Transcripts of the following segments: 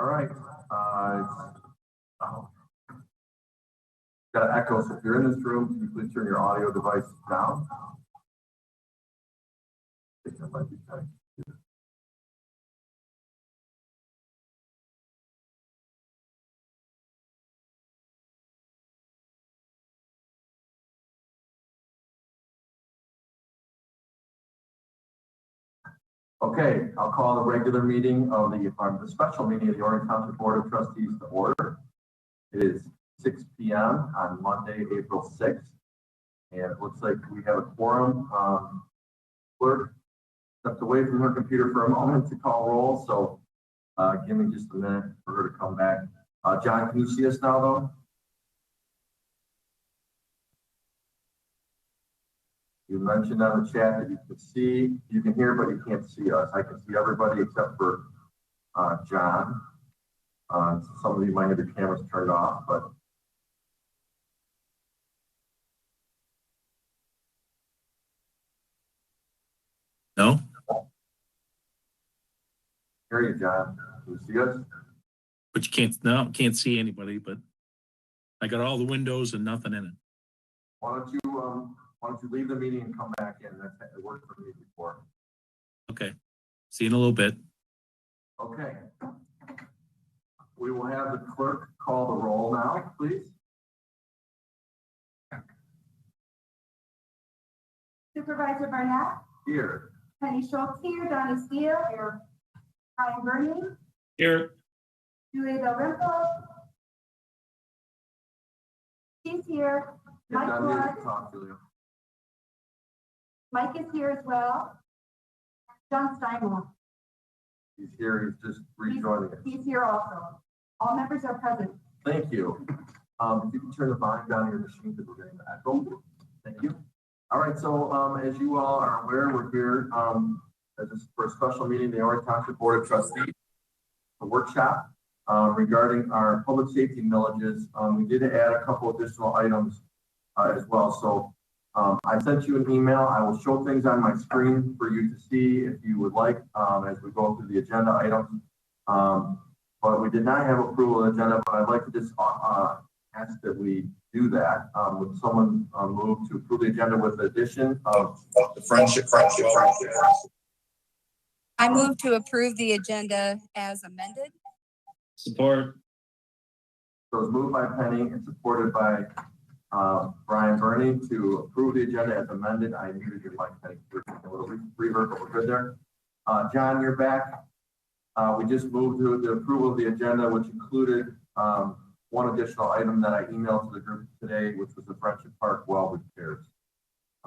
All right. Got an echo, so if you're in this room, can you please turn your audio device down? I think that might be tight. Okay, I'll call the regular meeting of the special meeting of the Orion Township Board of Trustees to order. It is 6 p.m. on Monday, April 6th, and it looks like we have a quorum. Clerk stepped away from her computer for a moment to call roll, so give me just a minute for her to come back. John, can you see us now, though? You mentioned on the chat that you can hear, but you can't see us. I can see everybody except for John. Some of you might have your cameras turned off, but no. Hear you, John. Can you see us? But you can't see anybody, but I got all the windows and nothing in it. Why don't you leave the meeting and come back in? It worked for me before. Okay. See you in a little bit. Okay. We will have the clerk call the roll now, please. Supervisor Barnett? Here. Penny Schultz here. Donnie Steele here. Ryan Bernie? Here. Julia Dalrymple? She's here. Mike is here as well. John Steinwell. He's here. He's just rejoining us. He's here also. All members are present. Thank you. If you can turn the volume down on your machine because we're getting the echo. Thank you. All right. So as you all are aware, we're here for a special meeting of the Orion Township Board of Trustees, a workshop regarding our public safety millages. We did add a couple additional items as well. So I sent you an email. I will show things on my screen for you to see if you would like as we go through the agenda items. But we did not have approval of the agenda, but I'd like to just ask that we do that. Would someone move to approve the agenda with the addition of the friendship? I move to approve the agenda as amended. Support. So it's moved by Penny and supported by Brian Bernie to approve the agenda as amended. I muted your mic, Penny. A little reverb, but we're good there. John, you're back. We just moved to the approval of the agenda, which included one additional item that I emailed to the group today, which was the Friendship Park well repairs.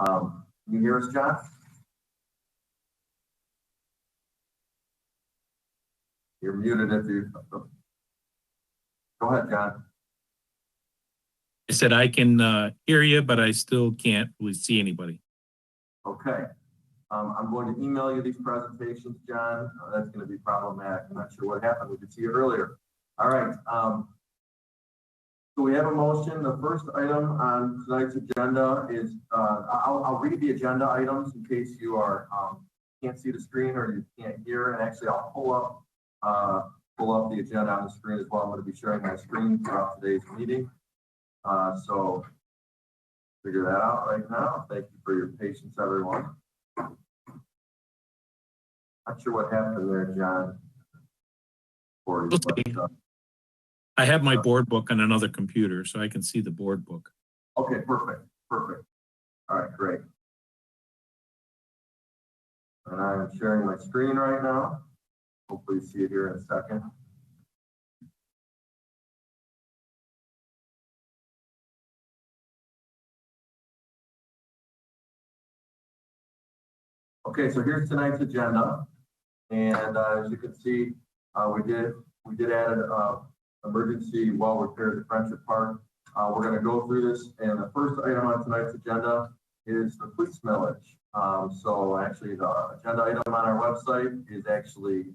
Can you hear us, John? You're muted if you... Go ahead, John. I said I can hear you, but I still can't really see anybody. Okay. I'm going to email you these presentations, John. That's going to be problematic. I'm not sure what happened. We could see it earlier. All right. So we have a motion. The first item on tonight's agenda is, I'll read the agenda items in case you are can't see the screen or you can't hear. And actually, I'll pull up the agenda on the screen as well. I'm going to be sharing my screen throughout today's meeting. So figure that out right now. Thank you for your patience, everyone. Not sure what happened there, John. I have my board book on another computer, so I can see the board book. Okay, perfect. All right, great. And I'm sharing my screen right now. Hopefully you see it here in a second. Okay, so here's tonight's agenda, and as you can see, we did add emergency well repairs at Friendship Park. We're going to go through this, and the first item on tonight's agenda is the police millage. So actually, the agenda item on our website is actually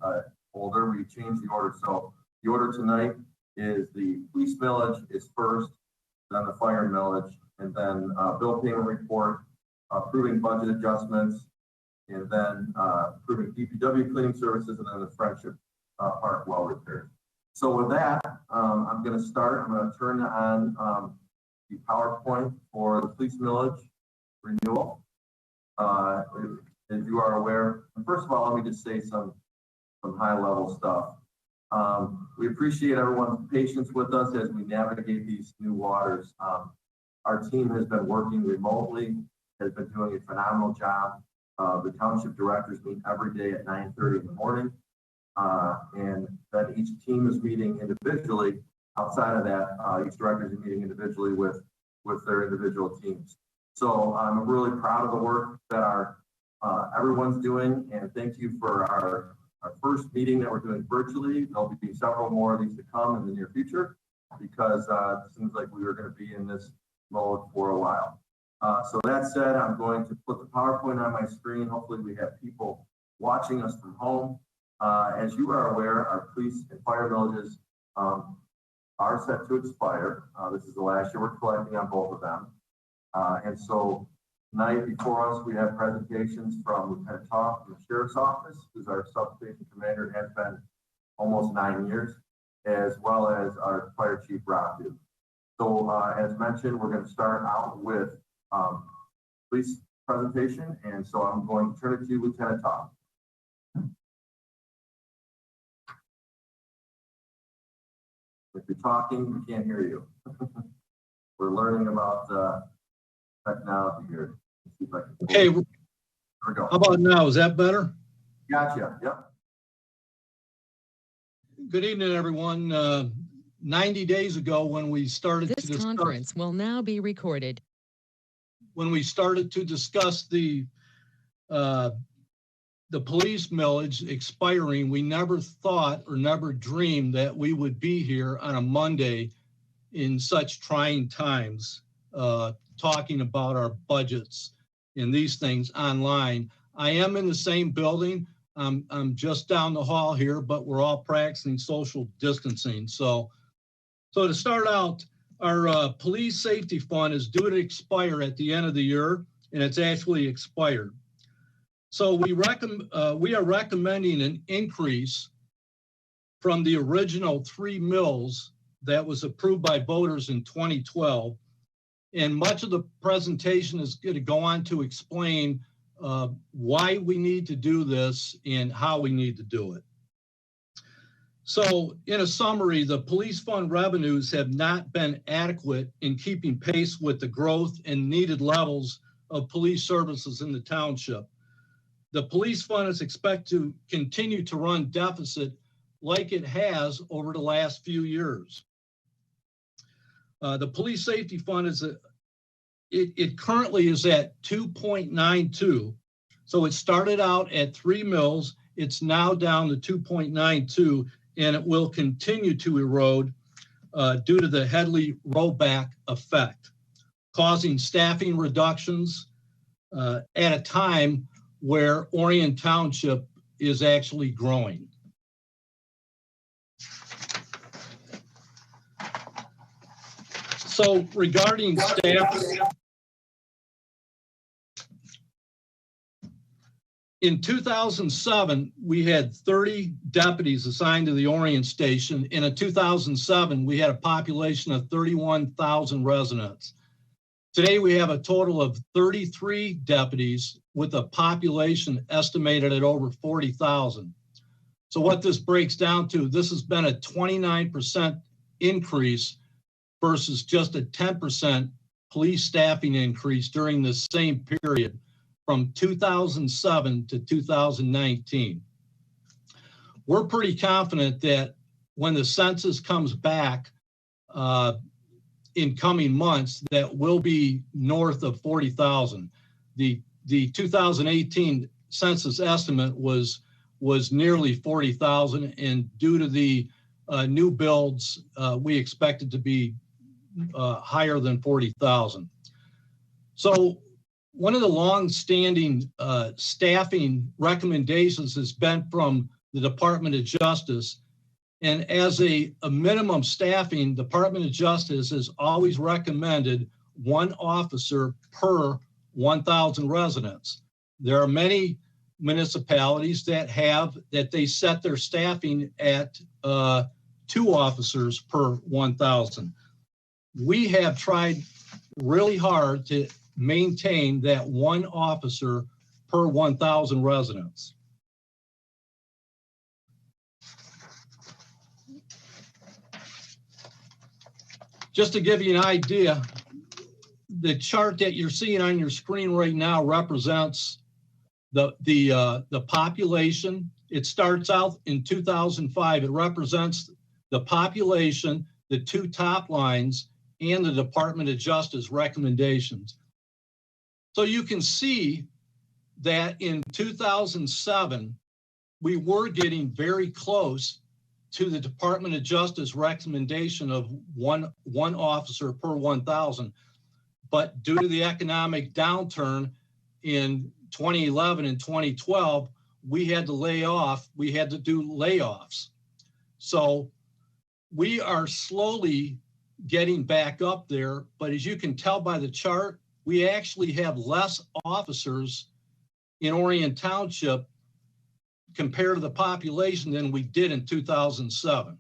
older. We changed the order, so the order tonight is the police millage is first, then the fire millage, and then bill payment report, approving budget adjustments, and then approving DPW cleaning services, and then the Friendship Park well repairs. So with that, I'm going to start. I'm going to turn on the PowerPoint for the police millage renewal. As you are aware, and first of all, let me just say some high-level stuff. We appreciate everyone's patience with us as we navigate these new waters. Our team has been working remotely, has been doing a phenomenal job. The township directors meet every day at 9:30 in the morning. And then each team is meeting individually. Outside of that, each director is meeting individually with their individual teams. So I'm really proud of the work that everyone's doing, and thank you for our first meeting that we're doing virtually. There'll be several more of these to come in the near future because it seems like we were going to be in this mode for a while. So that said, I'm going to put the PowerPoint on my screen. Hopefully we have people watching us from home. As you are aware, our police and fire villages are set to expire. This is the last year we're collecting on both of them. And so tonight before us, we have presentations from Lieutenant Toff from the Sheriff's Office, who's our substation commander and has been almost 9 years, as well as our Fire Chief Rob Duke. So as mentioned, we're going to start out with police presentation. And so I'm going to turn it to Lieutenant Toff. If you're talking, we can't hear you. We're learning about technology here. Let's see if I can Okay, there we go. how about now? Is that better? Gotcha. Yep. Good evening, everyone. 90 days ago, when we started This to discuss, conference will now be recorded. when we started to discuss the police millage expiring, we never thought or never dreamed that we would be here on a Monday in such trying times, talking about our budgets and these things online. I am in the same building. I'm just down the hall here, but we're all practicing social distancing. So to start out, our police safety fund is due to expire at the end of the year, and it's actually expired. So we are recommending an increase from the original 3 mills that was approved by voters in 2012. And much of the presentation is going to go on to explain why we need to do this and how we need to do it. So in a summary, the police fund revenues have not been adequate in keeping pace with the growth and needed levels of police services in the township. The police fund is expected to continue to run deficit like it has over the last few years. The police safety fund it currently is at 2.92. So it started out at 3 mills. It's now down to 2.92, and it will continue to erode due to the Headley rollback effect, causing staffing reductions at a time where Orion Township is actually growing. So regarding staff, in 2007, we had 30 deputies assigned to the Orion station. And in 2007, we had a population of 31,000 residents. Today, we have a total of 33 deputies with a population estimated at over 40,000. So what this breaks down to, this has been a 29% increase versus just a 10% police staffing increase during the same period from 2007 to 2019. We're pretty confident that when the census comes back in coming months, that will be north of 40,000. The 2018 census estimate was nearly 40,000, and due to the new builds, we expect it to be higher than 40,000. So one of the long-standing staffing recommendations has been from the Department of Justice. And as a minimum staffing, the Department of Justice has always recommended 1 officer per 1,000 residents. There are many municipalities that they set their staffing at 2 2 officers per 1,000. We have tried really hard to maintain that 1 officer per 1,000 residents. Just to give you an idea, the chart that you're seeing on your screen right now represents the population. It starts out in 2005. It represents the population, the 2 top lines, and the Department of Justice recommendations. So you can see that in 2007, we were getting very close to the Department of Justice recommendation of one officer per 1,000. But due to the economic downturn in 2011 and 2012, we had to do layoffs. So we are slowly getting back up there, but as you can tell by the chart, we actually have less officers in Orion Township compared to the population than we did in 2007.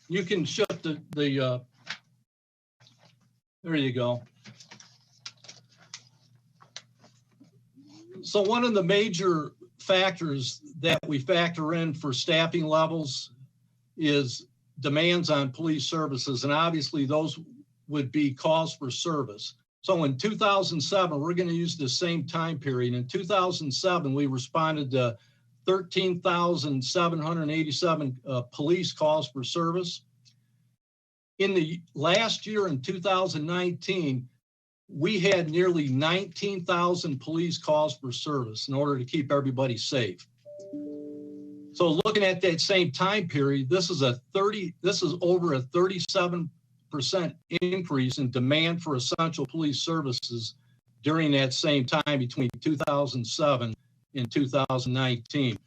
You can shift there you go. So one of the major factors that we factor in for staffing levels is demands on police services, and obviously those would be calls for service. So in 2007, we're going to use the same time period. In 2007, we responded to 13,787 police calls for service. In the last year, in 2019, we had nearly 19,000 police calls for service in order to keep everybody safe. So looking at that same time period, this is over a 37% increase in demand for essential police services during that same time between 2007 and 2019.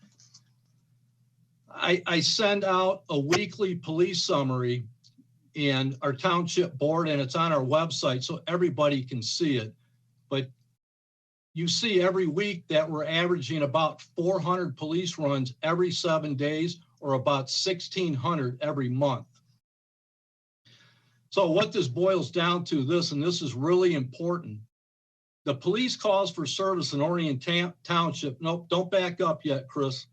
I send out a weekly police summary in our township board, and it's on our website so everybody can see it. But you see every week that we're averaging about 400 police runs every 7 days, or about 1,600 every month. So what this boils down to this, and this is really important, the police calls for service in Orion Township, nope, don't back up yet, Chris.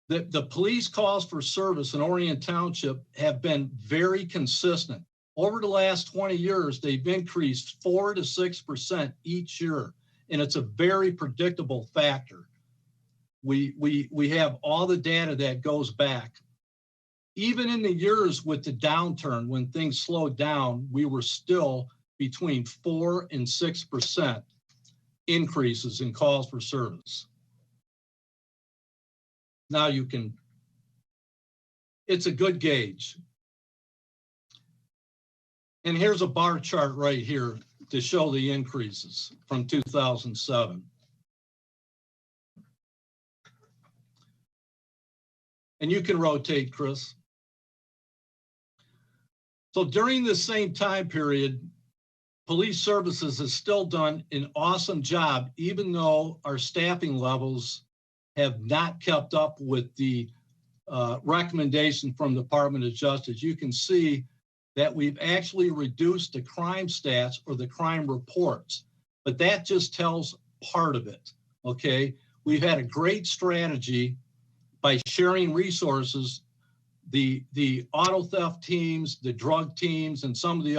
The police calls for service in Orion Township have been very consistent. Over the last 20 years, they've increased 4 to 6% each year, and it's a very predictable factor. We have all the data that goes back. Even in the years with the downturn, when things slowed down, we were still between 4 and 6% increases in calls for service. Now it's a good gauge. And here's a bar chart right here to show the increases from 2007. And you can rotate, Chris. So during this same time period, police services has still done an awesome job, even though our staffing levels have not kept up with the recommendation from the Department of Justice. You can see that we've actually reduced the crime stats or the crime reports, but that just tells part of it, okay? We've had a great strategy by sharing resources, the auto theft teams, the drug teams, and some of the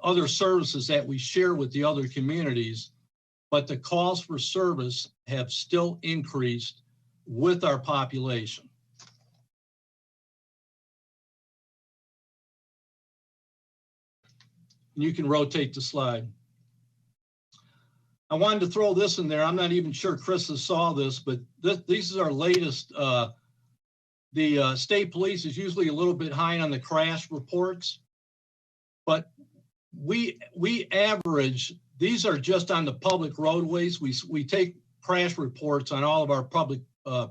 other services that we share with the other communities, but the calls for service have still increased with our population. You can rotate the slide. I wanted to throw this in there. I'm not even sure Chris saw this, but this is our latest. The state police is usually a little bit high on the crash reports, but we average, these are just on the public roadways. We take crash reports on all of our public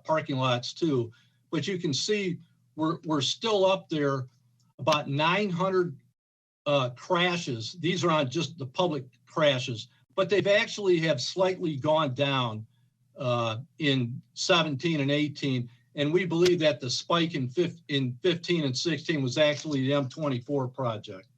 parking lots too, but you can see we're still up there about 900 crashes, these are on just the public crashes, but they've actually have slightly gone down in 17 and 18. And we believe that the spike in 15 and 16 was actually the M24 project.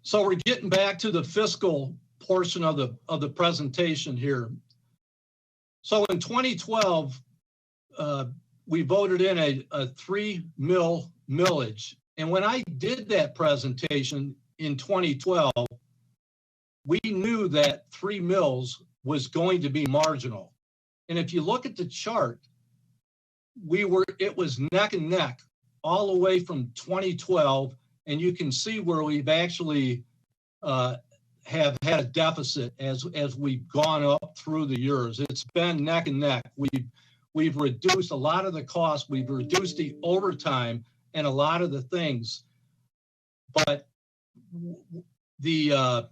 So we're getting back to the fiscal portion of the presentation here. So in 2012, we voted in a 3 mil millage. And when I did that presentation in 2012, we knew that 3 mils was going to be marginal. And if you look at the chart, it was neck and neck all the way from 2012. And you can see where we've actually have had a deficit as we've gone up through the years. It's been neck and neck. We've reduced a lot of the costs. We've reduced the overtime and a lot of the things. But the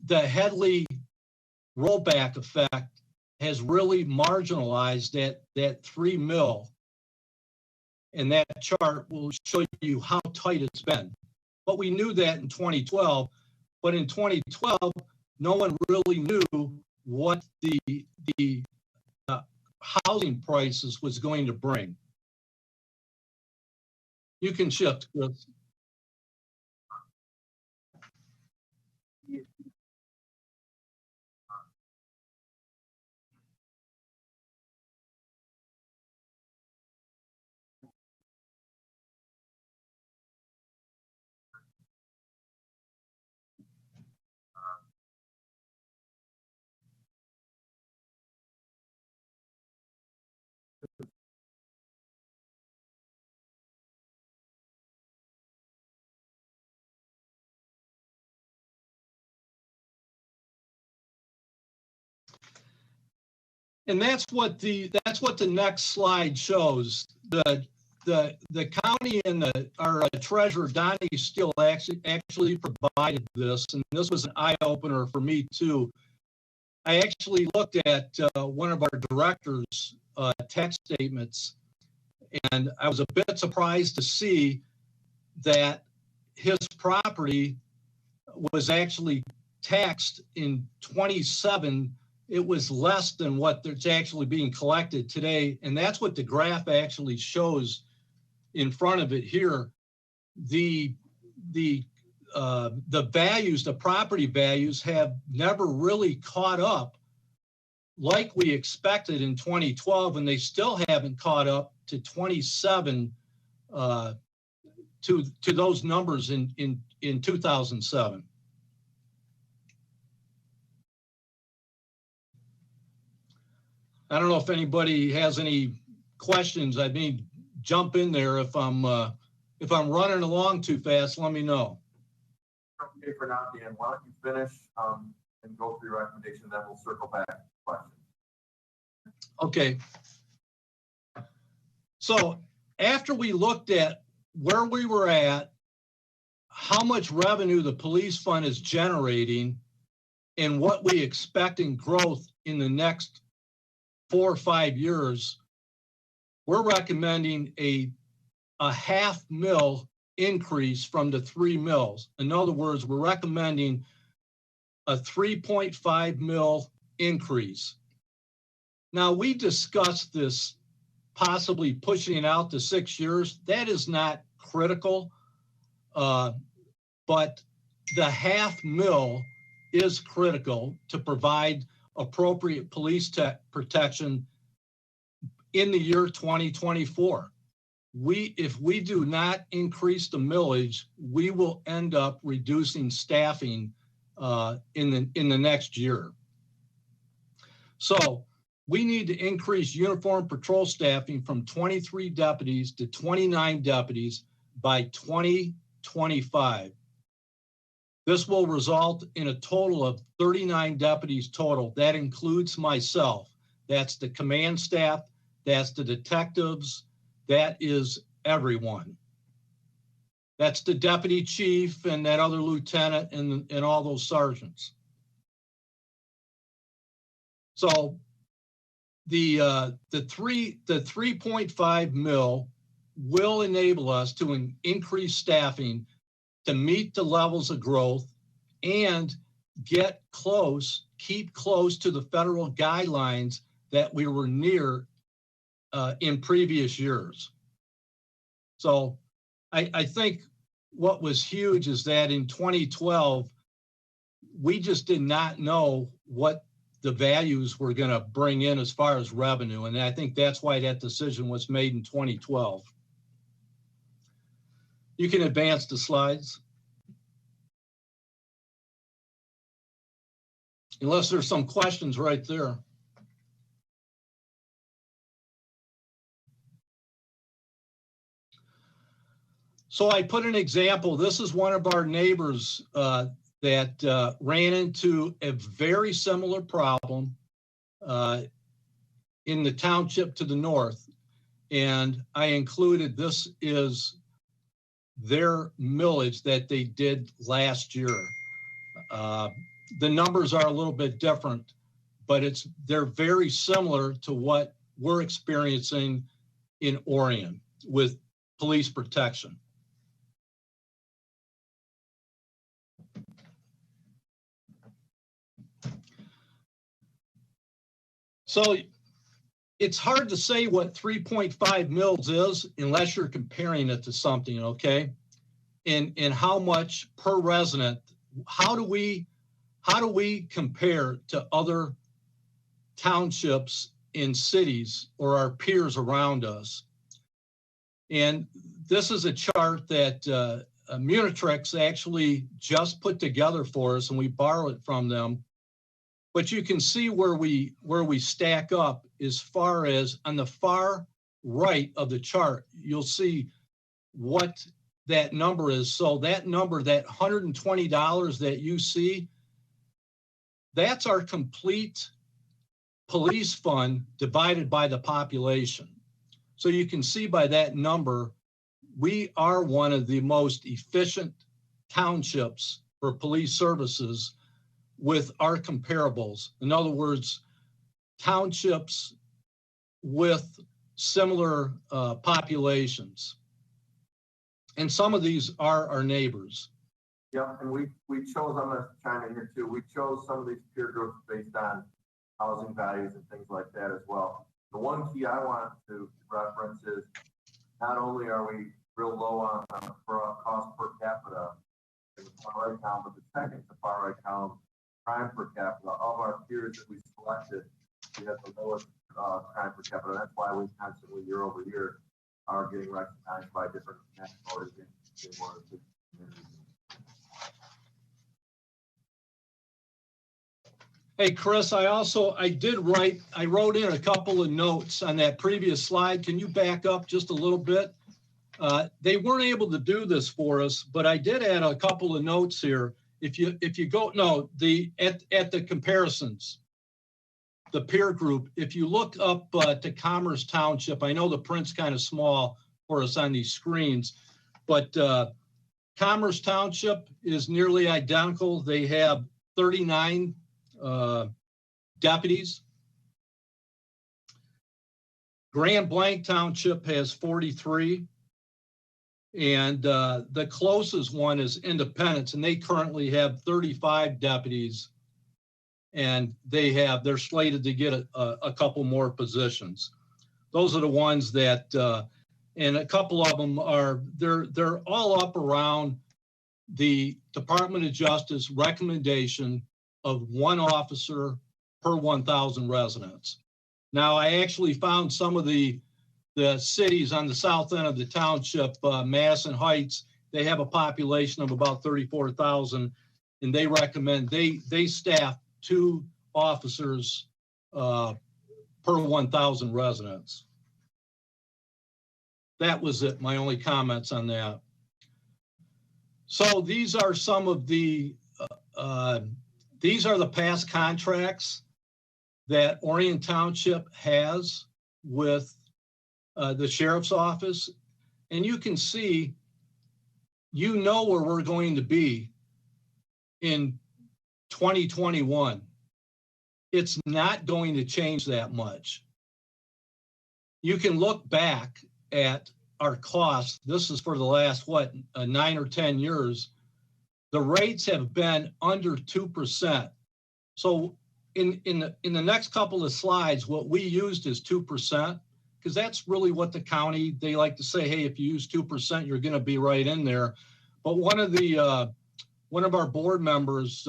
Headley rollback effect has really marginalized that 3 mil. And that chart will show you how tight it's been. But we knew that in 2012. But in 2012, no one really knew what the housing prices was going to bring. You can shift, Chris. And that's what the next slide shows. The county and our treasurer Donnie Steele actually provided this, and this was an eye opener for me too. I actually looked at one of our director's tax statements, and I was a bit surprised to see that his property was actually taxed in 27. It was less than what that's actually being collected today. And that's what the graph actually shows in front of it here. The values, the property values have never really caught up like we expected in 2012, and they still haven't caught up to 27 to those numbers in 2007. I don't know if anybody has any questions. I mean, jump in there if I'm running along too fast. Let me know. Okay, for now, Dan, why don't you finish and go through your recommendation, then we'll circle back to questions. Okay. So after we looked at where we were at, how much revenue the police fund is generating, and what we expect in growth in the next 4 or 5 years, we're recommending a $500,000 increase from the 3 mils. In other words, we're recommending a $3.5 million increase. Now, we discussed this possibly pushing it out to 6 years. That is not critical, but the $500,000 is critical to provide appropriate police protection in the year 2024. If we do not increase the millage, we will end up reducing staffing in the next year. So we need to increase uniform patrol staffing from 23 deputies to 29 deputies by 2025. This will result in a total of 39 deputies total. That includes myself. That's the command staff that's the detectives, that is everyone. That's the deputy chief and that other lieutenant and all those sergeants. So the 3.5 mil will enable us to increase staffing to meet the levels of growth and keep close to the federal guidelines that we were near in previous years. So I think what was huge is that in 2012, we just did not know what the values were going to bring in as far as revenue. And I think that's why that decision was made in 2012. You can advance the slides. Unless there's some questions right there. So I put an example. This is one of our neighbors that ran into a very similar problem in the township to the north. And I included, this is their millage that they did last year. The numbers are a little bit different, but they're very similar to what we're experiencing in Orion with police protection. So it's hard to say what 3.5 mils is unless you're comparing it to something, okay? And how much per resident, how do we compare to other townships in cities or our peers around us? And this is a chart that Munitrix actually just put together for us, and we borrow it from them. But you can see where we stack up as far as on the far right of the chart, you'll see what that number is. So that number, that $120 that you see, that's our complete police fund divided by the population. So you can see by that number, we are one of the most efficient townships for police services with our comparables. In other words, townships with similar populations. And some of these are our neighbors. Yeah, and we chose, I'm gonna chime in here too, we chose some of these peer groups based on housing values and things like that as well. The one key I want to reference is not only are we real low on cost per capita in the far right column, but the second to far right column, crime per capita, of our peers that we selected, we have the lowest crime per capita. That's why we constantly, year over year, are getting recognized by different national organizations in one of the communities. Hey, Chris, I wrote in a couple of notes on that previous slide. Can you back up just a little bit? They weren't able to do this for us, but I did add a couple of notes here. If you go, no, at the comparisons, the peer group, if you look up to Commerce Township, I know the print's kind of small for us on these screens, but Commerce Township is nearly identical. They have 39 deputies. Grand Blanc Township has 43. And the closest one is Independence, and they currently have 35 deputies, and they're slated to get a couple more positions. Those are the ones that, and a couple of them they're all up around the Department of Justice recommendation of 1 officer per 1,000 residents. Now, I actually found some of the cities on the south end of the township, Madison Heights, they have a population of about 34,000, and they recommend, they staff 2 officers per 1,000 residents. That was it, my only comments on that. So these are some of these are the past contracts that Orion Township has with the sheriff's office, and you can see, you know where we're going to be in 2021. It's not going to change that much. You can look back at our costs. This is for the last, 9 or 10 years. The rates have been under 2%. So in the next couple of slides, what we used is 2%, because that's really what the county, they like to say, hey, if you use 2%, you're going to be right in there. But one of our board members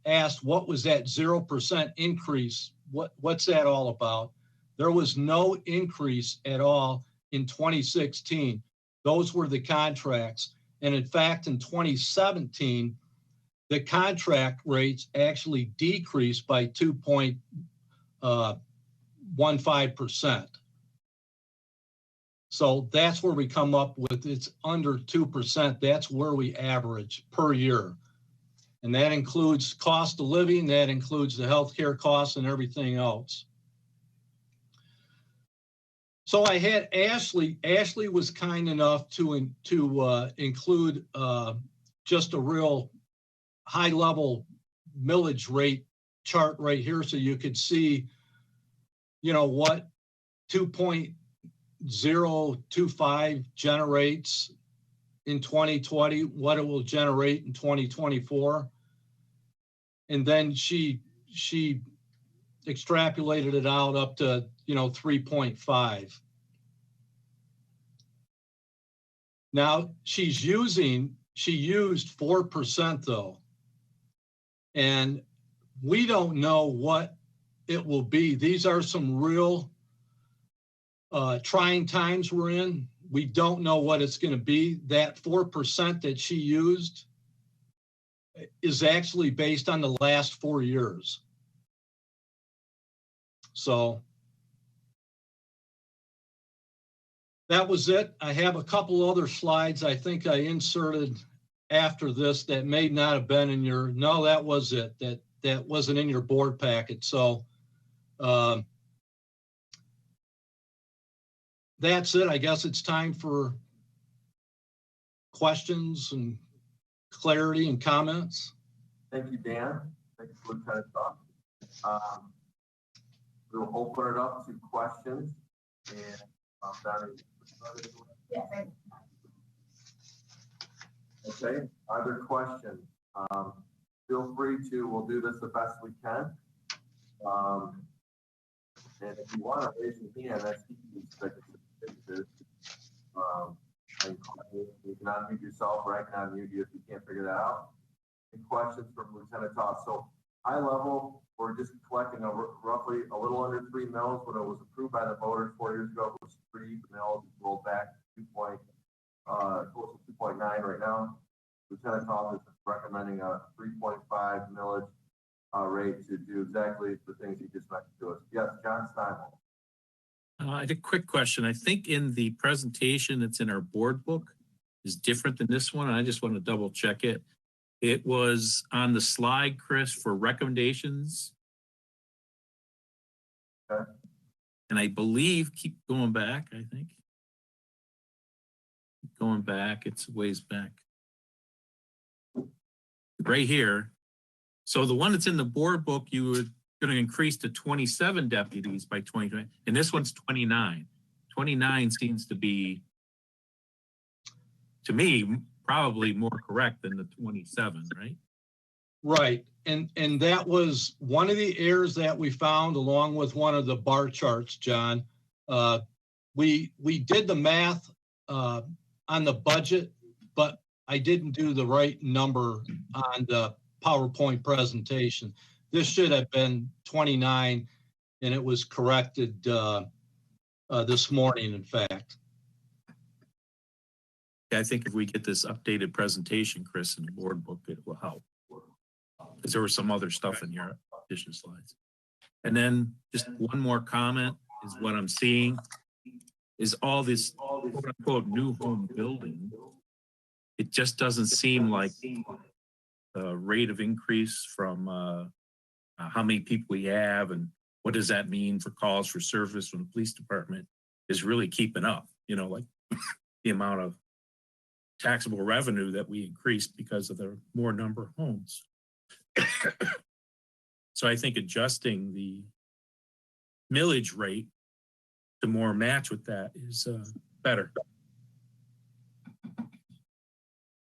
asked, what was that 0% increase? What's that all about? There was no increase at all in 2016. Those were the contracts. And in fact, in 2017, the contract rates actually decreased by 2.15%. So that's where we come up with, it's under 2%. That's where we average per year. And that includes cost of living, that includes the healthcare costs and everything else. So I had Ashley. Ashley was kind enough to include just a real high-level millage rate chart right here, so you could see, what 2.025 generates in 2020, what it will generate in 2024, and then she extrapolated it out up to 3.5. Now she used 4% though, and we don't know what it will be. These are some real trying times we're in. We don't know what it's going to be. That 4% that she used is actually based on the last 4 years. So that was it. I have a couple other slides I think I inserted after this that may not have been in your, no, that was it. That wasn't in your board packet. So that's it. I guess it's time for questions and clarity and comments. Thank you, Dan. Thank you, Lieutenant Tuck. We'll open it up to questions, and Donnie. Okay, other questions? Feel free to, we'll do this the best we can. And if you want to raise your hand, that's easy. You can unmute yourself, or I can unmute you if you can't figure that out. Any questions from Lieutenant Toss? So high level, we're just collecting roughly a little under 3 mils. When it was approved by the voters 4 years ago, it was 3 mils. Rolled back to close to 2.9 right now. Lieutenant Toss is recommending a 3.5 millage rate to do exactly the things he just mentioned to us. Yes, John Steinwell. I had a quick question. I think in the presentation that's in our board book is different than this one. I just want to double check it. It was on the slide, Chris, for recommendations. Okay. And I believe, keep going back, I think. Keep going back, it's a ways back. Right here. So the one that's in the board book, you were going to increase to 27 deputies by 2020, and this one's 29. 29 seems to be, to me, probably more correct than the 27, right? Right, and that was one of the errors that we found along with one of the bar charts, John. We did the math on the budget, but I didn't do the right number on the PowerPoint presentation. This should have been 29, and it was corrected this morning, in fact. I think if we get this updated presentation, Chris, in the board book, it will help. Because there was some other stuff in your addition slides. And then just one more comment is what I'm seeing is all this quote unquote new home building. It just doesn't seem like the rate of increase from how many people we have and what does that mean for calls for service when the police department is really keeping up? You know, like the amount of taxable revenue that we increased because of the more number of homes. So I think adjusting the millage rate to more match with that is better.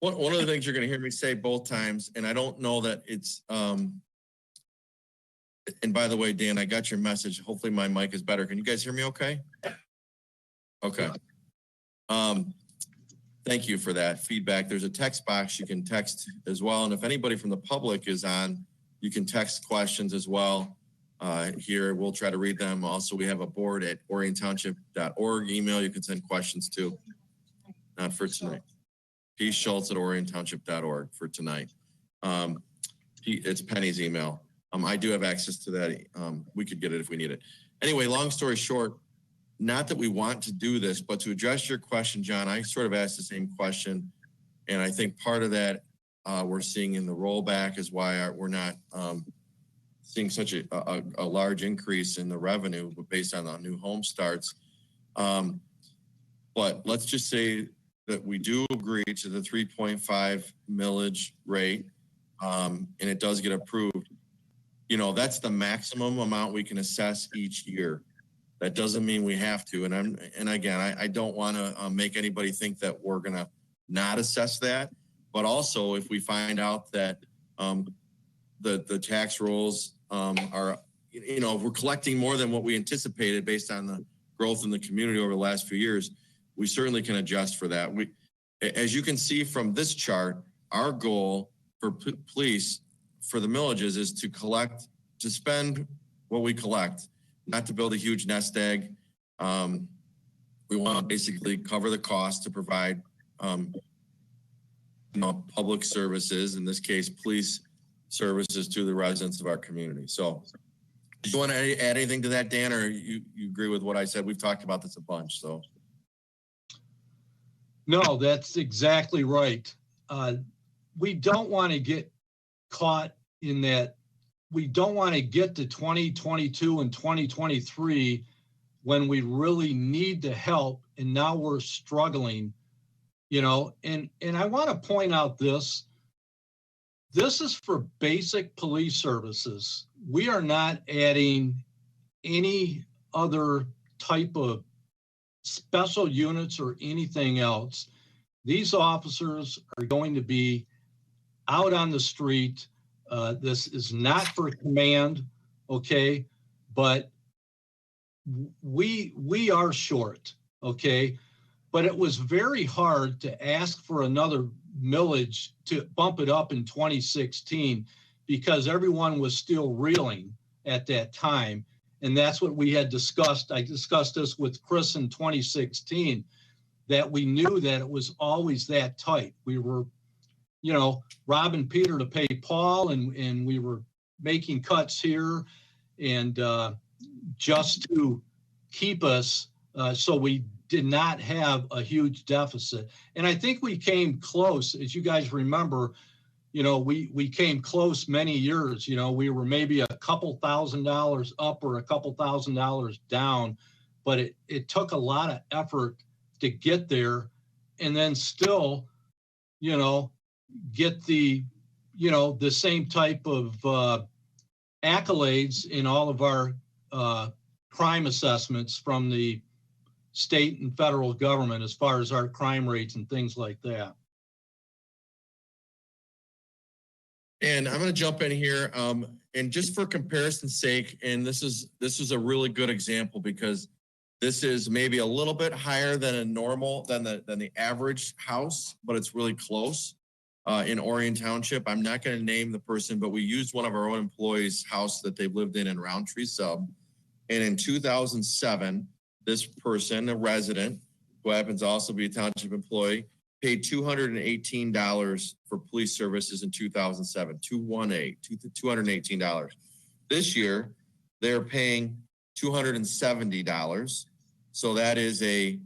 One of the things you're going to hear me say both times, and I don't know that it's, and by the way, Dan, I got your message. Hopefully my mic is better. Can you guys hear me okay? Okay. Thank you for that feedback. There's a text box you can text as well. And if anybody from the public is on, you can text questions as well. Here, we'll try to read them. Also, we have a board at oriontownship.org email you can send questions to. Not for tonight. P. Schultz at oriontownship.org for tonight. It's Penny's email. I do have access to that. We could get it if we need it. Anyway, long story short, not that we want to do this, but to address your question, John, I sort of asked the same question. And I think part of that we're seeing in the rollback is why we're not seeing such a large increase in the revenue based on the new home starts. But let's just say that we do agree to the 3.5 millage rate, and it does get approved. You know, that's the maximum amount we can assess each year. That doesn't mean we have to. And again, I don't want to make anybody think that we're going to not assess that. But also, if we find out that the tax rolls are, you know, if we're collecting more than what we anticipated based on the growth in the community over the last few years, we certainly can adjust for that. As you can see from this chart, our goal for police for the millages is to spend what we collect, not to build a huge nest egg. We want to basically cover the cost to provide public services, in this case, police services to the residents of our community. So do you want to add anything to that, Dan, or you agree with what I said? We've talked about this a bunch, so. No, that's exactly right. We don't want to get caught in that. We don't want to get to 2022 and 2023 when we really need the help, and now we're struggling, you know. And I want to point out this is for basic police services. We are not adding any other type of special units or anything else. These officers are going to be out on the street. This is not for command, okay? But we are short, okay? But it was very hard to ask for another millage to bump it up in 2016 because everyone was still reeling at that time. And that's what we had discussed. I discussed this with Chris in 2016, that we knew that it was always that tight. We were, you know, robbing Peter to pay Paul, and we were making cuts here and just to keep us so we did not have a huge deficit. And I think we came close, as you guys remember. You know, we came close many years. You know, we were maybe a couple $1,000s up or a couple $1,000s down, but it took a lot of effort to get there, and then still, you know, get the, you know, the same type of accolades in all of our crime assessments from the state and federal government as far as our crime rates and things like that. And I'm going to jump in here, and just for comparison's sake, and this is a really good example because this is maybe a little bit higher than a normal than the average house, but it's really close. In Orion Township, I'm not going to name the person, but we used one of our own employees' house that they've lived in Roundtree Sub, and in 2007, this person, a resident who happens to also be a township employee, paid $218 for police services in 2007, $218. This year, they're paying $270. So that is a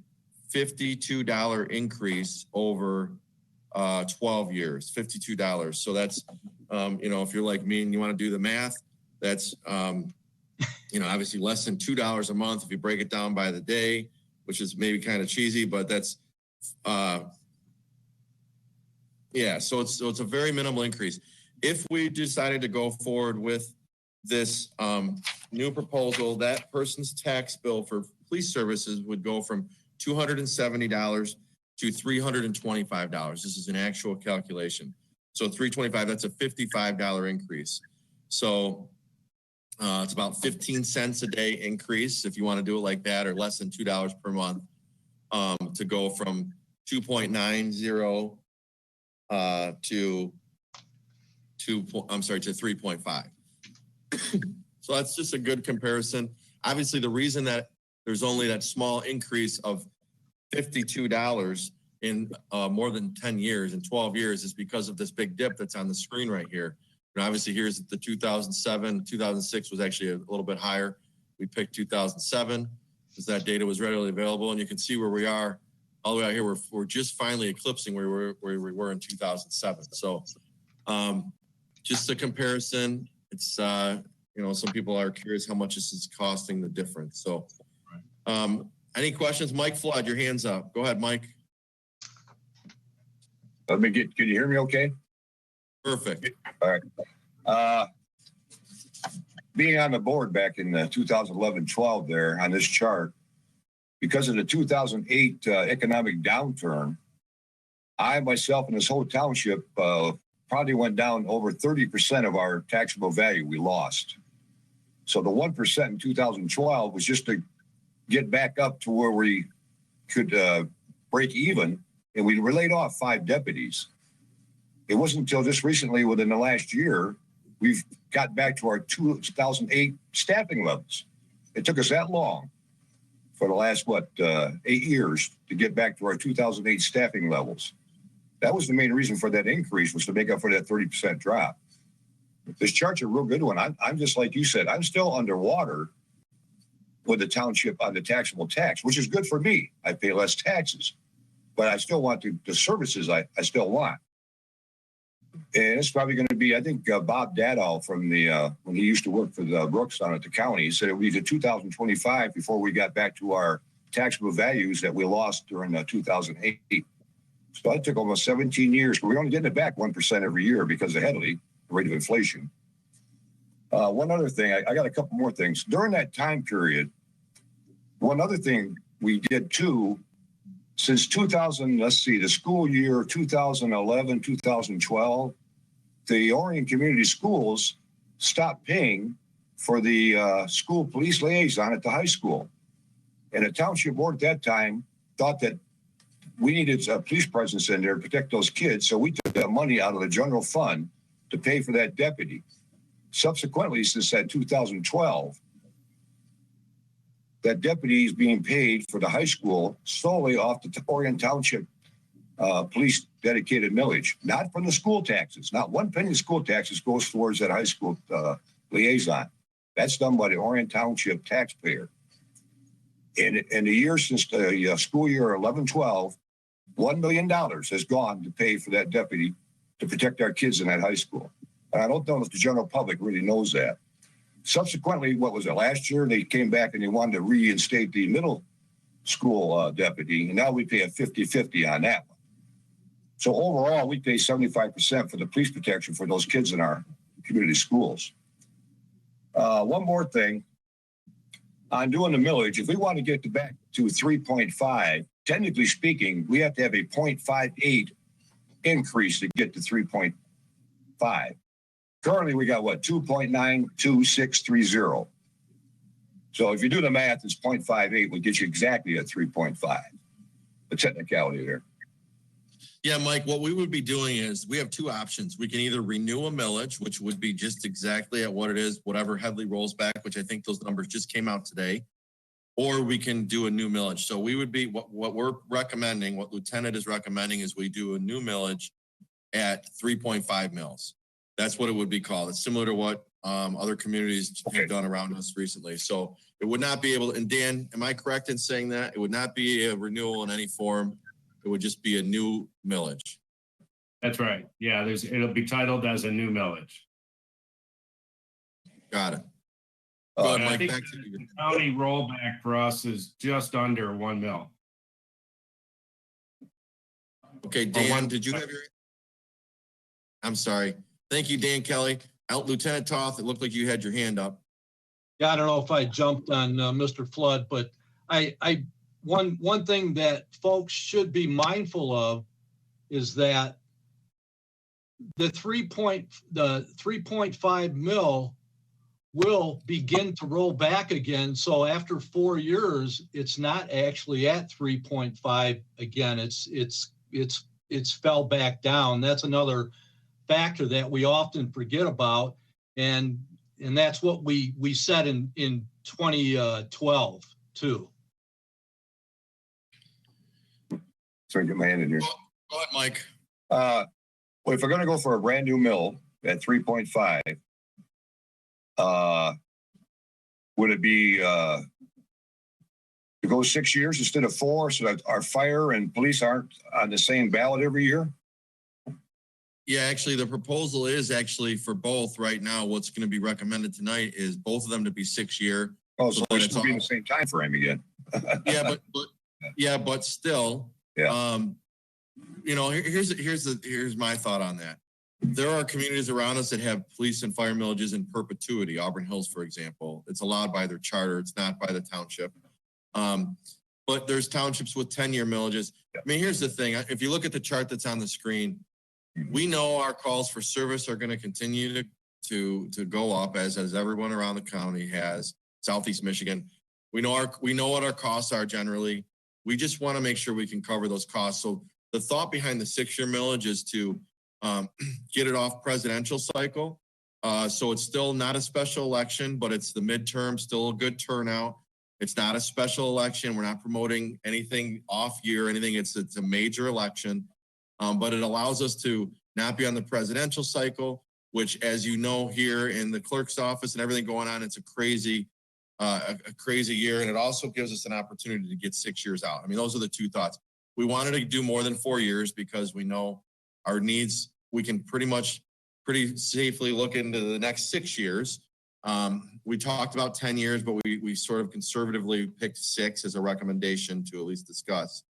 $52 increase over 12 years, $52. So that's, you know, if you're like me and you want to do the math, that's you know, obviously less than $2 a month if you break it down by the day, which is maybe kind of cheesy, but that's, yeah, so it's a very minimal increase. If we decided to go forward with this new proposal, that person's tax bill for police services would go from $270 to $325. This is an actual calculation. So $325, that's a $55 increase. So it's about 15 cents a day increase if you want to do it like that, or less than $2 per month, to go from 2.90 to 3.5. So that's just a good comparison. Obviously, the reason that there's only that small increase of $52 in more than 10 years and 12 years is because of this big dip that's on the screen right here. And obviously, here's the 2007, 2006 was actually a little bit higher. We picked 2007 because that data was readily available, and you can see where we are all the way out here. We're just finally eclipsing where we were in 2007. So, just a comparison. It's you know, some people are curious how much this is costing the difference. So, any questions? Mike Flood, your hand's up. Go ahead, Mike. Can you hear me okay? Perfect. All right. Being on the board back in 2011-12 there on this chart, because of the 2008 economic downturn, I myself and this whole township probably went down over 30% of our taxable value we lost. So the 1% in 2012 was just to get back up to where we could break even, and we laid off 5 deputies. It wasn't until just recently, within the last year, we've got back to our 2008 staffing levels. It took us that long for the last, 8 years to get back to our 2008 staffing levels. That was the main reason for that increase, was to make up for that 30% drop. This chart's a real good one. I'm just like you said, I'm still underwater with the township on the taxable tax, which is good for me. I pay less taxes, but I still want the services I still want. And it's probably going to be, I think, Bob Dadow from when he used to work for the Brooks down at the county, he said it would be to 2025 before we got back to our taxable values that we lost during 2008. So it took almost 17 years, but we're only getting it back 1% every year because of the rate of inflation. One other thing, I got a couple more things. During that time period, one other thing we did too, since 2000, let's see, the school year 2011, 2012, the Orion Community Schools stopped paying for the school police liaison at the high school. And the township board at that time thought that we needed a police presence in there to protect those kids. So we took that money out of the general fund to pay for that deputy. Subsequently, since that 2012, that deputy is being paid for the high school solely off the Orion Township police dedicated millage, not from the school taxes. Not 1 penny of school taxes goes towards that high school liaison. That's done by the Orion Township taxpayer. And in the year since the school year 11-12, $1 million has gone to pay for that deputy to protect our kids in that high school. And I don't know if the general public really knows that. Subsequently, what was it, last year, they came back and they wanted to reinstate the middle school deputy, and now we pay a 50-50 on that one. So overall, we pay 75% for the police protection for those kids in our community schools. One more thing, on doing the millage, if we want to get back to 3.5, technically speaking, we have to have a 0.58 increase to get to 3.5. Currently, we got 2.92630. So if you do the math, it's 0.58 would get you exactly at 3.5. The technicality there. Yeah, Mike, what we would be doing is we have 2 options. We can either renew a millage, which would be just exactly at what it is, whatever Headley rolls back, which I think those numbers just came out today, or we can do a new millage. So we would be, what we're recommending, what Lieutenant is recommending is we do a new millage at 3.5 mils. That's what it would be called. It's similar to what other communities have done around us recently. So it would not be able, and Dan, am I correct in saying that? It would not be a renewal in any form. It would just be a new millage. That's right. Yeah, it'll be titled as a new millage. Got it. Go ahead, I Mike, think back to you. the county rollback for us is just under 1 mil. Okay, Dan, did you have your? I'm sorry. Thank you, Dan Kelly. Lieutenant Toth, it looked like you had your hand up. Yeah, I don't know if I jumped on Mr. Flood, but one thing that folks should be mindful of is that the 3.5 mil will begin to roll back again. So after 4 years, it's not actually at 3.5 again. It's fell back down. That's another factor that we often forget about. And that's what we said in 2012 too. Sorry, get my hand in here. Go ahead, Mike. Well, if we're gonna go for a brand new mill at 3.5, would it be to go 6 years instead of 4, so that our fire and police aren't on the same ballot every year? Yeah, actually, the proposal is actually for both right now. What's going to be recommended tonight is both of them to be 6-year. Oh, so So we it's should be in all- the same time frame again. but still, Yeah. Here's my thought on that. There are communities around us that have police and fire millages in perpetuity. Auburn Hills, for example, it's allowed by their charter. It's not by the township. But there's townships with 10-year millages. I mean, here's the thing. If you look at the chart that's on the screen, we know our calls for service are going to continue to go up as everyone around the county has. Southeast Michigan, we know what our costs are generally. We just want to make sure we can cover those costs. So the thought behind the 6-year millage is to get it off presidential cycle. So it's still not a special election, but it's the midterm, still a good turnout. It's not a special election. We're not promoting anything off year, anything. It's a major election. But it allows us to not be on the presidential cycle, which, as you know, here in the clerk's office and everything going on, it's a crazy year. And it also gives us an opportunity to get 6 years out. I mean, those are the two thoughts. We wanted to do more than 4 years because we know our needs. We can pretty safely look into the next 6 years. We talked about 10 years, but we sort of conservatively picked 6 as a recommendation to at least discuss.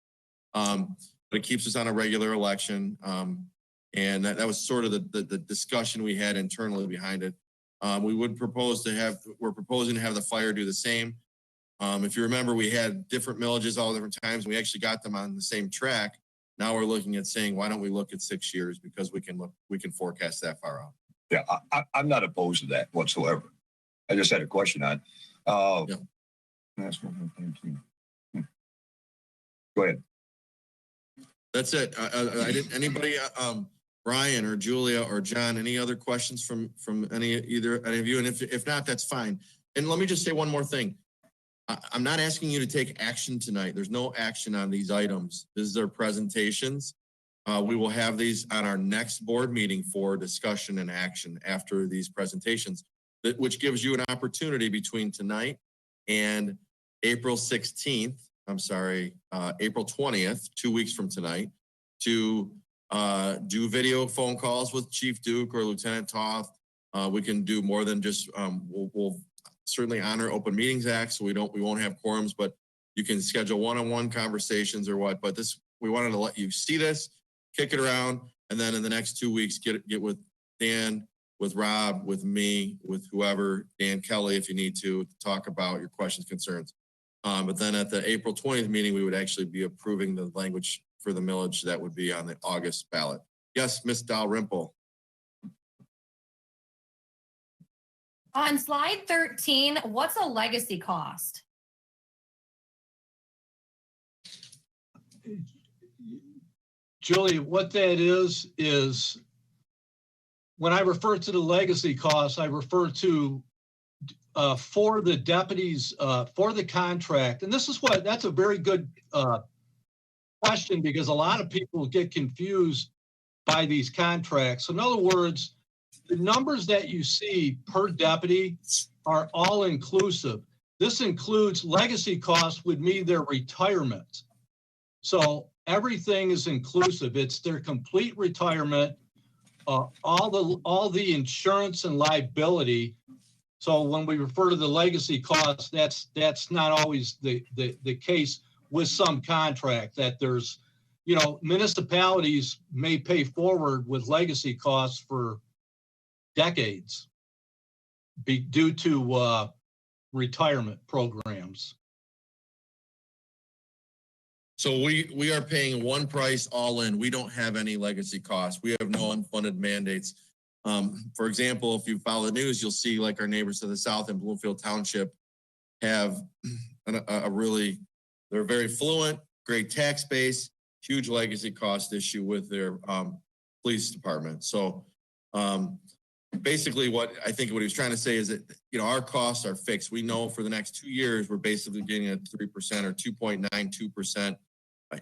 But it keeps us on a regular election. And that was sort of the discussion we had internally behind it. We're proposing to have the fire do the same. If you remember, we had different millages all different times. We actually got them on the same track. Now we're looking at saying, why don't we look at 6 years? Because we can forecast that far out. Yeah, I'm not opposed to that whatsoever. I just had a question on. Yeah. Go ahead. That's it. I didn't. Anybody, Brian or Julia or John, any other questions from any of you? And if not, that's fine. And let me just say one more thing. I'm not asking you to take action tonight. There's no action on these items. This is their presentations. We will have these on our next board meeting for discussion and action after these presentations, which gives you an opportunity between tonight and April 16th. I'm sorry, April 20th, 2 weeks from tonight, to do video phone calls with Chief Duke or Lieutenant Toth. We can do more than just, we'll certainly honor Open Meetings Act, so we won't have quorums, but you can schedule one-on-one conversations or what. But we wanted to let you see this, kick it around, and then in the next 2 weeks, get with Dan, with Rob, with me, with whoever, Dan Kelly, if you need to talk about your questions, concerns. But then at the April 20th meeting, we would actually be approving the language for the millage that would be on the August ballot. Yes, Ms. Dalrymple. On slide 13, what's a legacy cost? Julie, what that is when I refer to the legacy costs, I refer to for the deputies, for the contract. And that's a very good question, because a lot of people get confused by these contracts. In other words, the numbers that you see per deputy are all inclusive. This includes legacy costs would mean their retirement. So everything is inclusive. It's their complete retirement, all the insurance and liability. So when we refer to the legacy costs, that's not always the case with some contract, that there's, you know, municipalities may pay forward with legacy costs for decades due to retirement programs. So we are paying one price all in. We don't have any legacy costs. We have no unfunded mandates. For example, if you follow the news, you'll see like our neighbors to the south in Bloomfield Township have they're very fluent, great tax base, huge legacy cost issue with their police department. So basically what he was trying to say is that, you know, our costs are fixed. We know for the next 2 years, we're basically getting a 3% or 2.92%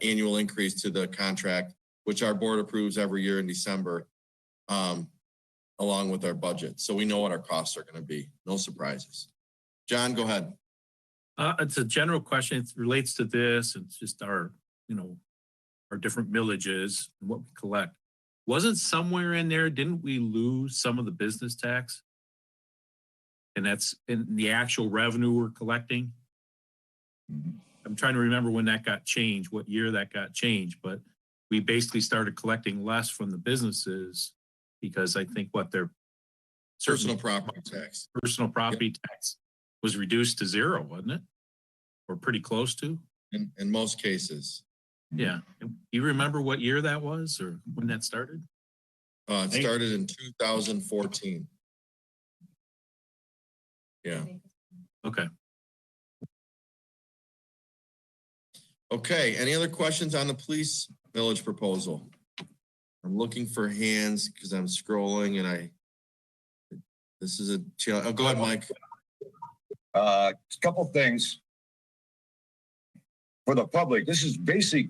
annual increase to the contract, which our board approves every year in December, along with our budget. So we know what our costs are going to be. No surprises. John, go ahead. It's a general question. It relates to this. It's just our, you know, our different millages and what we collect. Wasn't somewhere in there, didn't we lose some of the business tax? And that's in the actual revenue we're collecting. I'm trying to remember when that got changed, what year that got changed, but we basically started collecting less from the businesses because I think what their Personal property tax. personal property tax was reduced to zero, wasn't it? Or pretty close to? In most cases. Yeah. You remember what year that was or when that started? It started in 2014. Yeah. Okay. Okay. Any other questions on the police village proposal? I'm looking for hands because I'm scrolling and this is a challenge. Oh, go ahead, Mike. A couple things. For the public, this is basic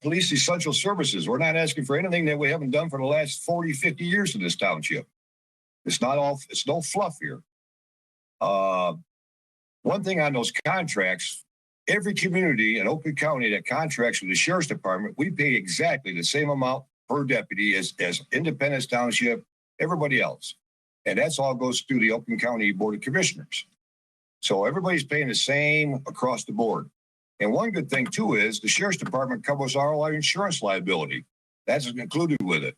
police essential services. We're not asking for anything that we haven't done for the last 40, 50 years in this township. It's no fluff here. One thing on those contracts, every community in Oakland County that contracts with the sheriff's department, we pay exactly the same amount per deputy as Independence Township, everybody else. And that's all goes through the Oakland County Board of Commissioners. So everybody's paying the same across the board. And one good thing too is the sheriff's department covers all our insurance liability. That's included with it.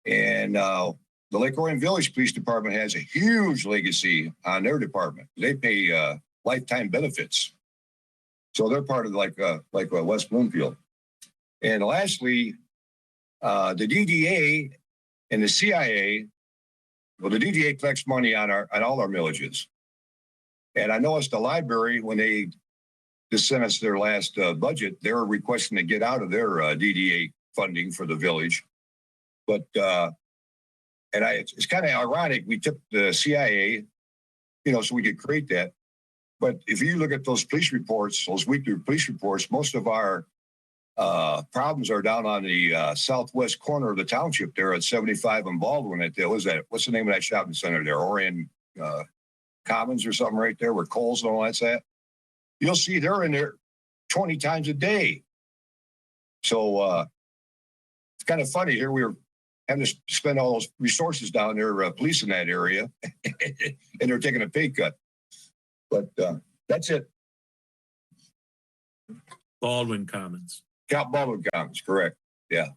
And the Lake Orion Village Police Department has a huge legacy on their department. They pay lifetime benefits. So they're part of like West Bloomfield. And lastly, the DDA and the CIA, well, the DDA collects money on all our millages. And I noticed the library, when they just sent us their last budget, they were requesting to get out of their DDA funding for the village. But it's kind of ironic. We took the CIA, you know, so we could create that. But if you look at those police reports, those weekly police reports, most of our problems are down on the southwest corner of the township there at 75 and Baldwin. What's the name of that shopping center there? Orion Commons or something right there where Coles and all that's at. You'll see they're in there 20 times a day. So it's kind of funny here. We were having to spend all those resources down there policing that area, and they're taking a pay cut. But that's it. Baldwin Commons. Baldwin Commons, correct. Yeah.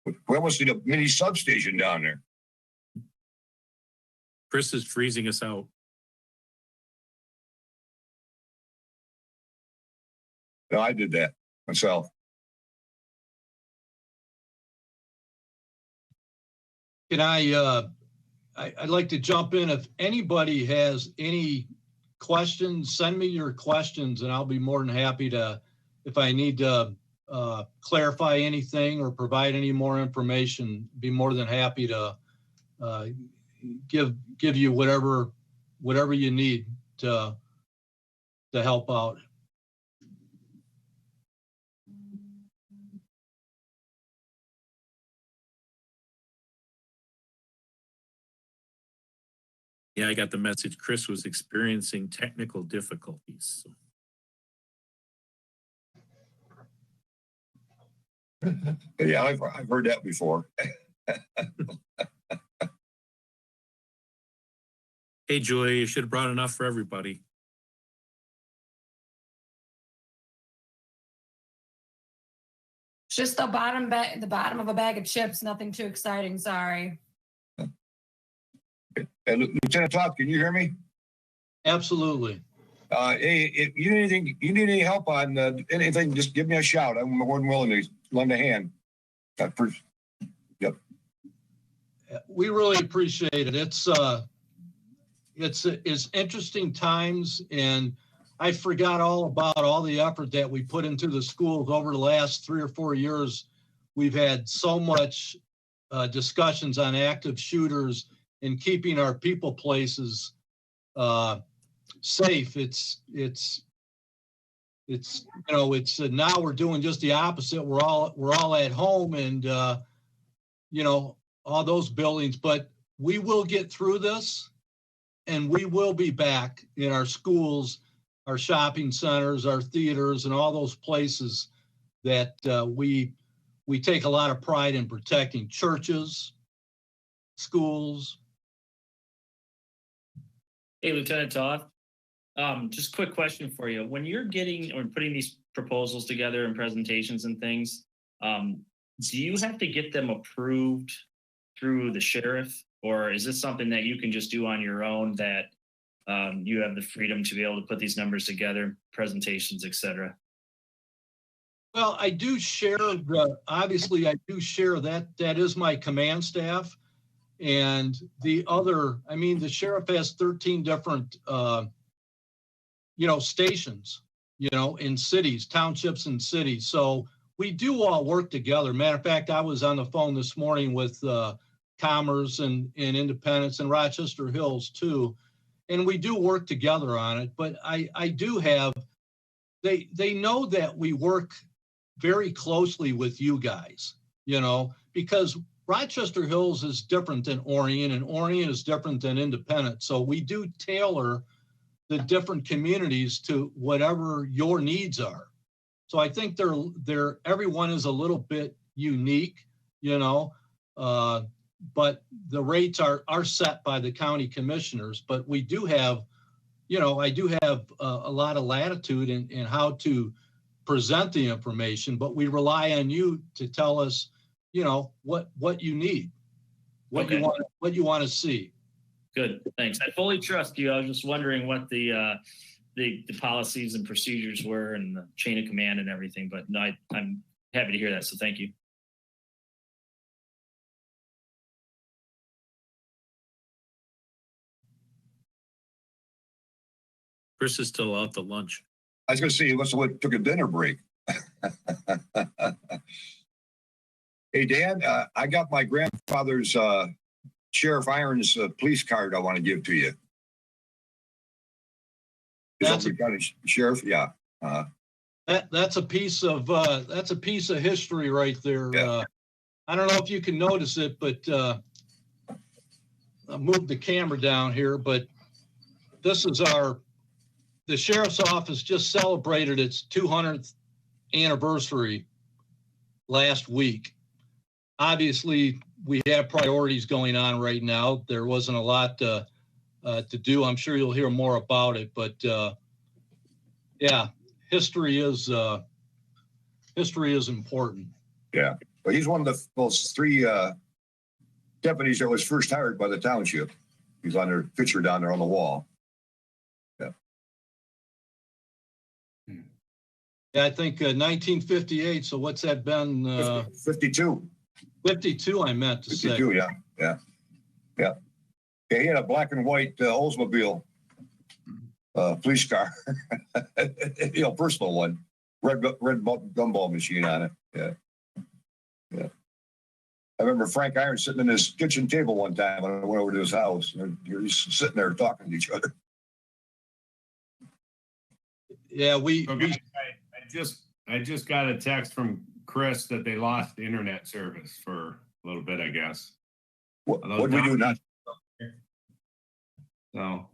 We almost need a mini substation down there. Chris is freezing us out. No, I did that myself. Can I'd like to jump in. If anybody has any questions, send me your questions and I'll be more than happy to, if I need to clarify anything or provide any more information, be more than happy to give you whatever you need to help out. Yeah, I got the message. Chris was experiencing technical difficulties. So. Yeah, I've heard that before. Hey, Julia, you should have brought enough for everybody. It's just the bottom of a bag of chips, nothing too exciting, sorry. Hey, Lieutenant Todd, can you hear me? Absolutely. Hey, if you need anything, you need any help on anything, just give me a shout. I'm more than willing to lend a hand. Yep. We really appreciate it. It's interesting times, and I forgot all about all the effort that we put into the schools over the last 3 or 4 years. We've had so much discussions on active shooters and keeping our people places safe. It's now we're doing just the opposite. We're all at home and all those buildings, but we will get through this, and we will be back in our schools, our shopping centers, our theaters, and all those places that we take a lot of pride in protecting: churches, schools. Hey, Lieutenant Toth, just quick question for you. When you're getting or putting these proposals together and presentations and things, do you have to get them approved through the sheriff, or is this something that you can just do on your own, that you have the freedom to be able to put these numbers together, presentations, et cetera? Well, I do share, obviously I do share that is my command staff. And the sheriff has 13 different, stations, in cities, townships and cities. So we do all work together. Matter of fact, I was on the phone this morning with Commerce and Independence and Rochester Hills too. And we do work together on it, but I do have, they know that we work very closely with you guys, because Rochester Hills is different than Orion, and Orion is different than Independence. So we do tailor the different communities to whatever your needs are. So I think everyone is a little bit unique, but the rates are set by the county commissioners. But we do have, I do have a lot of latitude in how to present the information, but we rely on you to tell us, what you need, what you want to see. Good, thanks. I fully trust you. I was just wondering what the policies and procedures were and the chain of command and everything, but no, I'm happy to hear that, so thank you. Chris is still out to lunch. I was going to say, he must have took a dinner break. Hey, Dan, I got my grandfather's Sheriff Irons police card I want to give to you. That's Sheriff, yeah. That's a piece of history right there. Yeah. I don't know if you can notice it, but I'll move the camera down here, but this is the sheriff's office just celebrated its 200th anniversary last week. Obviously, we have priorities going on right now. There wasn't a lot to do. I'm sure you'll hear more about it, but yeah, history is important. Yeah, well, he's one of those 3 deputies that was first hired by the township. He's on their picture down there on the wall. Yeah. Yeah, I think 1958. So what's that been? 52. 52, I meant to 52, say. Yeah. Yeah, he had a black and white Oldsmobile police car, personal one, red gumball machine on it. Yeah. I remember Frank Irons sitting in his kitchen table one time when I went over to his house. And he's sitting there talking to each other. Yeah, I just got a text from Chris that they lost internet service for a little bit, I guess. What did we do not? So.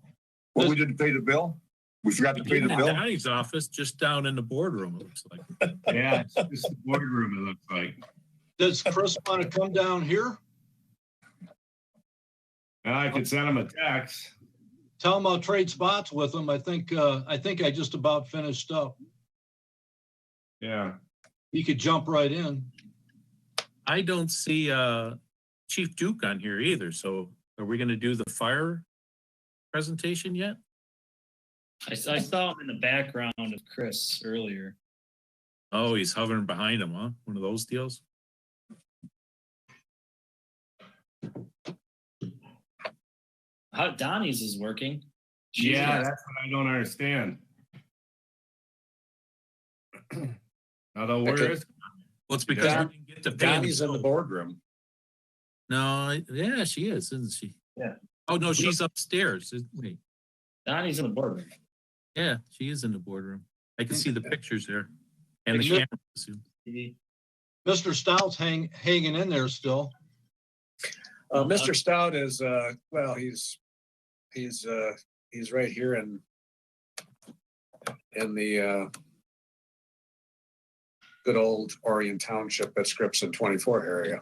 What we didn't pay the bill? We forgot to pay the bill? Donnie's office, just down in the boardroom, it looks like. Yeah, it's just the boardroom, it looks like. Does Chris want to come down here? I could send him a text. tell him I'll trade spots with him. I think I just about finished up. Yeah. He could jump right in. I don't see Chief Duke on here either. So are we going to do the fire presentation yet? I saw him in the background of Chris earlier. Oh, he's hovering behind him, huh? One of those deals. How Donnie's is working. Yeah, that's what I don't understand. Although, where is? Well, it's because we didn't get to pay him. Donnie's in the boardroom. No, yeah, she is, isn't she? Yeah. Oh, no, she's upstairs. Wait. Donnie's in the boardroom. Yeah, she is in the boardroom. I can see the pictures there. And the Hey, camera. Mr. Stout's hanging in there still. Mr. Stout is, well, he's right here in the good old Orion Township at Scripps 24 area.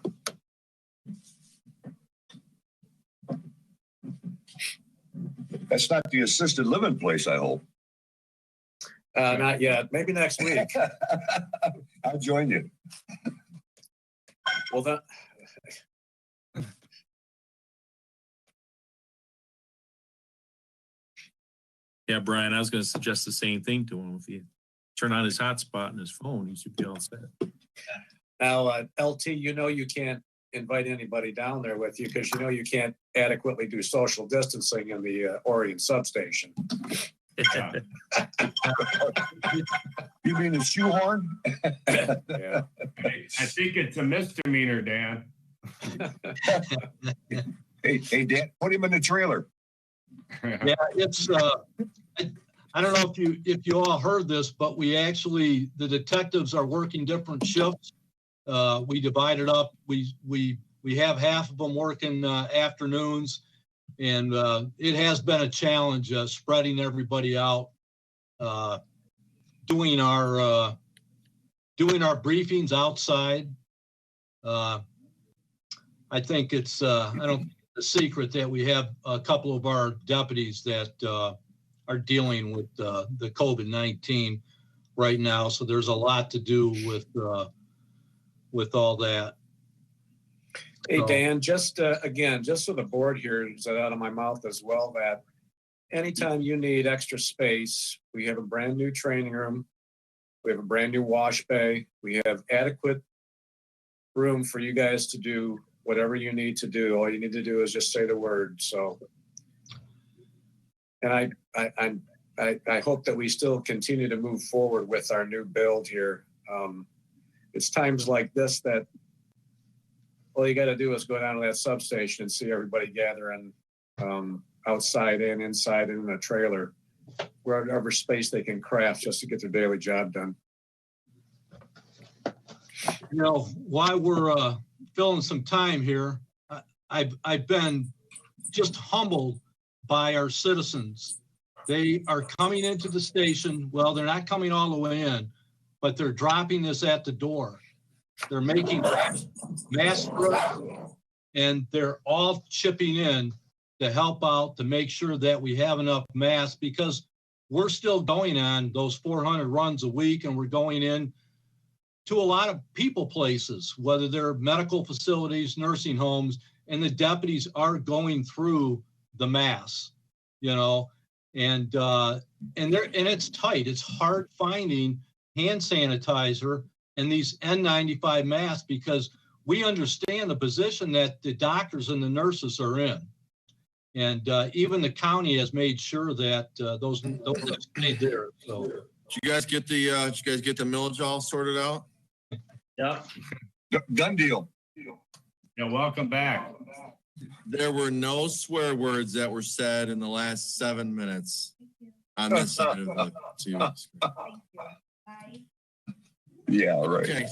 That's not the assisted living place, I hope. Not yet. Maybe next week. I'll join you. Well, that. Yeah, Brian, I was going to suggest the same thing to him. If you turn on his hotspot on his phone, he should be all set. Now, LT, you know you can't invite anybody down there with you because you know you can't adequately do social distancing in the Orion substation. You mean the shoehorn? Yeah. I think it's a misdemeanor, Dan. Hey, Dan, put him in the trailer. Yeah, it's I don't know if you all heard this, but the detectives are working different shifts. We divided up. We have half of them working afternoons, and it has been a challenge spreading everybody out, doing our briefings outside. I think it's I don't a secret that we have a couple of our deputies that are dealing with the COVID-19 right now. So there's a lot to do with all that. Hey, Dan, just again, just so the board hears it out of my mouth as well, that anytime you need extra space, we have a brand new training room. We have a brand new wash bay. We have adequate room for you guys to do whatever you need to do. All you need to do is just say the word. So, and I hope that we still continue to move forward with our new build here. It's times like this that all you got to do is go down to that substation and see everybody gathering outside and inside in a trailer, wherever space they can craft just to get their daily job done. You know, while we're filling some time here, I've been just humbled by our citizens. They are coming into the station. Well, they're not coming all the way in, but they're dropping this at the door. They're making masks, and they're all chipping in to help out, to make sure that we have enough masks, because we're still going on those 400 runs a week, and we're going in to a lot of people places, whether they're medical facilities, nursing homes, and the deputies are going through the masks, you know, and it's tight. It's hard finding hand sanitizer and these N95 masks, because we understand the position that the doctors and the nurses are in. And even the county has made sure that those stay there. So, Did you guys get the millage all sorted out? Yeah. Done deal. Yeah, welcome back. There were no swear words that were said in the last 7 minutes on this side of the TV screen. Yeah, right. Okay.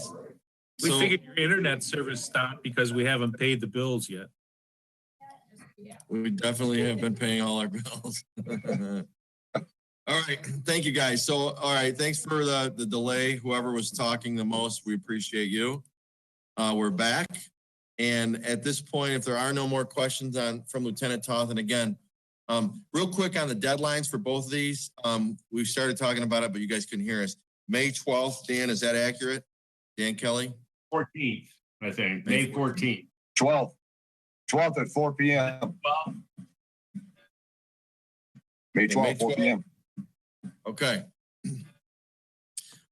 We So figured your internet service stopped because we haven't paid the bills yet. we definitely have been paying all our bills. All right, thank you guys. So, all right, thanks for the delay. Whoever was talking the most, we appreciate you. We're back. And at this point, if there are no more questions from Lieutenant Toth, and again, Real quick on the deadlines for both of these. We started talking about it, but you guys couldn't hear us. May 12th, Dan, is that accurate? Dan Kelly? 14th, I think, May 14th. 12th at 4 p.m. May 12th, 4 p.m. Okay.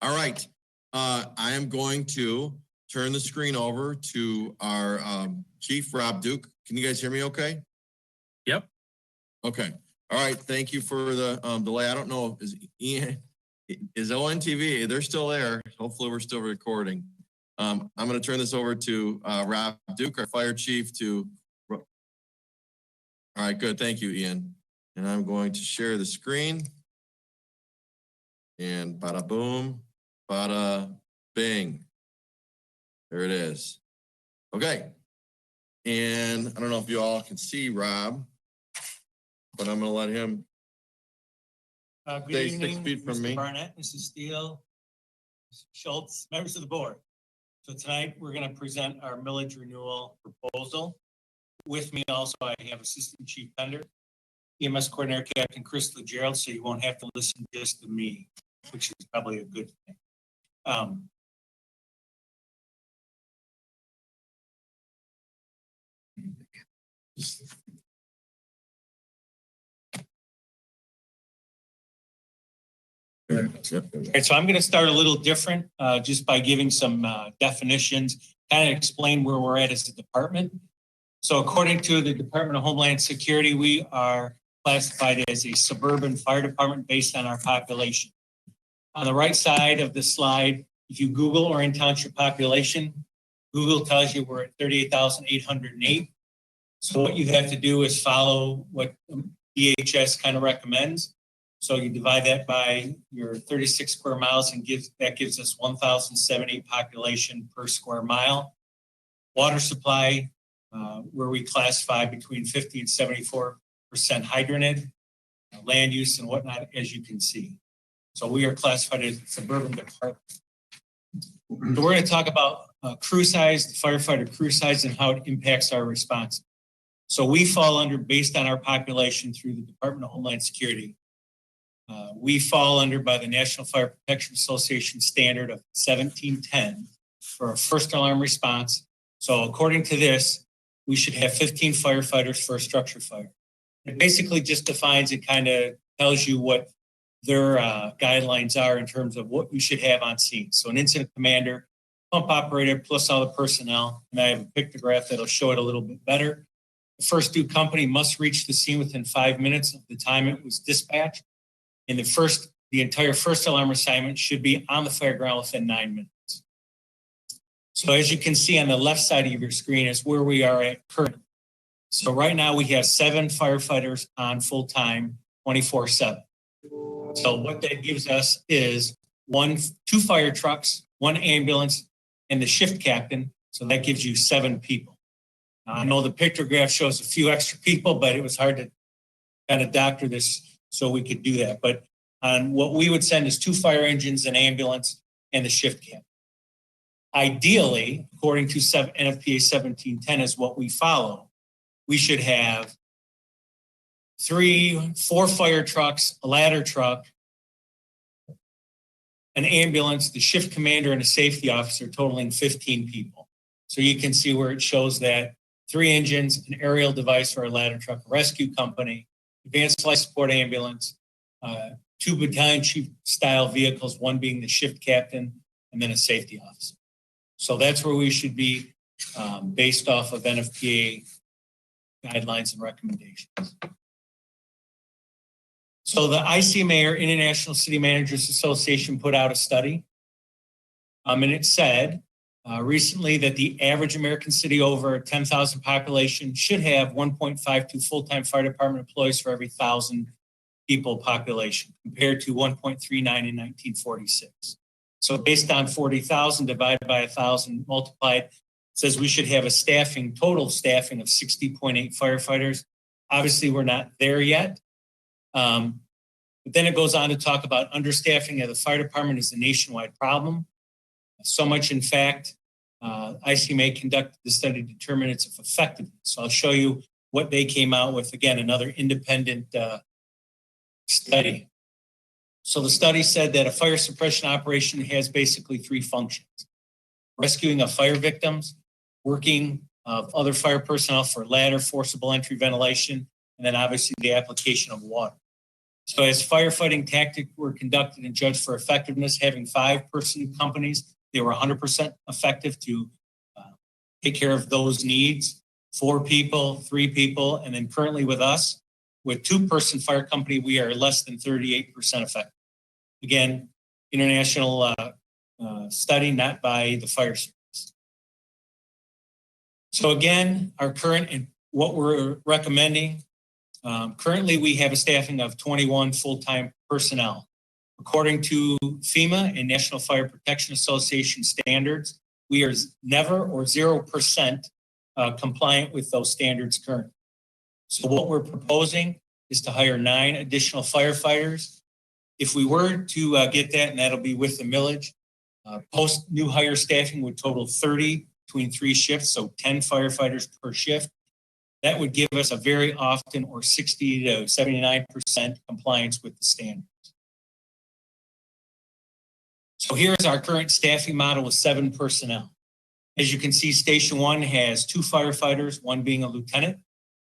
All right. I am going to turn the screen over to our Chief, Rob Duke. Can you guys hear me okay? Yep. Okay. All right. Thank you for the delay. I don't know, is ONTV, they're still there. Hopefully we're still recording. I'm going to turn this over to Rob Duke, our fire chief all right, good. Thank you, Ian. And I'm going to share the screen. And bada boom, bada bing. There it is. Okay. And I don't know if you all can see Rob, but I'm going to let him Good stay 6 evening, feet from Mr. me. Barnett, Mrs. Steele, Mr. Schultz, members of the board. So tonight, we're going to present our millage renewal proposal. With me also, I have Assistant Chief Pender, EMS Coordinator Captain Chris LeGerald, so you won't have to listen just to me, which is probably a good thing. Okay, so I'm going to start a little different, just by giving some definitions, kind of explain where we're at as a department. So according to the Department of Homeland Security, we are classified as a suburban fire department based on our population. On the right side of the slide, if you Google Orion Township population, Google tells you we're at 38,808. So what you have to do is follow what DHS kind of recommends. So you divide that by your 36 square miles and that gives us 1,078 population per square mile. Water supply, where we classify between 50 and 74% hydranted, land use and whatnot, as you can see. So we are classified as a suburban department. So we're going to talk about crew size, the firefighter crew size, and how it impacts our response. So we fall under, based on our population through the Department of Homeland Security, we fall under by the National Fire Protection Association standard of 1710 for a first alarm response. So according to this, we should have 15 firefighters for a structure fire. It basically just defines and kind of tells you what their guidelines are in terms of what you should have on scene. So an incident commander, pump operator, plus all the personnel. And I have a pictograph that'll show it a little bit better. The first due company must reach the scene within 5 minutes of the time it was dispatched. And the entire first alarm assignment should be on the fireground within 9 minutes. So as you can see on the left side of your screen is where we are at currently. So right now we have 7 firefighters on full time, 24/7. So what that gives us is 2 fire trucks, 1 ambulance, and the shift captain. So that gives you 7 people. Now, I know the pictograph shows a few extra people, but it was hard to kind of doctor this so we could do that. But what we would send is 2 fire engines, an ambulance, and the shift captain. Ideally, according to NFPA 1710 is what we follow, we should have 4 fire trucks, a ladder truck, an ambulance, the shift commander, and a safety officer, totaling 15 people. So you can see where it shows that 3 engines, an aerial device for a ladder truck, a rescue company, advanced life support ambulance, 2 battalion chief style vehicles, 1 being the shift captain, and then a safety officer. So that's where we should be based off of NFPA guidelines and recommendations. So the ICMA, or International City Managers Association, put out a study. And it said recently that the average American city over 10,000 population should have 1.52 full-time fire department employees for every 1,000 people population, compared to 1.39 in 1946. So based on 40,000 divided by 1,000 multiplied, says we should have a total staffing of 60.8 firefighters. Obviously, we're not there yet. But then it goes on to talk about understaffing of the fire department is a nationwide problem. So much, in fact, ICMA conducted the study to determine its effectiveness. So I'll show you what they came out with. Again, another independent study. So the study said that a fire suppression operation has basically three functions: rescuing of fire victims, working of other fire personnel for ladder, forcible entry ventilation, and then obviously the application of water. So as firefighting tactics were conducted and judged for effectiveness, having 5-person companies, they were 100% effective to take care of those needs. 4 people, 3 people, and then currently with us, with 2-person fire company, we are less than 38% effective. Again, international study, not by the fire service. So again, our current and what we're recommending, currently we have a staffing of 21 full-time personnel. According to FEMA and National Fire Protection Association standards, we are never or 0% compliant with those standards currently. So what we're proposing is to hire 9 additional firefighters. If we were to get that, and that'll be with the millage, post new hire staffing would total 30 between 3 shifts, so 10 firefighters per shift. That would give us a very often or 60 to 79% compliance with the standards. So here's our current staffing model with 7 personnel. As you can see, Station 1 has 2 firefighters, 1 being a lieutenant.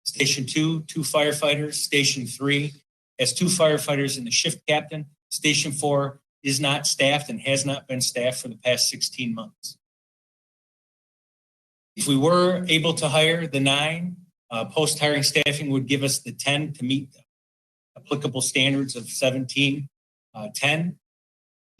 Station 2, 2 firefighters. Station 3 has 2 firefighters and the shift captain. Station 4 is not staffed and has not been staffed for the past 16 months. If we were able to hire the 9, post-hiring staffing would give us the 10 to meet the applicable standards of 17, 10.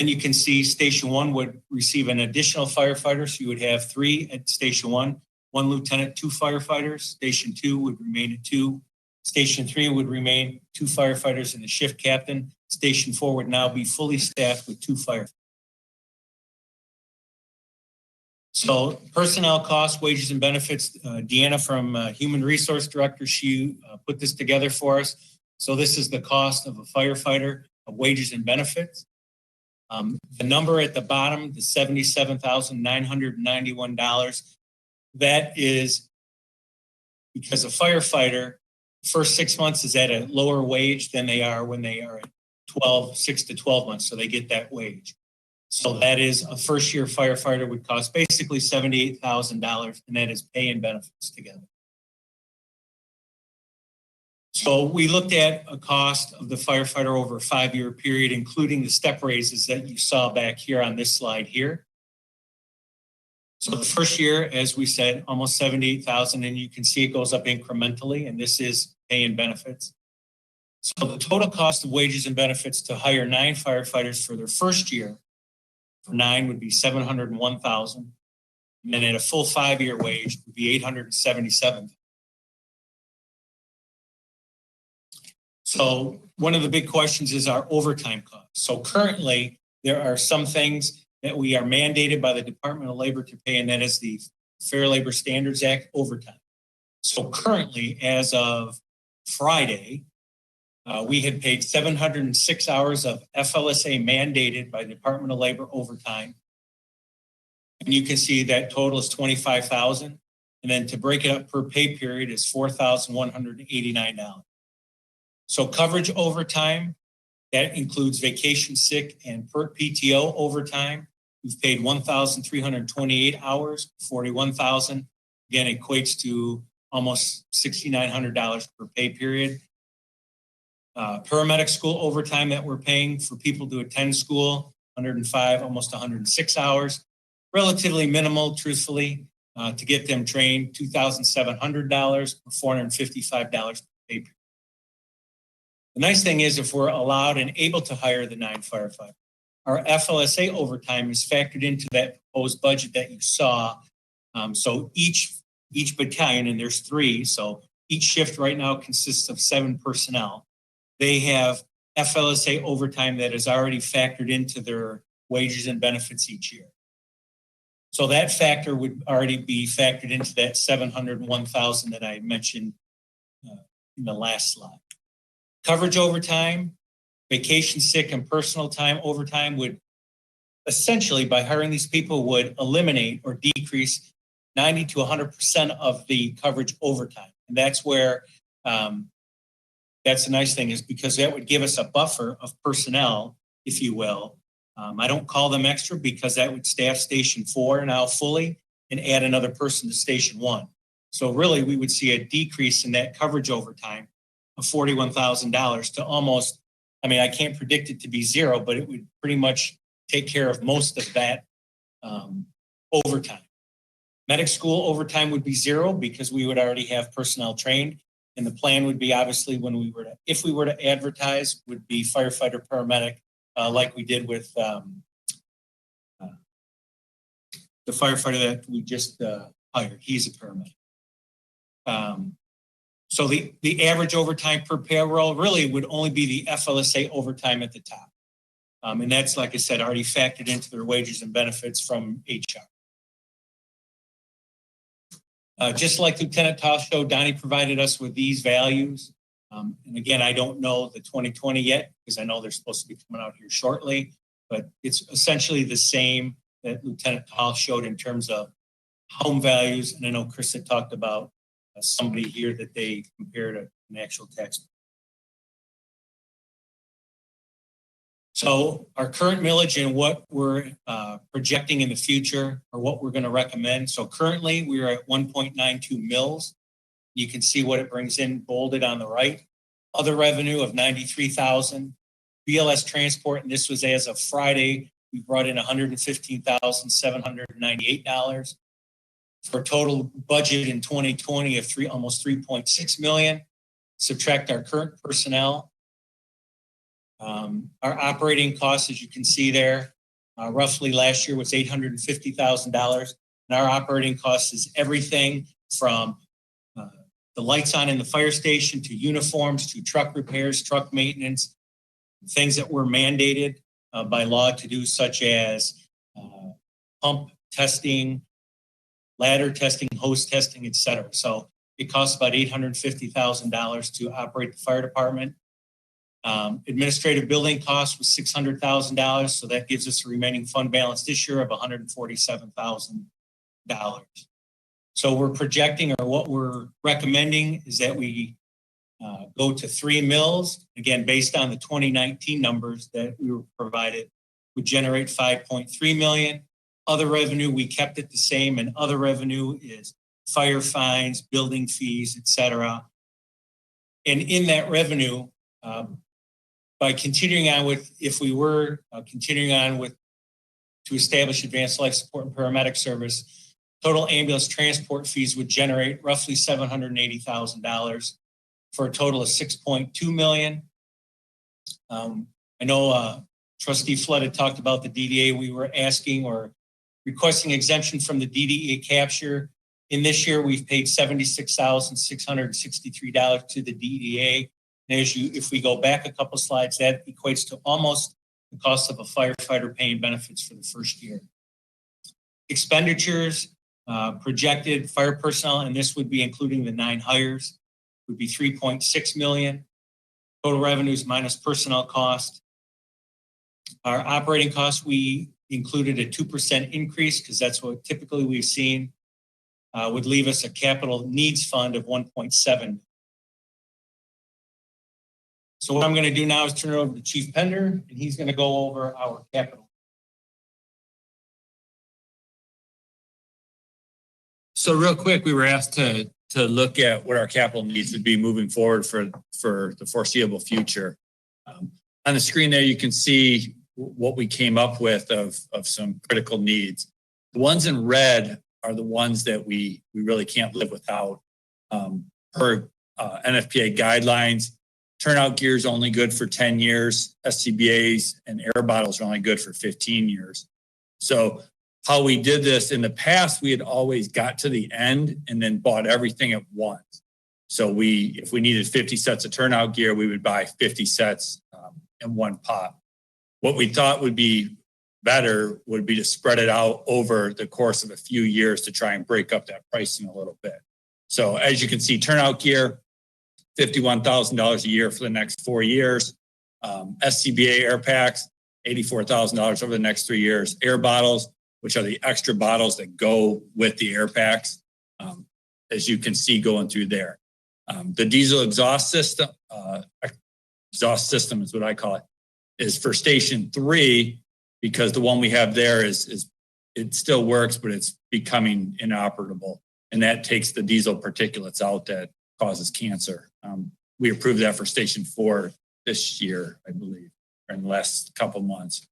And you can see Station 1 would receive an additional firefighter. So you would have 3 at Station 1, 1 lieutenant, 2 firefighters. Station 2 would remain at 2. Station 3 would remain 2 firefighters and the shift captain. Station 4 would now be fully staffed with 2 firefighters. So personnel costs, wages and benefits, Deanna from Human Resource Director, she put this together for us. So this is the cost of a firefighter, of wages and benefits. The number at the bottom, the $77,991, that is because a firefighter, first 6 months is at a lower wage than they are when they are at 6 to 12 months. So they get that wage. So that is a first year firefighter would cost basically $78,000, and that is pay and benefits together. So we looked at a cost of the firefighter over a 5-year period, including the step raises that you saw back here on this slide here. So the first year, as we said, almost $78,000, and you can see it goes up incrementally, and this is pay and benefits. So the total cost of wages and benefits to hire 9 firefighters for their first year for 9 would be $701,000, and then at a full 5-year wage would be $877,000. So one of the big questions is our overtime costs. So currently, there are some things that we are mandated by the Department of Labor to pay, and that is the Fair Labor Standards Act overtime. So currently, as of Friday, we had paid 706 hours of FLSA mandated by the Department of Labor overtime. And you can see that total is $25,000. And then to break it up per pay period is $4,189. So coverage overtime, that includes vacation, sick, and PTO overtime. We've paid 1,328 hours, 41,000. Again, equates to almost $6,900 per pay period. Paramedic school overtime that we're paying for people to attend school, 105, almost 106 hours. Relatively minimal, truthfully, to get them trained, $2,700 or $455 per pay period. The nice thing is if we're allowed and able to hire the 9 firefighters, our FLSA overtime is factored into that proposed budget that you saw. So each battalion, and there's 3, so each shift right now consists of 7 personnel. They have FLSA overtime that is already factored into their wages and benefits each year. So that factor would already be factored into that $701,000 that I mentioned in the last slide. Coverage overtime, vacation, sick, and personal time overtime would essentially, by hiring these people, would eliminate or decrease 90 to 100% of the coverage overtime. And that's where, that's the nice thing is because that would give us a buffer of personnel, if you will. I don't call them extra because that would staff Station 4 now fully and add another person to Station 1. So really, we would see a decrease in that coverage overtime of $41,000 to almost, I mean, I can't predict it to be zero, but it would pretty much take care of most of that overtime. Medic school overtime would be zero because we would already have personnel trained. And the plan would be obviously if we were to advertise, would be firefighter, paramedic, like we did with the firefighter that we just hired. He's a paramedic. So the average overtime per payroll really would only be the FLSA overtime at the top. And that's, like I said, already factored into their wages and benefits from HR. Just like Lieutenant Toth showed, Donnie provided us with these values. And again, I don't know the 2020 yet because I know they're supposed to be coming out here shortly, but it's essentially the same that Lieutenant Toth showed in terms of home values. And I know Chris had talked about somebody here that they compared to an actual tax. So our current millage and what we're projecting in the future or what we're going to recommend. So currently we are at 1.92 mils. You can see what it brings in bolded on the right. Other revenue of 93,000. BLS transport, and this was as of Friday, we brought in $115,798 for a total budget in 2020 of almost 3.6 million. Subtract our current personnel. Our operating costs, as you can see there, roughly last year was $850,000. And our operating costs is everything from the lights on in the fire station to uniforms to truck repairs, truck maintenance, things that were mandated by law to do, such as pump testing, ladder testing, hose testing, et cetera. So it costs about $850,000 to operate the fire department. Administrative building cost was $600,000. So that gives us a remaining fund balance this year of $147,000. So we're projecting, or what we're recommending is that we go to 3 mills, again, based on the 2019 numbers that we were provided, would generate 5.3 million. Other revenue, we kept it the same, and other revenue is fire fines, building fees, et cetera. And in that revenue, by continuing on with, if we were continuing on with to establish advanced life support and paramedic service, total ambulance transport fees would generate roughly $780,000 for a total of 6.2 million. I know Trustee Flood had talked about the DDA. We were asking or requesting exemption from the DDA capture. In this year, we've paid $76,663 to the DDA. And if we go back a couple slides, that equates to almost the cost of a firefighter paying benefits for the first year. Expenditures, projected fire personnel, and this would be including the 9 hires, would be 3.6 million. Total revenues minus personnel cost. Our operating costs, we included a 2% increase because that's what typically we've seen, would leave us a capital needs fund of 1.7. So what I'm going to do now is turn it over to Chief Pender, and he's going to go over our capital. So real quick, we were asked to look at what our capital needs would be moving forward for the foreseeable future. On the screen there, you can see what we came up with of some critical needs. The ones in red are the ones that we really can't live without. Per NFPA guidelines, turnout gear is only good for 10 years. SCBAs and air bottles are only good for 15 years. So how we did this in the past, we had always got to the end and then bought everything at once. So if we needed 50 sets of turnout gear, we would buy 50 sets in one pop. What we thought would be better would be to spread it out over the course of a few years to try and break up that pricing a little bit. So as you can see, turnout gear, $51,000 a year for the next 4 years. SCBA air packs, $84,000 over the next 3 years. Air bottles, which are the extra bottles that go with the air packs, as you can see going through there. The diesel exhaust system is what I call it, is for Station 3, because the one we have there is it still works, but it's becoming inoperable. And that takes the diesel particulates out that causes cancer. We approved that for Station 4 this year, I believe, or in the last couple months.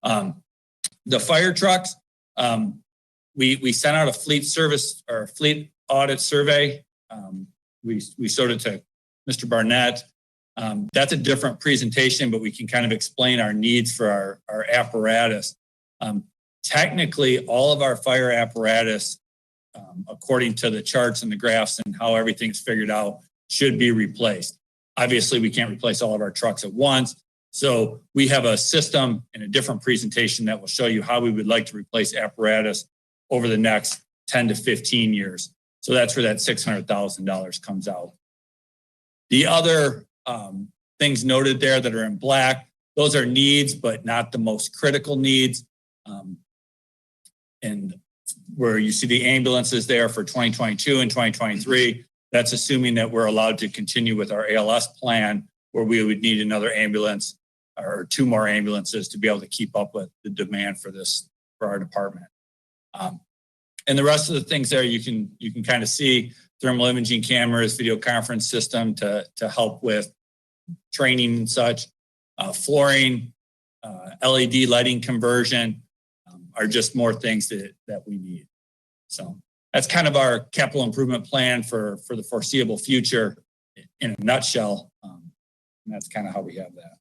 The fire trucks, we sent out a fleet service or fleet audit survey. We showed it to Mr. Barnett. That's a different presentation, but we can kind of explain our needs for our apparatus. Technically, all of our fire apparatus, according to the charts and the graphs and how everything's figured out, should be replaced. Obviously, we can't replace all of our trucks at once. So we have a system and a different presentation that will show you how we would like to replace apparatus over the next 10 to 15 years. So that's where that $600,000 comes out. The other things noted there that are in black, those are needs, but not the most critical needs. And where you see the ambulances there for 2022 and 2023, that's assuming that we're allowed to continue with our ALS plan, where we would need another ambulance or 2 more ambulances to be able to keep up with the demand for our department. And the rest of the things there, you can kind of see thermal imaging cameras, video conference system to help with training and such, flooring, LED lighting conversion are just more things that we need. So that's kind of our capital improvement plan for the foreseeable future in a nutshell. And that's kind of how we have that.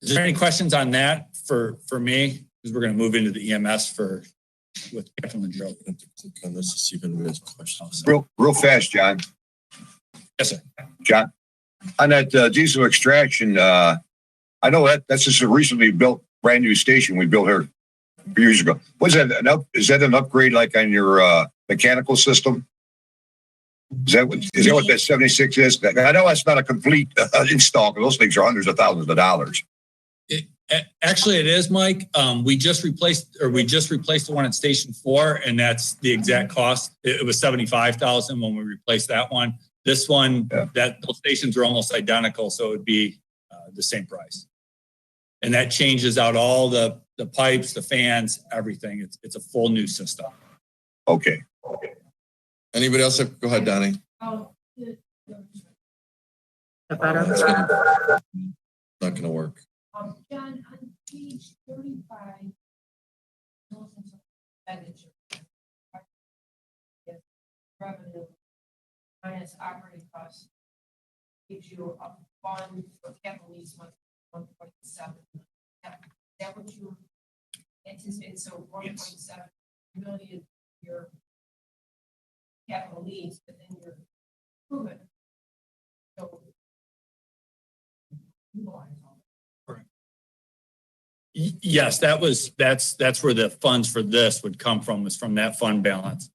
Is there any questions on that for me? Because we're going to move into the EMS with Captain and Joe. Click on this to see if anybody has questions. Real fast, John. Yes, sir. John, On that diesel extraction, I know that's just a recently built brand new station we built here a few years ago. Was that is that an upgrade like on your mechanical system? Is that what that 76 is? I know that's not a complete install, because those things are hundreds of thousands of dollars. Actually, it is, Mike. We just replaced the one at Station 4, and that's the exact cost. It was $75,000 when we replaced that one. This one, those stations are almost identical, so it would be the same price. And that changes out all the pipes, the fans, everything. It's a full new system. Okay. Anybody else? Go ahead, Donnie. Oh. Not going to work. John, on page 35, expenditure, revenue minus operating costs gives you a fund for capital needs 1.7. Is that what you anticipate? So 1.7 million your capital needs, but then you're improving. So Yes, that's where the funds for this would come from, is from that fund balance.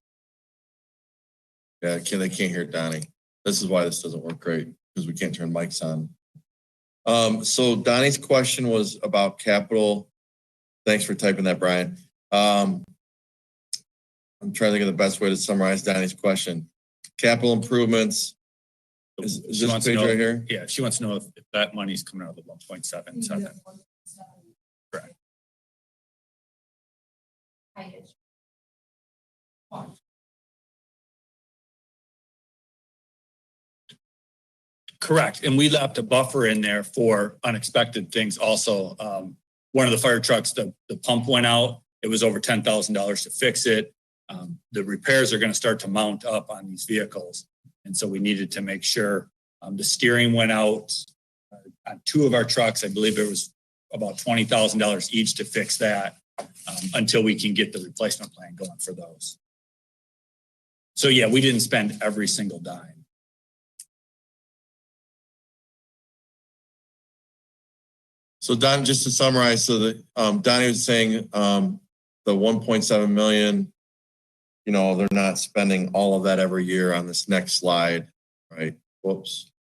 Yeah, they can't hear Donnie. This is why this doesn't work great, because we can't turn mics on. So Donnie's question was about capital. Thanks for typing that, Brian. I'm trying to think of the best way to summarize Donnie's question. Capital improvements. Is this page right here? Yeah, she wants to know if that money's coming out of the 1.77. Correct. Correct. And we left a buffer in there for unexpected things also. One of the fire trucks, the pump went out. It was over $10,000 to fix it. The repairs are going to start to mount up on these vehicles. And so we needed to make sure the steering went out on 2 of our trucks. I believe it was about $20,000 each to fix that until we can get the replacement plan going for those. So yeah, we didn't spend every single dime. So Don, just to summarize, so that Donnie was saying the 1.7 million, they're not spending all of that every year on this next slide, right? Whoops.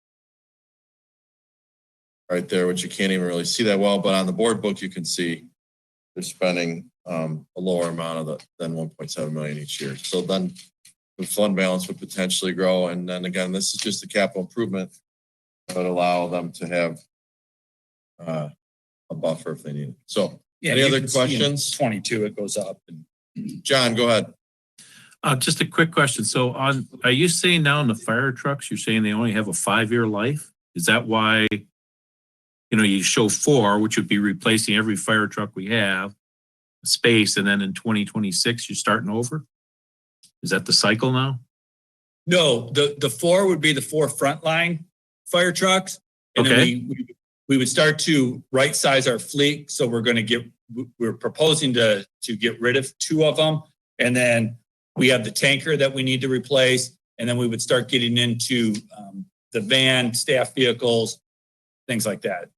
Right there, which you can't even really see that well, but on the board book, you can see they're spending a lower amount than 1.7 million each year. So then the fund balance would potentially grow. And then again, this is just a capital improvement that would allow them to have a buffer if they need it. So any you other can see in questions? 22, it goes up. John, go ahead. Just a quick question. So are you saying now in the fire trucks, you're saying they only have a 5-year life? Is that why, you show 4, which would be replacing every fire truck we have, space, and then in 2026, you're starting over? Is that the cycle now? No, the 4 would be the 4 frontline fire trucks. And Okay. then we would start to right size our fleet. So we're proposing to get rid of 2 of them. And then we have the tanker that we need to replace. And then we would start getting into the van, staff vehicles, things like that.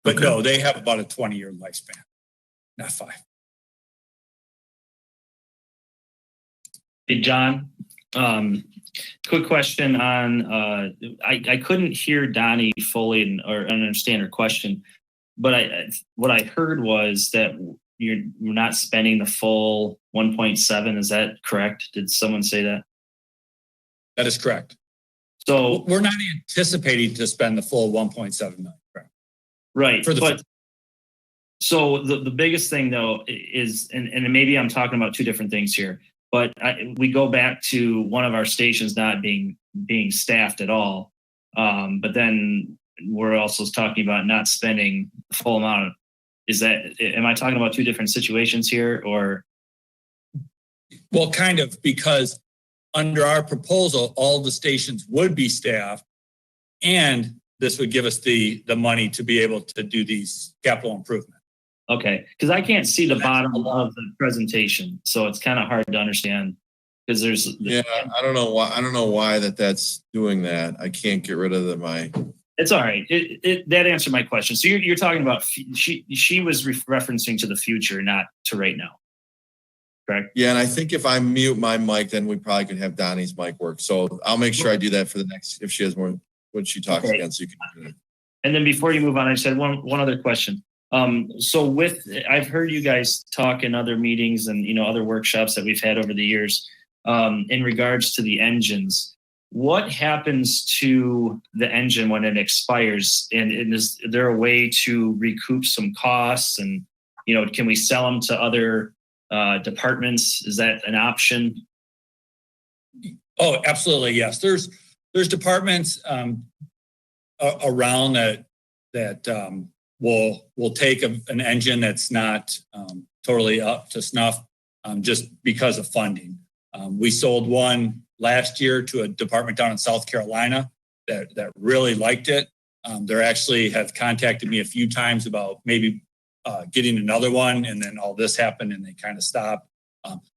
But no, they have about a 20-year lifespan, not 5. Hey, John, quick question on, I couldn't hear Donnie fully or understand her question, but what I heard was that you're not spending the full 1.7. Is that correct? Did someone say that? That is correct. So we're not anticipating to spend the full 1.7 million. Correct. Right. So the biggest thing though is, and maybe I'm talking about 2 different things here, but we go back to one of our stations not being staffed at all. But then we're also talking about not spending the full amount. Am I talking about 2 different situations here, or? Well, kind of, because under our proposal, all the stations would be staffed, and this would give us the money to be able to do these capital improvements. Okay, because I can't see the bottom of the presentation, so it's kind of hard to understand. Because there's I don't know why that's doing that. I can't get rid of my. It's all right. That answered my question. So you're talking about she was referencing to the future, not to right now. Correct? Yeah, and I think if I mute my mic, then we probably could have Donnie's mic work. So I'll make sure I do that for the next, if she has more, when she talks again, so you can do it. And then before you move on, I just had one other question. So I've heard you guys talk in other meetings and, other workshops that we've had over the years, in regards to the engines. What happens to the engine when it expires? And is there a way to recoup some costs? And, can we sell them to other departments? Is that an option? Oh, absolutely. Yes. There's departments around that will take an engine that's not totally up to snuff just because of funding. We sold one last year to a department down in South Carolina that really liked it. They actually have contacted me a few times about maybe getting another one, and then all this happened and they kind of stopped.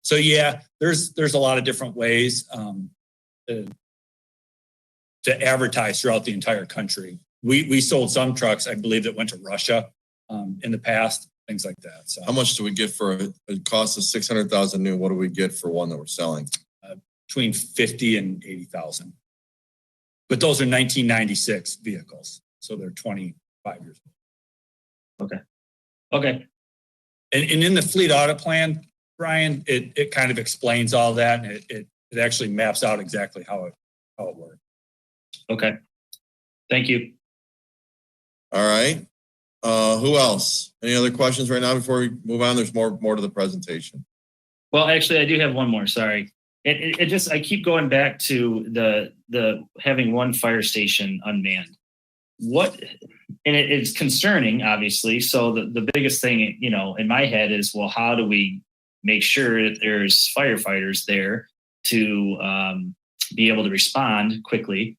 So yeah, there's a lot of different ways to advertise throughout the entire country. We sold some trucks, I believe, that went to Russia in the past, things like that. So how much do we get for a cost of 600,000 new? What do we get for one that we're selling? Between 50 and 80,000. But those are 1996 vehicles, so they're 25 years old. Okay. And in the fleet audit plan, Brian, it kind of explains all that, and it actually maps out exactly how it works. Okay. Thank you. All right. Who else? Any other questions right now before we move on? There's more to the presentation. Well, actually, I do have one more. Sorry. It just, I keep going back to the having one fire station unmanned. It's concerning, obviously. So the biggest thing, in my head is, well, how do we make sure that there's firefighters there to be able to respond quickly?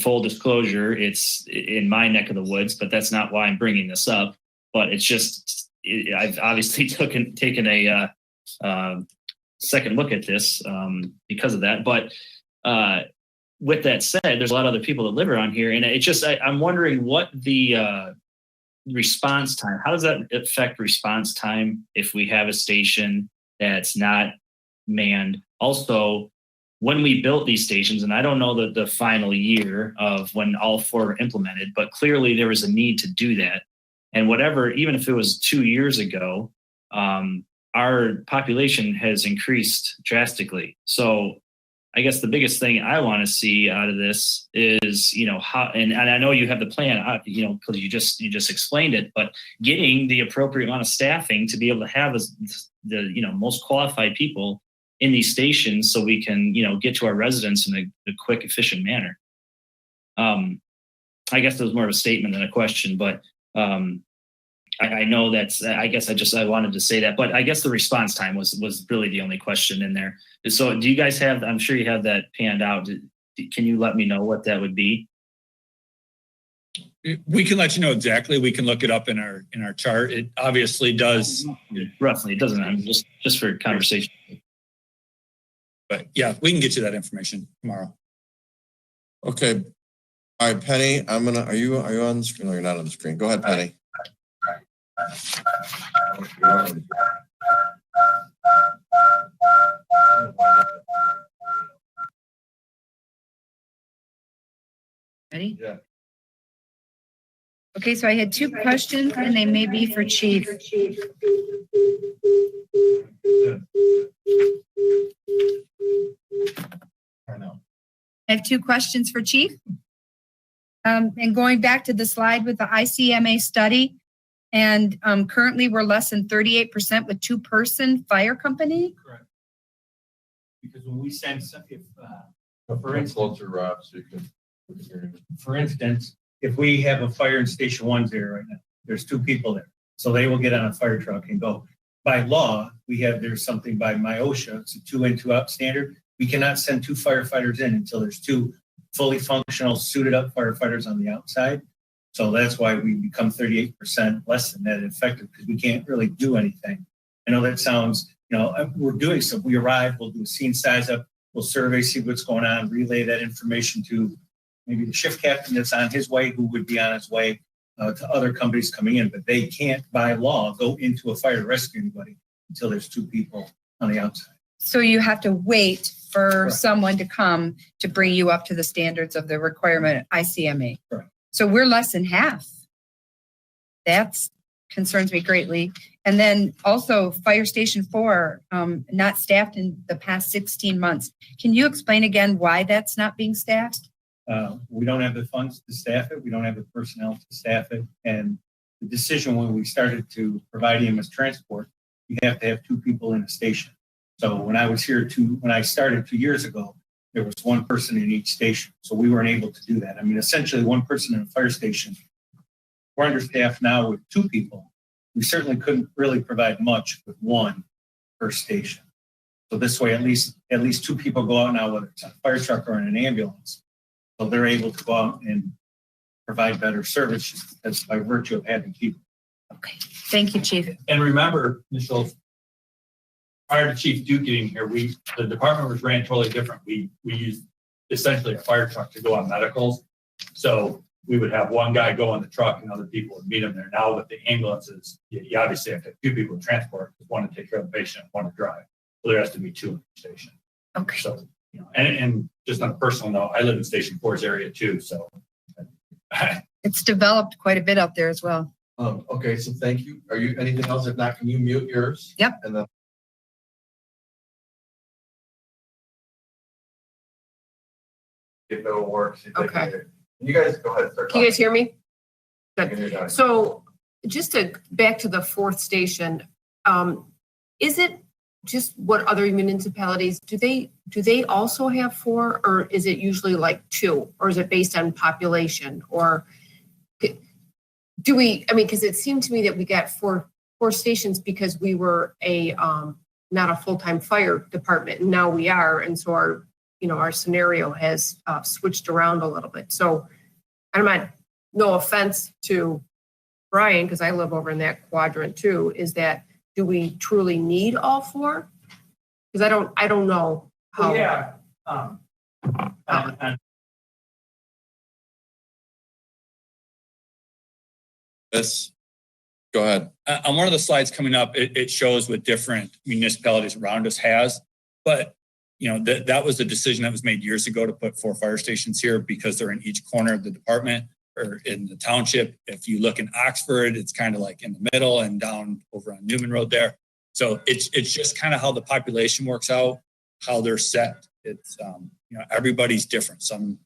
Full disclosure, it's in my neck of the woods, but that's not why I'm bringing this up. But it's just, I've obviously taken a second look at this because of that. But with that said, there's a lot of other people that live around here, and I'm wondering what the response time. How does that affect response time if we have a station that's not manned? Also, when we built these stations, and I don't know the final year of when all 4 were implemented, but clearly there was a need to do that. And whatever, even if it was 2 years ago, our population has increased drastically. So I guess the biggest thing I want to see out of this is, how, and I know you have the plan, because you just explained it, but getting the appropriate amount of staffing to be able to have the most qualified people in these stations so we can, get to our residents in a quick, efficient manner. I guess that was more of a statement than a question, but I know that's, I guess I wanted to say that, but I guess the response time was really the only question in there. So do you guys have, I'm sure you have that panned out. Can you let me know what that would be? We can let you know exactly. We can look it up in our chart. It obviously does. Roughly, it doesn't, I'm just for conversation. But yeah, we can get you that information tomorrow. Okay. All right, Penny, are you on the screen? No, you're not on the screen. Go ahead, Penny. Ready? Yeah. Okay, so I had two questions and they may be for Chief. I have two questions for Chief. And going back to the slide with the ICMA study, and currently we're less than 38% with two-person fire company. Correct. Because when we send, Closer, Rob, so you can. for instance, if we have a fire in Station 1 there right now, there's two people there. So they will get on a fire truck and go. By law, there's something by MIOSHA, it's a 2 in, 2 out standard. We cannot send 2 firefighters in until there's 2 fully functional, suited up firefighters on the outside. So that's why we become 38% less than that effective, because we can't really do anything. I know that sounds, we're doing so. We arrive, we'll do a scene size up, we'll survey, see what's going on, relay that information to maybe the shift captain that's on his way, who would be on his way to other companies coming in, but they can't by law go into a fire to rescue anybody until there's 2 people on the outside. So you have to wait for someone to come to bring you up to the standards of the requirement at ICMA. Correct. So we're less than half. That concerns me greatly. And then also Fire Station 4, not staffed in the past 16 months. Can you explain again why that's not being staffed? We don't have the funds to staff it. We don't have the personnel to staff it. And the decision when we started to provide EMS transport, you have to have 2 people in a station. So when I was here when I started 2 years ago, there was 1 person in each station. So we weren't able to do that. I mean, essentially 1 person in a fire station. We're understaffed now with 2 people. We certainly couldn't really provide much with 1 per station. So this way, at least 2 people go out now, whether it's a fire truck or in an ambulance. So they're able to go out and provide better service as by virtue of having people. Okay, thank you, Chief. And remember, Michelle, prior to Chief Duke getting here, the department was ran totally different. We used essentially a fire truck to go on medicals. So we would have 1 guy go on the truck and other people would meet him there. Now with the ambulances, you obviously have to have 2 people to transport, 1 to take care of the patient, 1 to drive. So there has to be 2 in the station. Okay. So, and just on a personal note, I live in Station 4's area too. So It's developed quite a bit out there as well. Okay, so thank you. Are you anything else? If not, can you mute yours? Yep. And then. If it'll work. Okay. You guys go ahead and start. Can you guys hear me? Good. So just to back to the 4th station, is it just what other municipalities, do they also have 4, or is it usually like 2, or is it based on population, or do we, because it seemed to me that we got 4 stations because we were not a full-time fire department, and now we are, and so our scenario has switched around a little bit. So I'm not, no offense to Brian, because I live over in that quadrant too, is that, do we truly need all 4? Because I don't know how. Yeah. Yes. Go ahead. On one of the slides coming up, it shows what different municipalities around us has, but that was a decision that was made years ago to put 4 fire stations here because they're in each corner of the department or in the township. If you look in Oxford, it's kind of like in the middle and down over on Newman Road there. So it's just kind of how the population works out, how they're set. It's, everybody's different. Some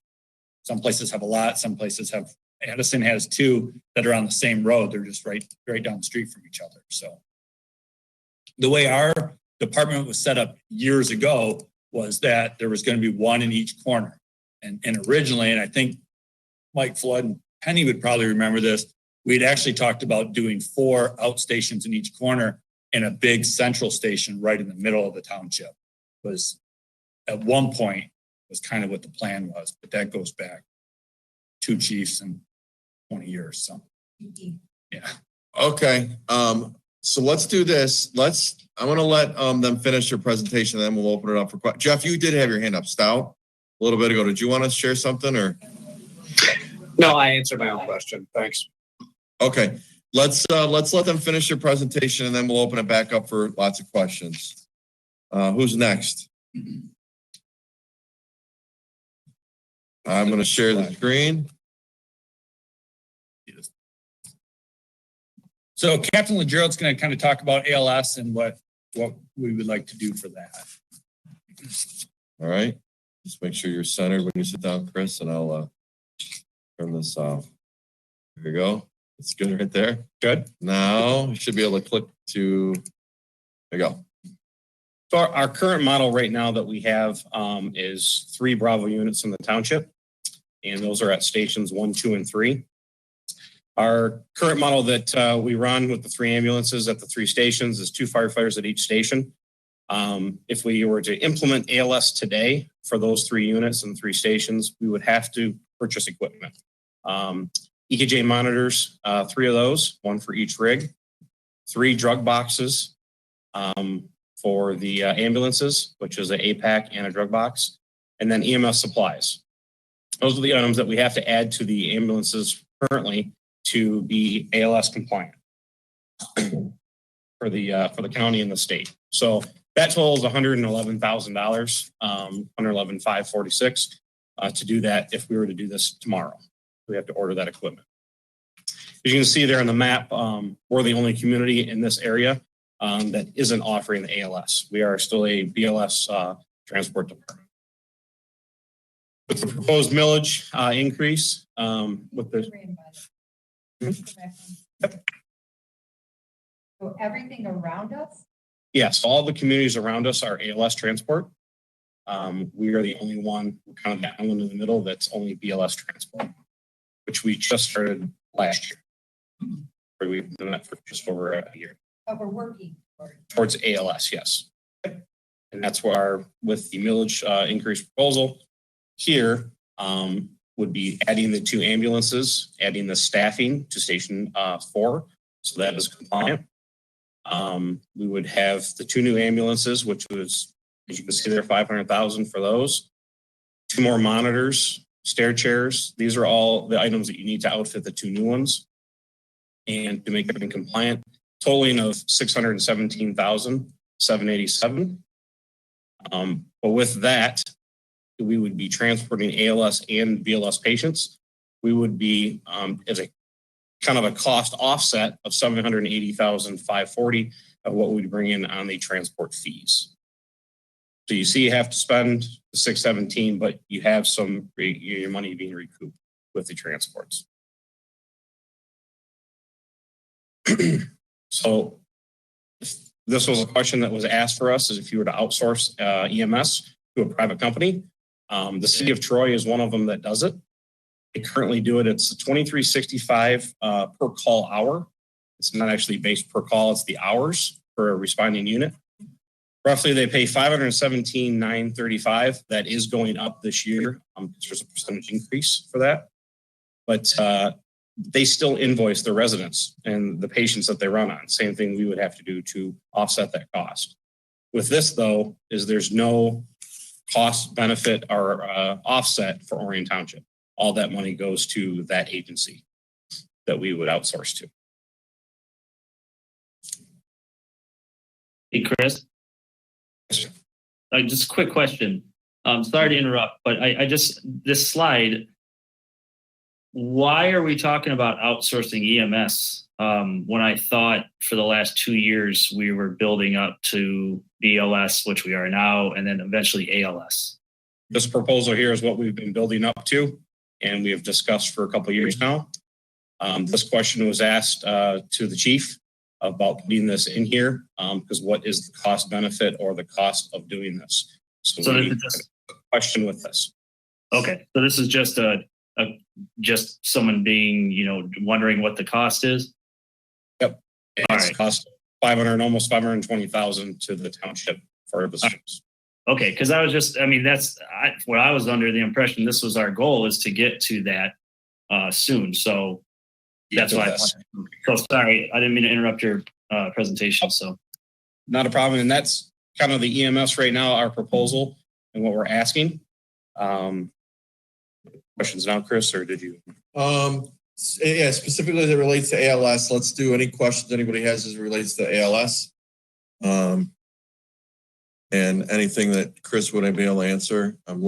places have a lot, some places have, Addison has two that are on the same road. They're just right down the street from each other. So the way our department was set up years ago was that there was going to be one in each corner. And originally, and I think Mike Flood and Penny would probably remember this, we'd actually talked about doing 4 outstations in each corner and a big central station right in the middle of the township. Was at one point was kind of what the plan was, but that goes back 2 chiefs in 20 years. So yeah. Okay, so let's do this. I'm gonna let them finish their presentation, then we'll open it up for questions. Jeff, you did have your hand up, Stout, a little bit ago. Did you want to share something or? No, I answered my own question. Thanks. Okay, let's let them finish their presentation and then we'll open it back up for lots of questions. Who's next? I'm gonna share the screen. So Captain LeGerald's going to kind of talk about ALS and what we would like to do for that. All right, just make sure you're centered when you sit down, Chris, and I'll turn this off. There you go. It's good right there. Good. Now you should be able to click to, there you go. So our current model right now that we have is 3 Bravo units in the township, and those are at stations 1, 2, and 3. Our current model that we run with the 3 ambulances at the 3 stations is 2 firefighters at each station. If we were to implement ALS today for those 3 units and 3 stations, we would have to purchase equipment. EKJ monitors, 3 of those, 1 for each rig, 3 drug boxes for the ambulances, which is an APAC and a drug box, and then EMS supplies. Those are the items that we have to add to the ambulances currently to be ALS compliant for the county and the state. So that totals $111,000, $111,546 to do that if we were to do this tomorrow. We have to order that equipment. As you can see there on the map, we're the only community in this area that isn't offering the ALS. We are still a BLS transport department. With the proposed millage increase, with the So everything around us? yes, all the communities around us are ALS transport. We are the only one, kind of the island in the middle, that's only BLS transport, which we just started last year. We've done that for just over a year. But we're working Towards ALS, yes. And that's where with the millage increase proposal here would be adding the 2 ambulances, adding the staffing to station 4. So that is compliant. We would have the 2 new ambulances, which was, as you can see there, $500,000 for those. 2 more monitors, stair chairs. These are all the items that you need to outfit the 2 new ones. And to make everything compliant, totaling of $617,787. But with that, we would be transporting ALS and BLS patients. We would be as a kind of a cost offset of $780,540 of what we'd bring in on the transport fees. So you see, you have to spend the $617, but you have some your money being recouped with the transports. So this was a question that was asked for us, is if you were to outsource EMS to a private company. The city of Troy is one of them that does it. They currently do it. It's $23.65 per call hour. It's not actually based per call. It's the hours for a responding unit. Roughly, they pay $517,935. That is going up this year. There's a percentage increase for that. But they still invoice the residents and the patients that they run on. Same thing we would have to do to offset that cost. With this, though, is there's no cost benefit or offset for Orion Township. All that money goes to that agency that we would outsource to. Hey, Chris. Just a quick question. Sorry to interrupt, but I just, this slide, why are we talking about outsourcing EMS? When I thought for the last 2 years, we were building up to BLS, which we are now, and then eventually ALS. This proposal here is what we've been building up to, and we have discussed for a couple of years now. This question was asked to the chief about putting this in here, because what is the cost benefit or the cost of doing this? So this we is just a question with this. okay. So this is just just someone being, wondering what the cost is. Yep. And All it's right. cost almost 520,000 to the township for the service. Okay, because I was just, that's what I was under the impression. This was our goal, is to get to that soon. So that's why. So sorry, I didn't mean to interrupt your presentation. So Not a problem. And that's kind of the EMS right now, our proposal and what we're asking. Questions now, Chris, or did you? Yeah, specifically as it relates to ALS, let's do any questions anybody has as it relates to ALS. And anything that Chris wouldn't be able to answer. I'm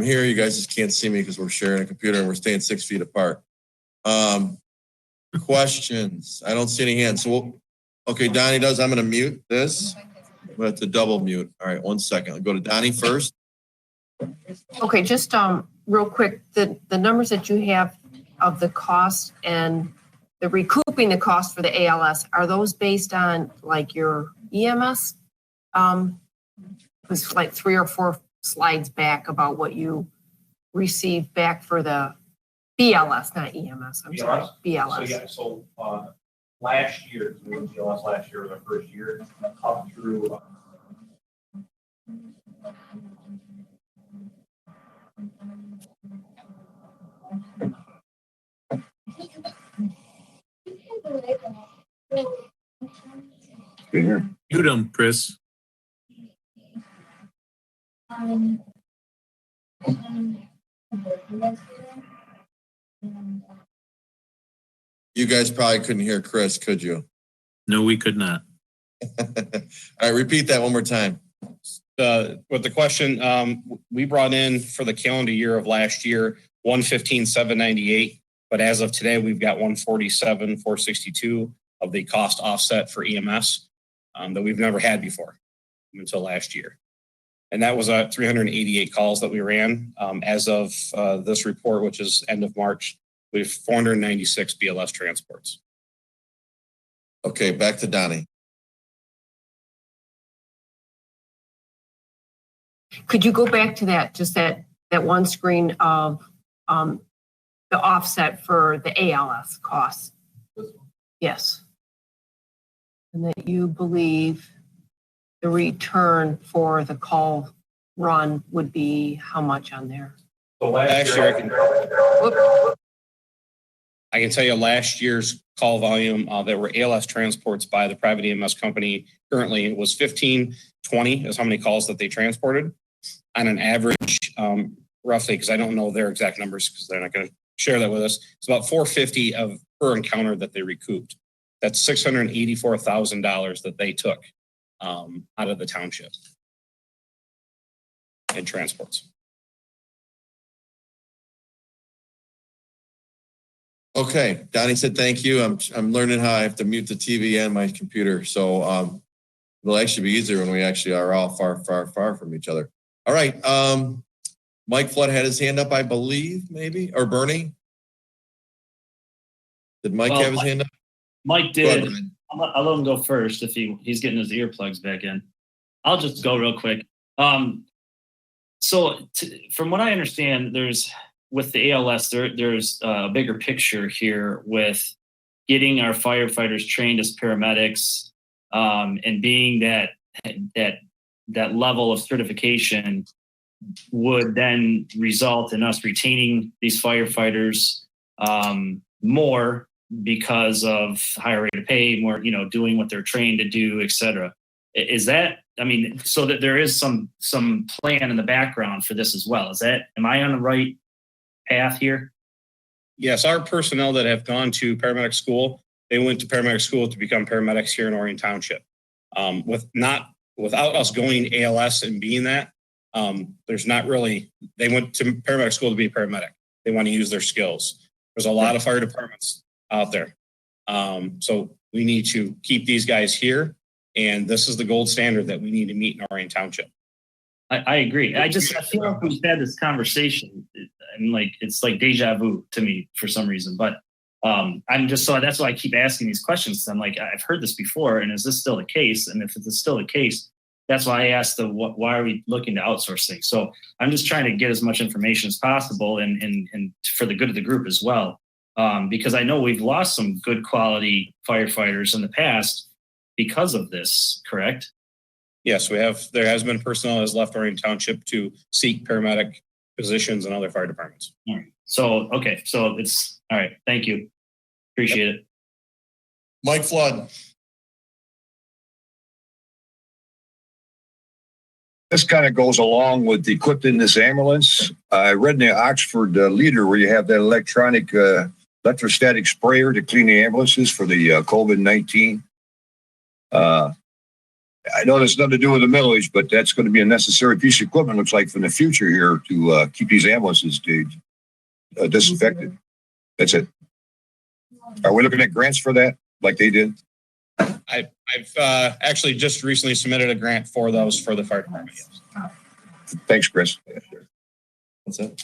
here. You guys just can't see me because we're sharing a computer and we're staying 6 feet apart. Questions? I don't see any hands. So, okay, Donnie does. I'm going to mute this. I'm going to have to double mute. All right, 1 second. I'll go to Donnie first. Okay, just real quick, the numbers that you have of the cost and the recouping the cost for the ALS, are those based on like your EMS? It was like 3 or 4 slides back about what you received back for the BLS, not EMS. I'm sorry, BLS. So last year, BLS last year was our first year up through. Mute him, Chris. You guys probably couldn't hear Chris, could you? No, we could not. All right, repeat that one more time. With the question, we brought in for the calendar year of last year, 115,798. But as of today, we've got 147,462 of the cost offset for EMS that we've never had before until last year. And that was 388 calls that we ran. As of this report, which is end of March, we have 496 BLS transports. Okay, back to Donnie. Could you go back to that, just that one screen of the offset for the ALS costs? Yes. And that you believe the return for the call run would be how much on there? So last year, I can tell you last year's call volume that were ALS transports by the private EMS company currently was 1520 is how many calls that they transported on an average, roughly, because I don't know their exact numbers because they're not going to share that with us. It's about 450 of per encounter that they recouped. That's $684,000 that they took out of the township in transports. Okay, Donnie said thank you. I'm learning how I have to mute the TV and my computer. So it'll actually be easier when we actually are all far from each other. All right. Mike Flood had his hand up, I believe, maybe, or Bernie. Did Mike have his hand up? Mike did. I'll let him go first if he's getting his earplugs back in. I'll just go real quick. So from what I understand, with the ALS, there's a bigger picture here with getting our firefighters trained as paramedics, and being that level of certification would then result in us retaining these firefighters more because of higher rate of pay, more, doing what they're trained to do, et cetera. Is that, so that there is some plan in the background for this as well. Am I on the right path here? Yes, our personnel that have gone to paramedic school, they went to paramedic school to become paramedics here in Orion Township. Without us going ALS and being that, there's not really, they went to paramedic school to be a paramedic. they want to use their skills. There's a lot of fire departments out there. So we need to keep these guys here. And this is the gold standard that we need to meet in Orion Township. I agree. I feel like we've had this conversation and like, it's like deja vu to me for some reason, but I'm just, so that's why I keep asking these questions. I'm like, I've heard this before, and is this still the case? And if it's still the case, that's why I asked why are we looking to outsource things? So I'm just trying to get as much information as possible and for the good of the group as well. Because I know we've lost some good quality firefighters in the past because of this, correct? Yes, we have. There has been personnel that has left Orion Township to seek paramedic positions in other fire departments. All right. So, okay. So it's, all right. Thank you. Appreciate it. Mike Flood. This kind of goes along with equipping this ambulance. I read in the Oxford Leader where you have that electronic electrostatic sprayer to clean the ambulances for the COVID-19. I know there's nothing to do with the millage, but that's going to be a necessary piece of equipment, looks like, for the future here to keep these ambulances disinfected. That's it. Are we looking at grants for that, like they did? I've actually just recently submitted a grant for those for the fire department. Thanks, Chris. That's it.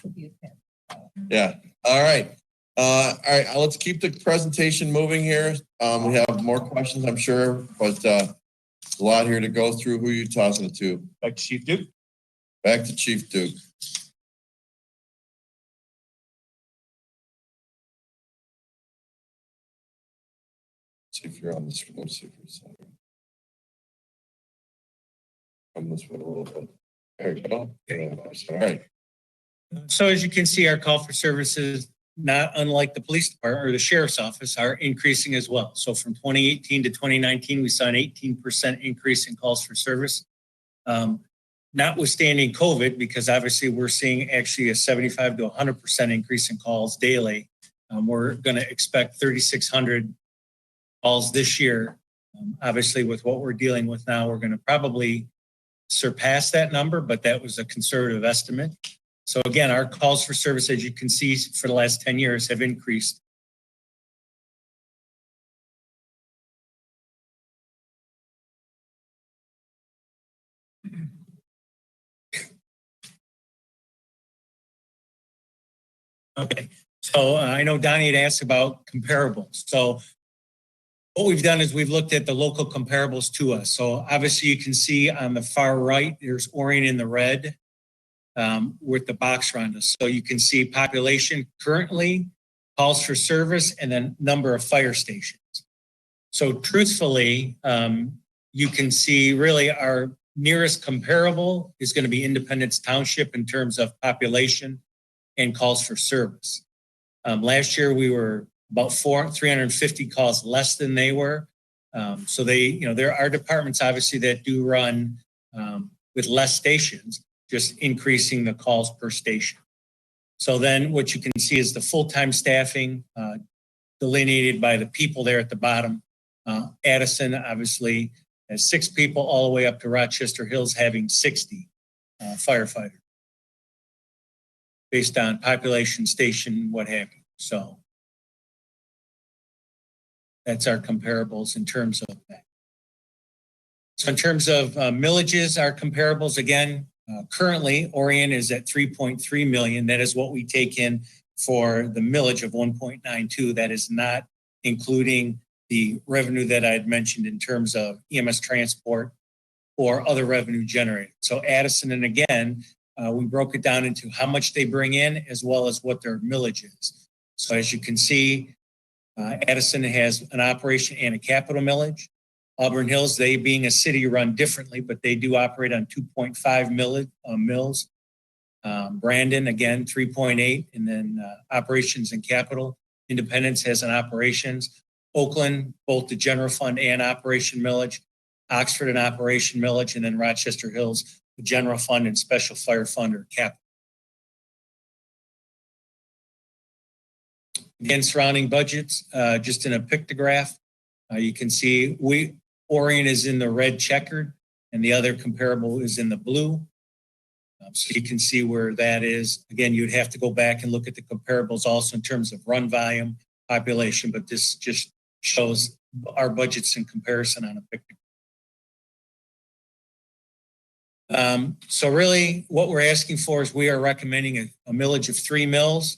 Yeah. All right. All right. Let's keep the presentation moving here. We have more questions, I'm sure, but a lot here to go through. Who are you tossing it to? Back to Chief Duke. Back to Chief Duke. See if you're on this. Let's see if you're sorry. Come this way a little bit. There you go. All right. So as you can see, our call for services, not unlike the police department or the sheriff's office, are increasing as well. So from 2018 to 2019, we saw an 18% increase in calls for service. Notwithstanding COVID, because obviously we're seeing actually a 75 to 100% increase in calls daily. We're going to expect 3,600 calls this year. Obviously, with what we're dealing with now, we're going to probably surpass that number, but that was a conservative estimate. So again, our calls for service, as you can see, for the last 10 years have increased. Okay, so I know Donnie had asked about comparables. So what we've done is we've looked at the local comparables to us. So obviously you can see on the far right, there's Orion in the red with the box around us. So you can see population currently, calls for service, and then number of fire stations. So truthfully, you can see really our nearest comparable is going to be Independence Township in terms of population and calls for service. Last year we were about 350 calls less than they were. So they, there are departments obviously that do run with less stations, just increasing the calls per station. So then what you can see is the full-time staffing delineated by the people there at the bottom. Addison obviously has 6 people all the way up to Rochester Hills having 60 firefighters based on population, station, what have you. So that's our comparables in terms of that. So in terms of millages, our comparables, again, currently Orion is at 3.3 million. That is what we take in for the millage of 1.92. That is not including the revenue that I had mentioned in terms of EMS transport or other revenue generated. So Addison, and again, we broke it down into how much they bring in as well as what their millage is. So as you can see, Addison has an operation and a capital millage. Auburn Hills, they being a city, run differently, but they do operate on 2.5 mills. Brandon, again, 3.8, and then operations and capital. Independence has an operations. Oakland, both the general fund and operation millage. Oxford, an operation millage, and then Rochester Hills, the general fund and special fire fund or capital. Again, surrounding budgets, just in a pictograph, you can see Orion is in the red checkered and the other comparable is in the blue. So you can see where that is. Again, you'd have to go back and look at the comparables also in terms of run volume, population, but this just shows our budgets in comparison on a picture. So really what we're asking for is we are recommending a millage of 3 mills.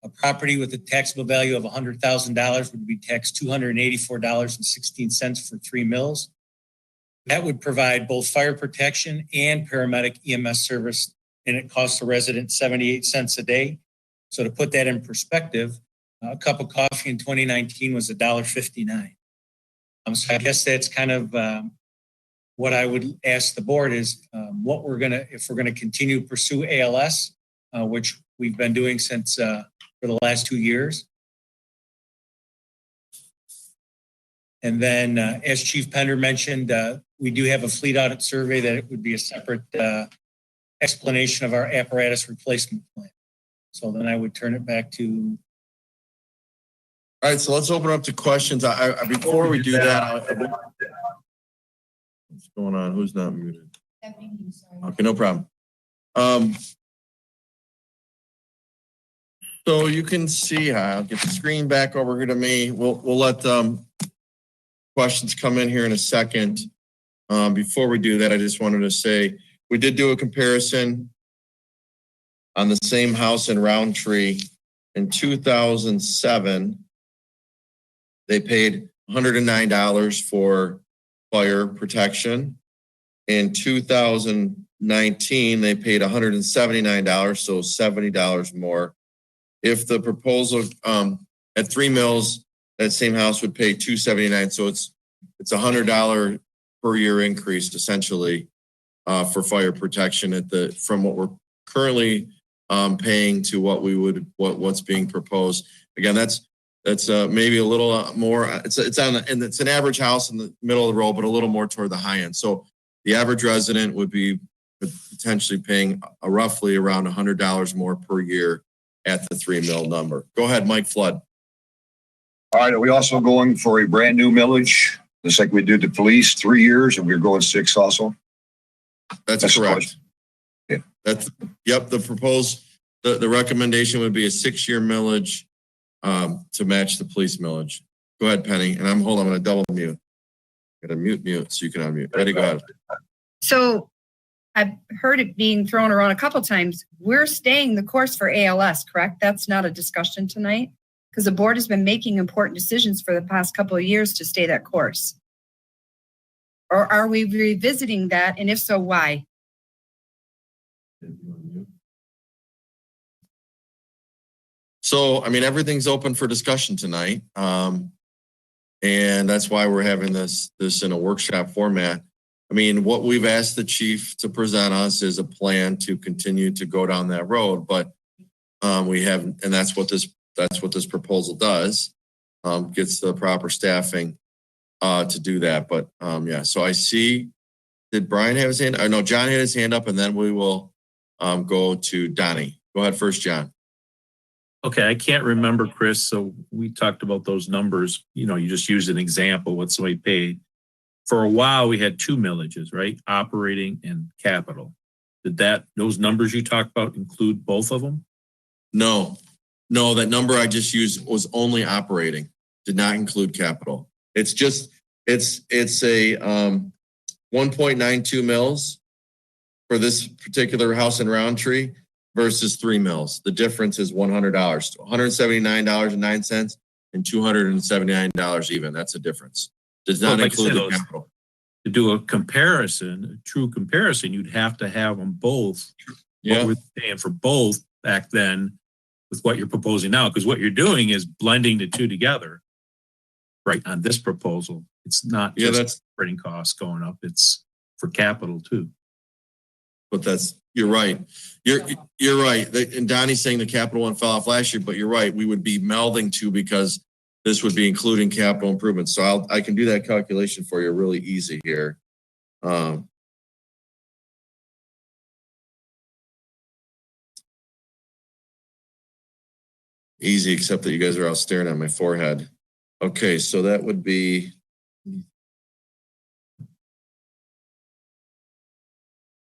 A property with a taxable value of $100,000 would be taxed $284.16 for 3 mills. That would provide both fire protection and paramedic EMS service, and it costs the resident 78 cents a day. So to put that in perspective, a cup of coffee in 2019 was $1.59. So I guess that's kind of what I would ask the board is if we're gonna continue to pursue ALS, which we've been doing since for the last 2 years. And then, as Chief Pender mentioned, we do have a fleet audit survey that it would be a separate explanation of our apparatus replacement plan. So then I would turn it back to. All right, so let's open up to questions. Before we do that, what's going on? Who's not muted? Okay, no problem. So you can see, I'll get the screen back over here to me. We'll let questions come in here in a second. Before we do that, I just wanted to say, we did do a comparison on the same house in Roundtree in 2007. They paid $109 for fire protection. In 2019, they paid $179, so $70 more. If the proposal at 3 mills, that same house would pay $279, so it's $100 per year increase essentially for fire protection from what we're currently paying to what's being proposed. Again, that's maybe a little more. It's an average house in the middle of the road, but a little more toward the high end. So the average resident would be potentially paying roughly around $100 more per year at the 3 mill number. Go ahead, Mike Flood. All right, are we also going for a brand new millage, just like we did the police 3 years, and we're going 6 also? That's correct. Yeah. The recommendation would be a 6-year millage to match the police millage. Go ahead, Penny. And I'm going to double mute. I'm going to mute so you can unmute. Ready, go ahead. So I've heard it being thrown around a couple times. We're staying the course for ALS, correct? That's not a discussion tonight? Because the board has been making important decisions for the past couple of years to stay that course. Or are we revisiting that? And if so, why? So, I mean, everything's open for discussion tonight. And that's why we're having this in a workshop format. I mean, what we've asked the chief to present us is a plan to continue to go down that road, but and that's what this proposal does, gets the proper staffing to do that. But yeah, so I see, did Brian have his hand? No, John had his hand up, and then we will go to Donnie. Go ahead first, John. Okay, I can't remember, Chris, so we talked about those numbers. You know, you just used an example, what somebody paid. For a while, we had 2 millages, right? Operating and capital. Did those numbers you talked about include both of them? No, that number I just used was only operating, did not include capital. It's a 1.92 mils for this particular house in Roundtree versus 3 mills. The difference is $100, $179.09 and $279 even. That's a difference. Does not include the capital. To do a true comparison, you'd have to have them both. Yeah. What we're paying for both back then with what you're proposing now, because what you're doing is blending the two together. Right on this proposal, it's not just operating costs going up; it's for capital too. But you're right. You're right. And Donnie's saying the capital one fell off last year, but you're right. We would be melding two because this would be including capital improvements. So I can do that calculation for you really easy here. Easy, except that you guys are all staring at my forehead. Okay, so that would be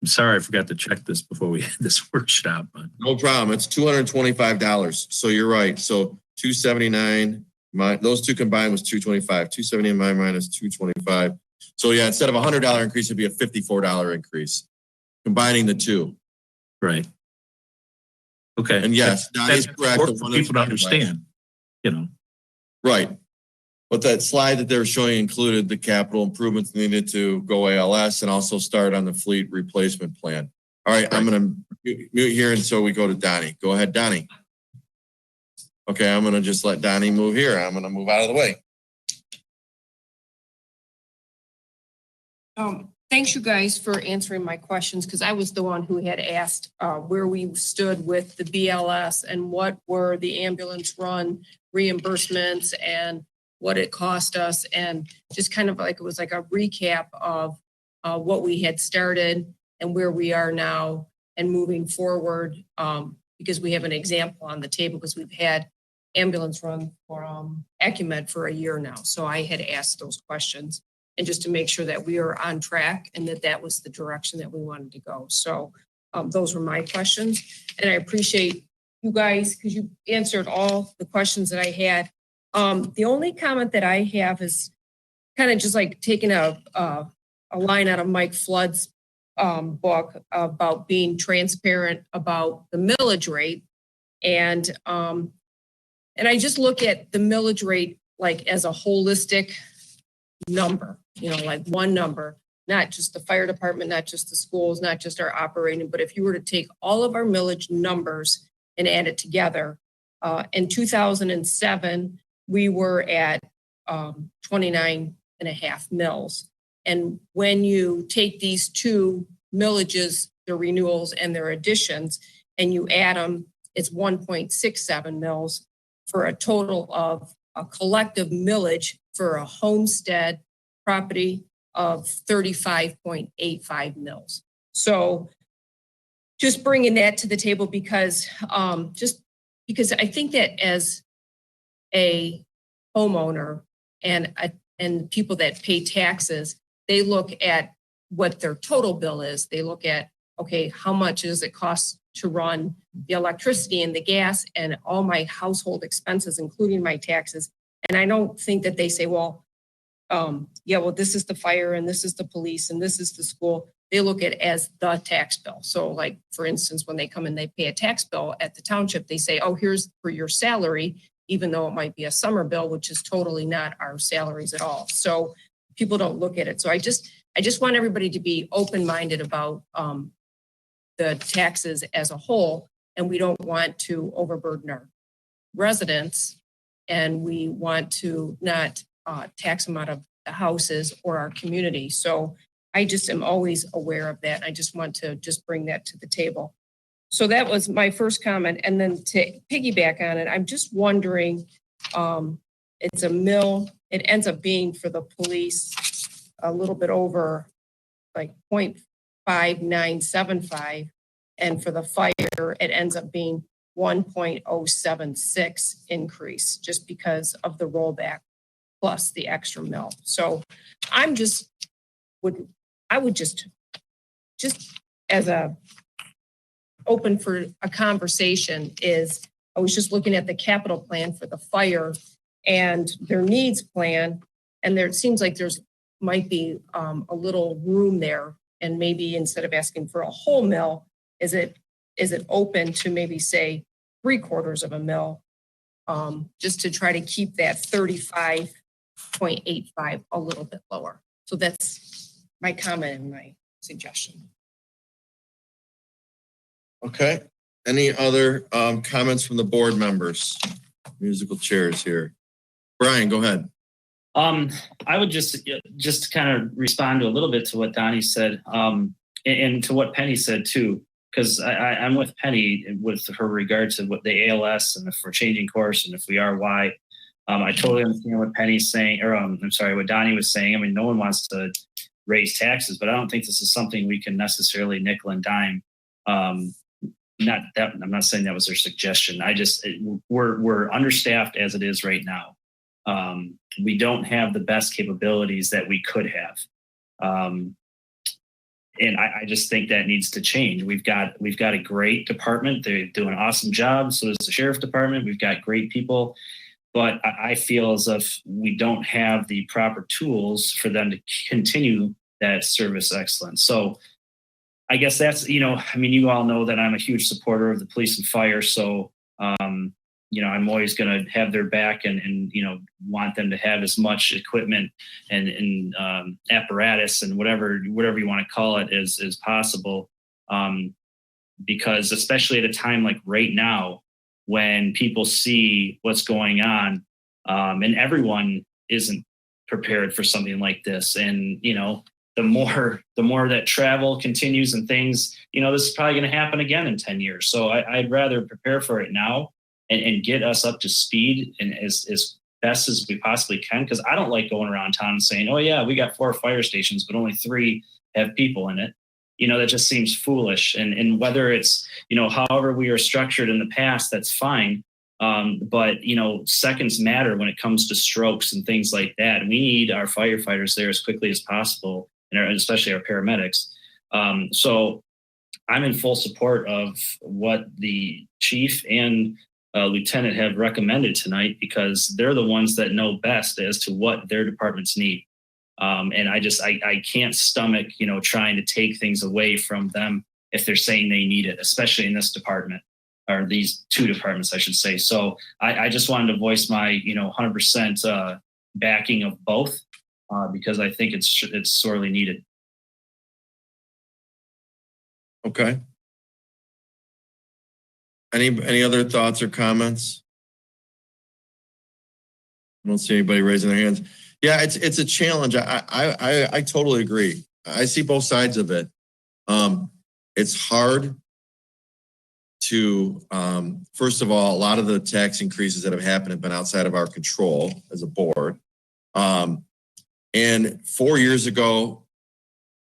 I'm sorry, I forgot to check this before we had this workshop, but No problem. It's $225. So you're right. So 279, those two combined was 225. 279 minus 225. So yeah, instead of a $100 increase, it'd be a $54 increase, combining the two. right. Okay. And yes, That's Donnie's correct. important for people to understand, you know. Right. But that slide that they were showing included the capital improvements needed to go ALS and also start on the fleet replacement plan. All right, I'm gonna mute here until we go to Donnie. Go ahead, Donnie. Okay, I'm gonna just let Donnie move here. I'm gonna move out of the way. Thanks you guys for answering my questions, because I was the one who had asked where we stood with the BLS and what were the ambulance run reimbursements and what it cost us, and just kind of like, it was like a recap of what we had started and where we are now and moving forward, because we have an example on the table, because we've had ambulance run for Acumed for a year now. So I had asked those questions, and just to make sure that we are on track and that that was the direction that we wanted to go. So those were my questions, and I appreciate you guys because you answered all the questions that I had. The only comment that I have is kind of just like taking a line out of Mike Flood's book about being transparent about the millage rate. And I just look at the millage rate like as a holistic number, you know, like one number, not just the fire department, not just the schools, not just our operating, but if you were to take all of our millage numbers and add it together, in 2007, we were at 29.5 mils. And when you take these two millages, their renewals and their additions, and you add them, it's 1.67 mils for a total of a collective millage for a homestead property of 35.85 mils. So just bringing that to the table because I think that as a homeowner and people that pay taxes, they look at what their total bill is. They look at, okay, how much does it cost to run the electricity and the gas and all my household expenses, including my taxes. And I don't think that they say, well, this is the fire and this is the police and this is the school. They look at it as the tax bill. So like, for instance, when they come and they pay a tax bill at the township, they say, oh, here's for your salary, even though it might be a summer bill, which is totally not our salaries at all. So people don't look at it. So I just want everybody to be open-minded about the taxes as a whole. And we don't want to overburden our residents. And we want to not tax them out of the houses or our community. So I just am always aware of that. I just want to just bring that to the table. So that was my first comment. And then to piggyback on it, I'm just wondering, it's a mill, it ends up being for the police a little bit over like 0.5975. And for the fire, it ends up being 1.076 increase just because of the rollback plus the extra mill. So I would just as a open for a conversation is, I was just looking at the capital plan for the fire and their needs plan. And it seems like there's might be a little room there. And maybe instead of asking for a whole mill, is it open to maybe say 3/4 of a mill, just to try to keep that 35.85 a little bit lower. So that's my comment and my suggestion. Okay. Any other comments from the board members? Musical chairs here. Brian, go ahead. I would just kind of respond to a little bit to what Donnie said, and to what Penny said too, because I'm with Penny with her regard to what the ALS and if we're changing course and if we are, why. I totally understand what Penny's saying, or I'm sorry, what Donnie was saying. I mean, no one wants to raise taxes, but I don't think this is something we can necessarily nickel and dime. Not that I'm not saying that was their suggestion. We're understaffed as it is right now. We don't have the best capabilities that we could have. And I just think that needs to change. We've got a great department. They do an awesome job. So does the sheriff's department. We've got great people, but I feel as if we don't have the proper tools for them to continue that service excellence. So I guess that's, you all know that I'm a huge supporter of the police and fire. So, I'm always going to have their back and want them to have as much equipment and apparatus and whatever you want to call it as possible. Because especially at a time like right now, when people see what's going on, and everyone isn't prepared for something like this. And, the more that travel continues and things, this is probably going to happen again in 10 years. So I'd rather prepare for it now and get us up to speed and as best as we possibly can. Because I don't like going around town and saying, oh yeah, we got 4 fire stations, but only 3 have people in it. That just seems foolish. And whether it's, however we are structured in the past, that's fine. But seconds matter when it comes to strokes and things like that. We need our firefighters there as quickly as possible, and especially our paramedics. So I'm in full support of what the chief and lieutenant have recommended tonight, because they're the ones that know best as to what their departments need. And I can't stomach, trying to take things away from them if they're saying they need it, especially in this department, or these 2 departments, I should say. So I just wanted to voice my, 100% backing of both, because I think it's sorely needed. Okay. Any other thoughts or comments? I don't see anybody raising their hands. Yeah, it's a challenge. I totally agree. I see both sides of it. It's hard to, first of all, a lot of the tax increases that have happened have been outside of our control as a board. And 4 years ago,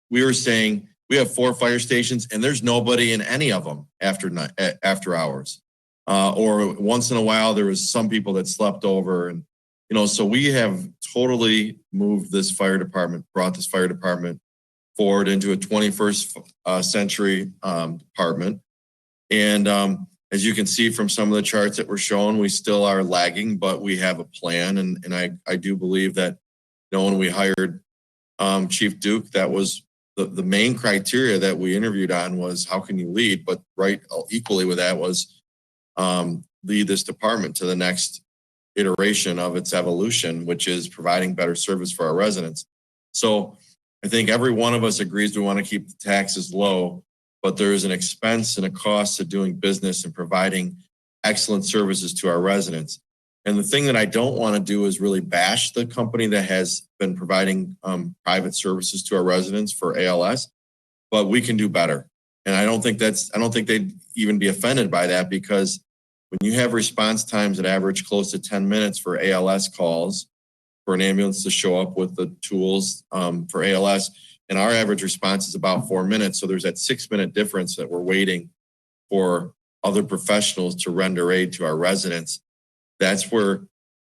we were saying we have 4 fire stations and there's nobody in any of them after hours. Or once in a while, there was some people that slept over. And, so we have totally moved this fire department, brought this fire department forward into a 21st century department. And as you can see from some of the charts that were shown, we still are lagging, but we have a plan. And I do believe that, when we hired Chief Duke, that was the main criteria that we interviewed on was how can you lead? But right equally with that was lead this department to the next iteration of its evolution, which is providing better service for our residents. So I think every one of us agrees we want to keep the taxes low, but there is an expense and a cost to doing business and providing excellent services to our residents. And the thing that I don't want to do is really bash the company that has been providing private services to our residents for ALS, but we can do better. And I don't think they'd even be offended by that, because when you have response times that average close to 10 minutes for ALS calls, for an ambulance to show up with the tools for ALS, and our average response is about 4 minutes. So there's that 6-minute difference that we're waiting for other professionals to render aid to our residents. That's where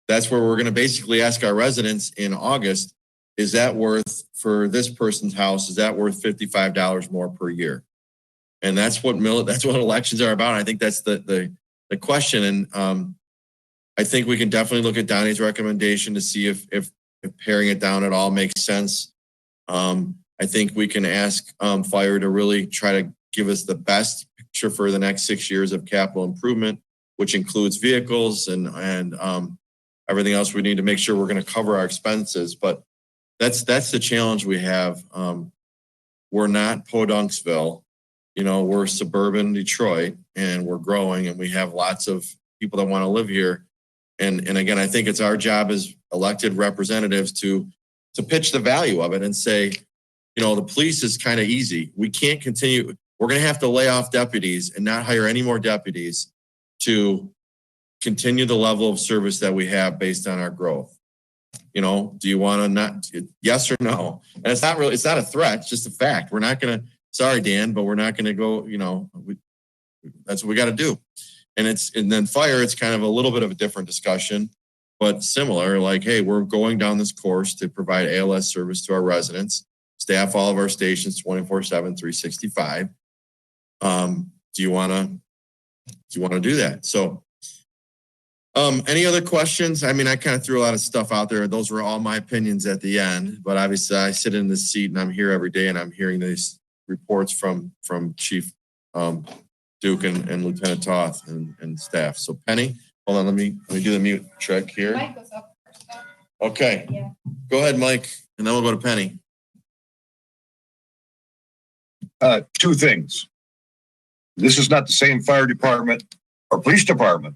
we're going to basically ask our residents in August, is that worth, for this person's house, is that worth $55 more per year? And that's what elections are about. I think that's the question. And I think we can definitely look at Donnie's recommendation to see if paring it down at all makes sense. I think we can ask fire to really try to give us the best picture for the next 6 years of capital improvement, which includes vehicles and everything else. We need to make sure we're going to cover our expenses, but that's the challenge we have. We're not Podunksville, we're suburban Detroit, and we're growing, and we have lots of people that want to live here. And again, I think it's our job as elected representatives to pitch the value of it and say, the police is kind of easy. We can't continue. We're going to have to lay off deputies and not hire any more deputies to continue the level of service that we have based on our growth. Do you want to not, yes or no? And it's not a threat. It's just a fact. We're not going to, sorry, Dan, but we're not going to go, that's what we got to do. And then fire, it's kind of a little bit of a different discussion, but similar, like, hey, we're going down this course to provide ALS service to our residents. staff all of our stations 24/7, 365. Do you want to do that? So, any other questions? I mean, I kind of threw a lot of stuff out there. Those were all my opinions at the end, but obviously I sit in this seat and I'm here every day and I'm hearing these reports from Chief Duke and Lieutenant Toth and staff. So Penny, hold on, let me do the mute check here. Mike goes up first. Okay, Yeah. go ahead, Mike, and then we'll go to Penny. Two things. This is not the same fire department or police department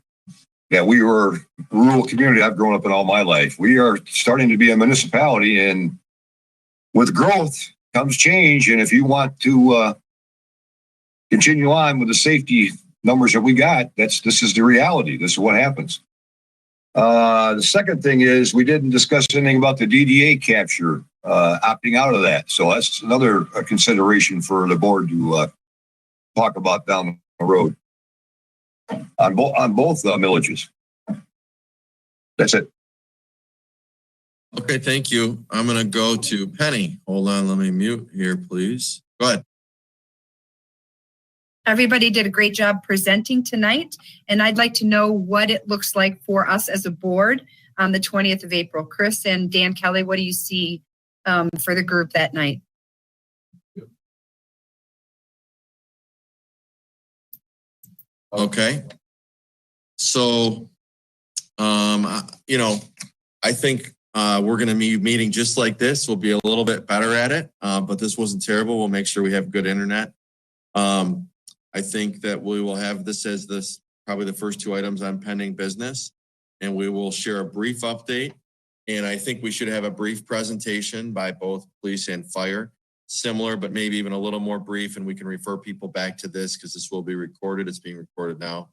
that we were rural community I've grown up in all my life. We are starting to be a municipality, and with growth comes change. And if you want to continue on with the safety numbers that we got, this is the reality. This is what happens. The second thing is we didn't discuss anything about the DDA capture, opting out of that. So that's another consideration for the board to talk about down the road on both millages. That's it. Okay, thank you. I'm going to go to Penny. Hold on, let me mute here, please. Go ahead. Everybody did a great job presenting tonight, and I'd like to know what it looks like for us as a board on the 20th of April. Chris and Dan Kelly, what do you see for the group that night? Okay. So, I think we're going to be meeting just like this. We'll be a little bit better at it, but this wasn't terrible. We'll make sure we have good internet. I think that we will have this as probably the first two items on pending business, and we will share a brief update. And I think we should have a brief presentation by both police and fire, similar, but maybe even a little more brief, and we can refer people back to this because this will be recorded. It's being recorded now.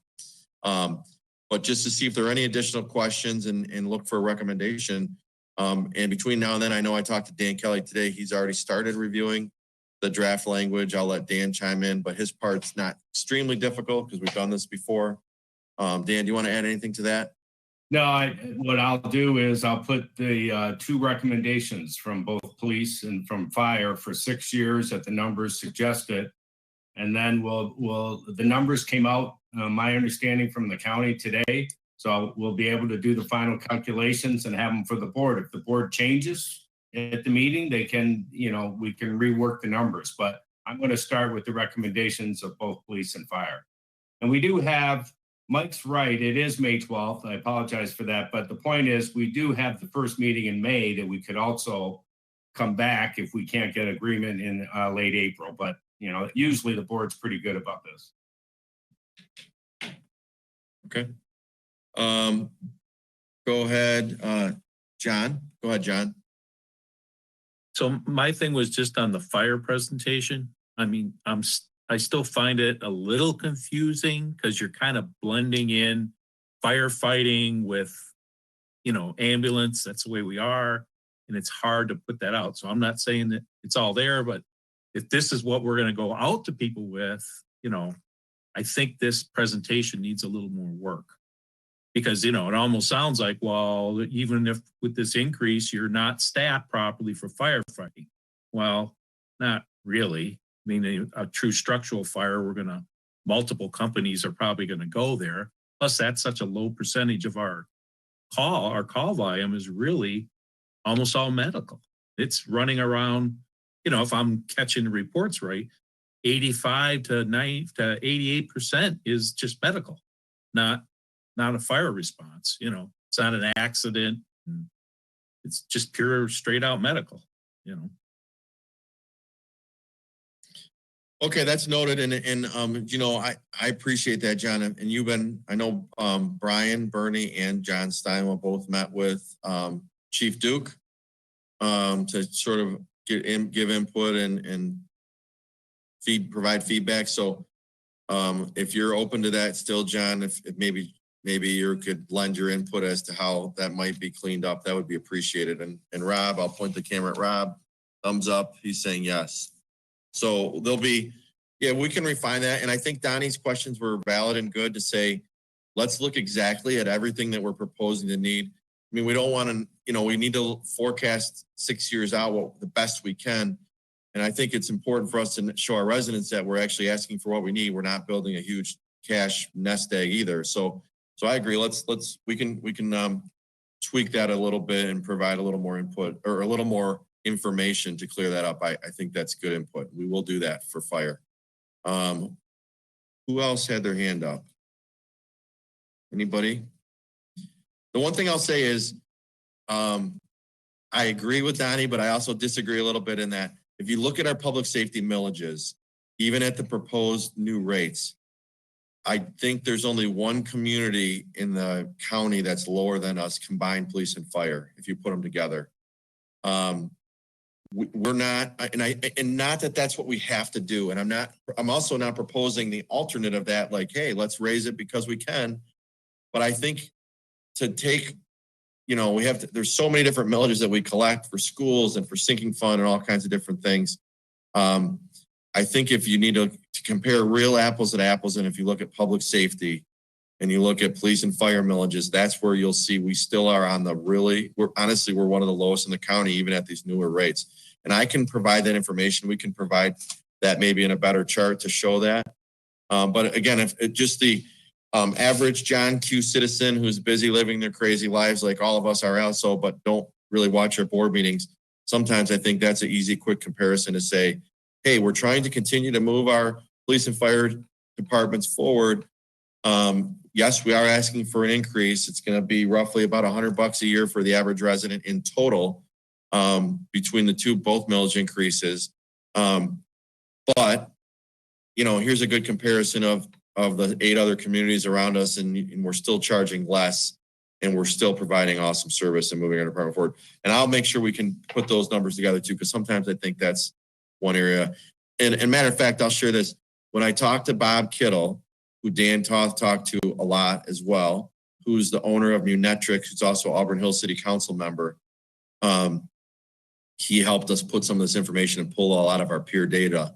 But just to see if there are any additional questions and look for a recommendation. And between now and then, I know I talked to Dan Kelly today. He's already started reviewing the draft language. I'll let Dan chime in, but his part's not extremely difficult because we've done this before. Dan, do you want to add anything to that? No, what I'll do is I'll put the two recommendations from both police and from fire for 6 years at the numbers suggested. And then the numbers came out, my understanding from the county today. So we'll be able to do the final calculations and have them for the board. If the board changes at the meeting, they can, we can rework the numbers. But I'm going to start with the recommendations of both police and fire. And we do have, Mike's right, it is May 12th. I apologize for that. But the point is, we do have the first meeting in May that we could also come back if we can't get agreement in late April. But, usually the board's pretty good about this. Okay. Go ahead, John. Go ahead, John. So my thing was just on the fire presentation. I mean, I still find it a little confusing because you're kind of blending in firefighting with, ambulance. That's the way we are. And it's hard to put that out. So I'm not saying that it's all there, but if this is what we're going to go out to people with, I think this presentation needs a little more work. Because, it almost sounds like, well, even if with this increase, you're not staffed properly for firefighting. Well, not really. I mean, a true structural fire, multiple companies are probably going to go there. Plus, that's such a low percentage of our call volume is really almost all medical. It's running around, if I'm catching the reports right, 85 to 90 to 88% is just medical, not a fire response. It's not an accident. It's just pure straight out medical, Okay, that's noted. And I appreciate that, John. And I know Brian, Bernie, and John Steinwell both met with Chief Duke to sort of give input and provide feedback. So if you're open to that still, John, if maybe you could lend your input as to how that might be cleaned up, that would be appreciated. And Rob, I'll point the camera at Rob. Thumbs up. He's saying yes. So we can refine that. And I think Donnie's questions were valid and good to say, let's look exactly at everything that we're proposing to need. I mean, we don't want to, we need to forecast 6 years out the best we can. And I think it's important for us to show our residents that we're actually asking for what we need. We're not building a huge cash nest egg either. So I agree. We can tweak that a little bit and provide a little more input or a little more information to clear that up. I think that's good input. We will do that for fire. Who else had their hand up? Anybody? The one thing I'll say is, I agree with Donnie, but I also disagree a little bit in that if you look at our public safety millages, even at the proposed new rates, I think there's only one community in the county that's lower than us, combined police and fire, if you put them together. We're not, and not that that's what we have to do. And I'm also not proposing the alternate of that, like, hey, let's raise it because we can. But I think to take, there's so many different millages that we collect for schools and for sinking fund and all kinds of different things. I think if you need to compare real apples to apples, and if you look at public safety and you look at police and fire millages, that's where you'll see we still are on the we're one of the lowest in the county, even at these newer rates. And I can provide that information. We can provide that maybe in a better chart to show that. But again, if just the average John Q citizen who's busy living their crazy lives like all of us are also, but don't really watch our board meetings, sometimes I think that's an easy, quick comparison to say, hey, we're trying to continue to move our police and fire departments forward. Yes, we are asking for an increase. It's going to be roughly about $100 a year for the average resident in total between the both millage increases. But, here's a good comparison of the 8 other communities around us, and we're still charging less, and we're still providing awesome service and moving our department forward. And I'll make sure we can put those numbers together too, because sometimes I think that's one area. And matter of fact, I'll share this. When I talked to Bob Kittle, who Dan Toth talked to a lot as well, who's the owner of Munetric, who's also Auburn Hills City Council member, he helped us put some of this information and pull all out of our peer data.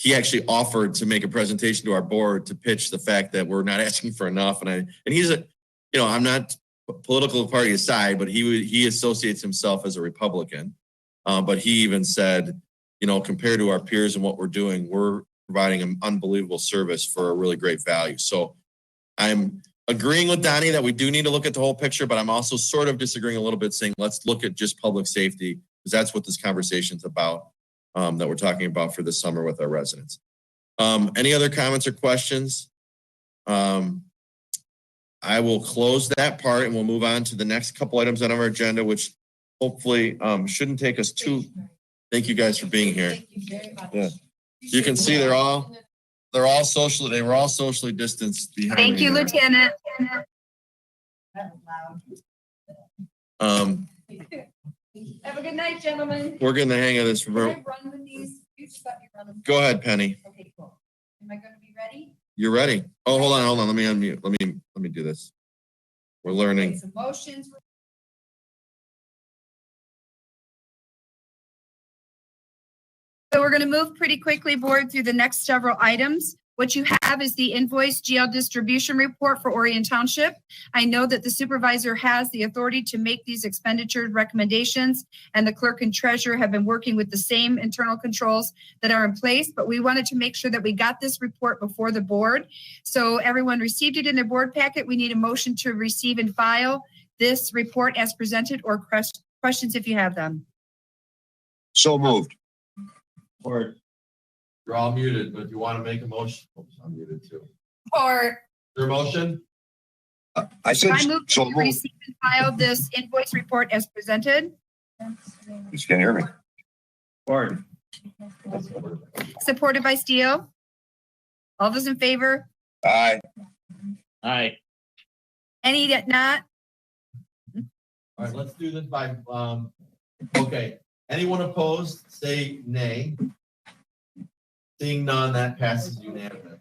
He actually offered to make a presentation to our board to pitch the fact that we're not asking for enough. And he's I'm not political party aside, but he associates himself as a Republican. But he even said, compared to our peers and what we're doing, we're providing an unbelievable service for a really great value. So I'm agreeing with Donnie that we do need to look at the whole picture, but I'm also sort of disagreeing a little bit, saying let's look at just public safety, because that's what this conversation's about, that we're talking about for this summer with our residents. Any other comments or questions? I will close that part and we'll move on to the next couple items on our agenda, which hopefully shouldn't take us too. Thank you guys for being here. Thank you very much. Yeah. You can see they were all socially distanced behind Thank me you, there. Lieutenant. Have a good night, gentlemen. We're getting the hang of this. Can I run with these? You just let me run them. Go ahead, Penny. Okay, cool. Am I going to be ready? You're ready. Oh, hold on. Let me unmute. Let me do this. We're learning. Okay, so motions. So we're going to move pretty quickly, board, through the next several items. What you have is the invoice GL distribution report for Orion Township. I know that the supervisor has the authority to make these expenditure recommendations, and the clerk and treasurer have been working with the same internal controls that are in place, but we wanted to make sure that we got this report before the board. So everyone received it in their board packet. We need a motion to receive and file this report as presented, or questions if you have them. So moved. Or you're all muted, but if you want to make a motion, I'm muted too. Or Your motion? I said I move so to moved. receive and file this invoice report as presented. You can't hear me. Word. Supported by Steele. All those in favor? Aye. Aye. Any that not? All right, let's do this by, okay. Anyone opposed, say nay. Seeing none, that passes unanimous.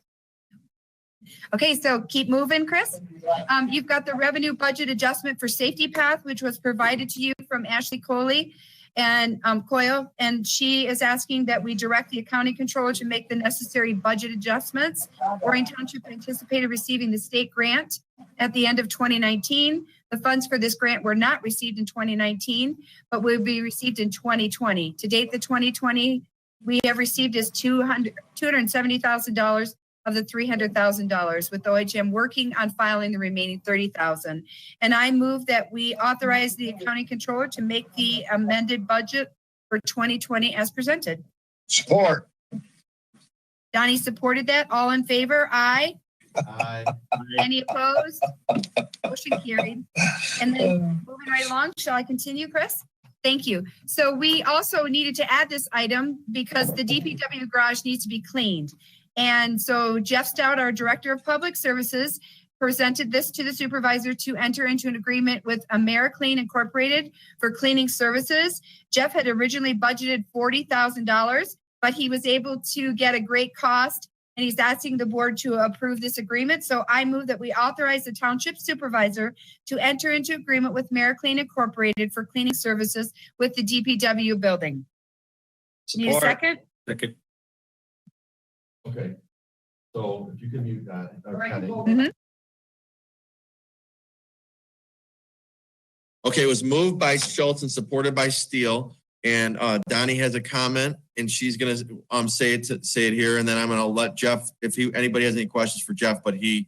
Okay, so keep moving, Chris. You've got the revenue budget adjustment for Safety Path, which was provided to you from Ashley Coley and Coyle, and she is asking that we direct the accounting controller to make the necessary budget adjustments. Orion Township anticipated receiving the state grant at the end of 2019. The funds for this grant were not received in 2019, but will be received in 2020. To date, the 2020 we have received is $270,000 of the $300,000, with OHM working on filing the remaining $30,000. And I move that we authorize the accounting controller to make the amended budget for 2020 as presented. Support. Donnie supported that. All in favor? Aye. Aye. Any opposed? Motion carried. And then moving right along, shall I continue, Chris? Thank you. So we also needed to add this item because the DPW garage needs to be cleaned. And so Jeff Stout, our Director of Public Services, presented this to the supervisor to enter into an agreement with AmeriClean Incorporated for cleaning services. Jeff had originally budgeted $40,000, but he was able to get a great cost, and he's asking the board to approve this agreement. So I move that we authorize the township supervisor to enter into agreement with AmeriClean Incorporated for cleaning services with the DPW building. Need a second? Second. Okay. So if you can mute that. Mhm. Okay, it was moved by Schultz and supported by Steele. And Donnie has a comment, and she's gonna say it here, and then I'm gonna let Jeff, if anybody has any questions for Jeff, but he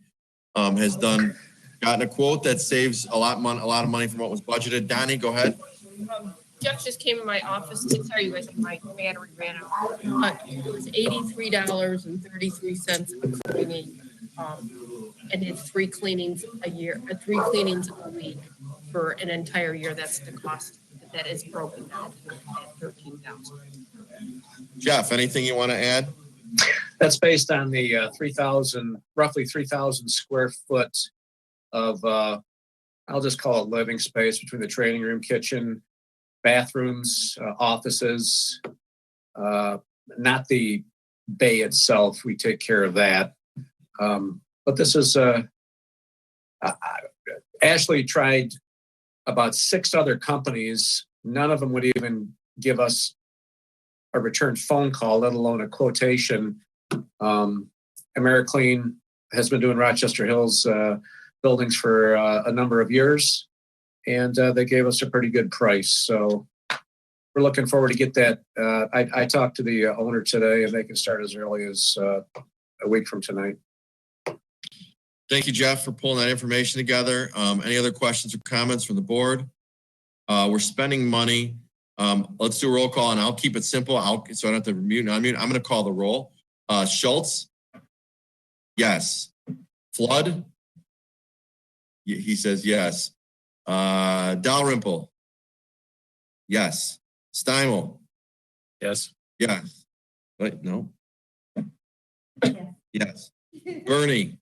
has gotten a quote that saves a lot of money from what was budgeted. Donnie, go ahead. Jeff just came in my office to tell you guys my battery ran out. It was $83.33 a cleaning, and it's 3 cleanings a year, 3 cleanings a week for an entire year. That's the cost that is broken down at $13,000. Jeff, anything you want to add? That's based on the roughly 3,000 square foot of, I'll just call it living space between the training room, kitchen, bathrooms, offices, not the bay itself. We take care of that. But this is, Ashley tried about 6 other companies. None of them would even give us a return phone call, let alone a quotation. AmeriClean has been doing Rochester Hills buildings for a number of years, and they gave us a pretty good price. So we're looking forward to get that. I talked to the owner today, and they can start as early as a week from tonight. Thank you, Jeff, for pulling that information together. Any other questions or comments from the board? We're spending money. Let's do a roll call, and I'll keep it simple. So I don't have to mute and unmute. I'm going to call the roll. Schultz? Yes. Flood? He says yes. Dalrymple? Yes. Steimel? Yes. Yes. Wait, no. Yes. Bernie?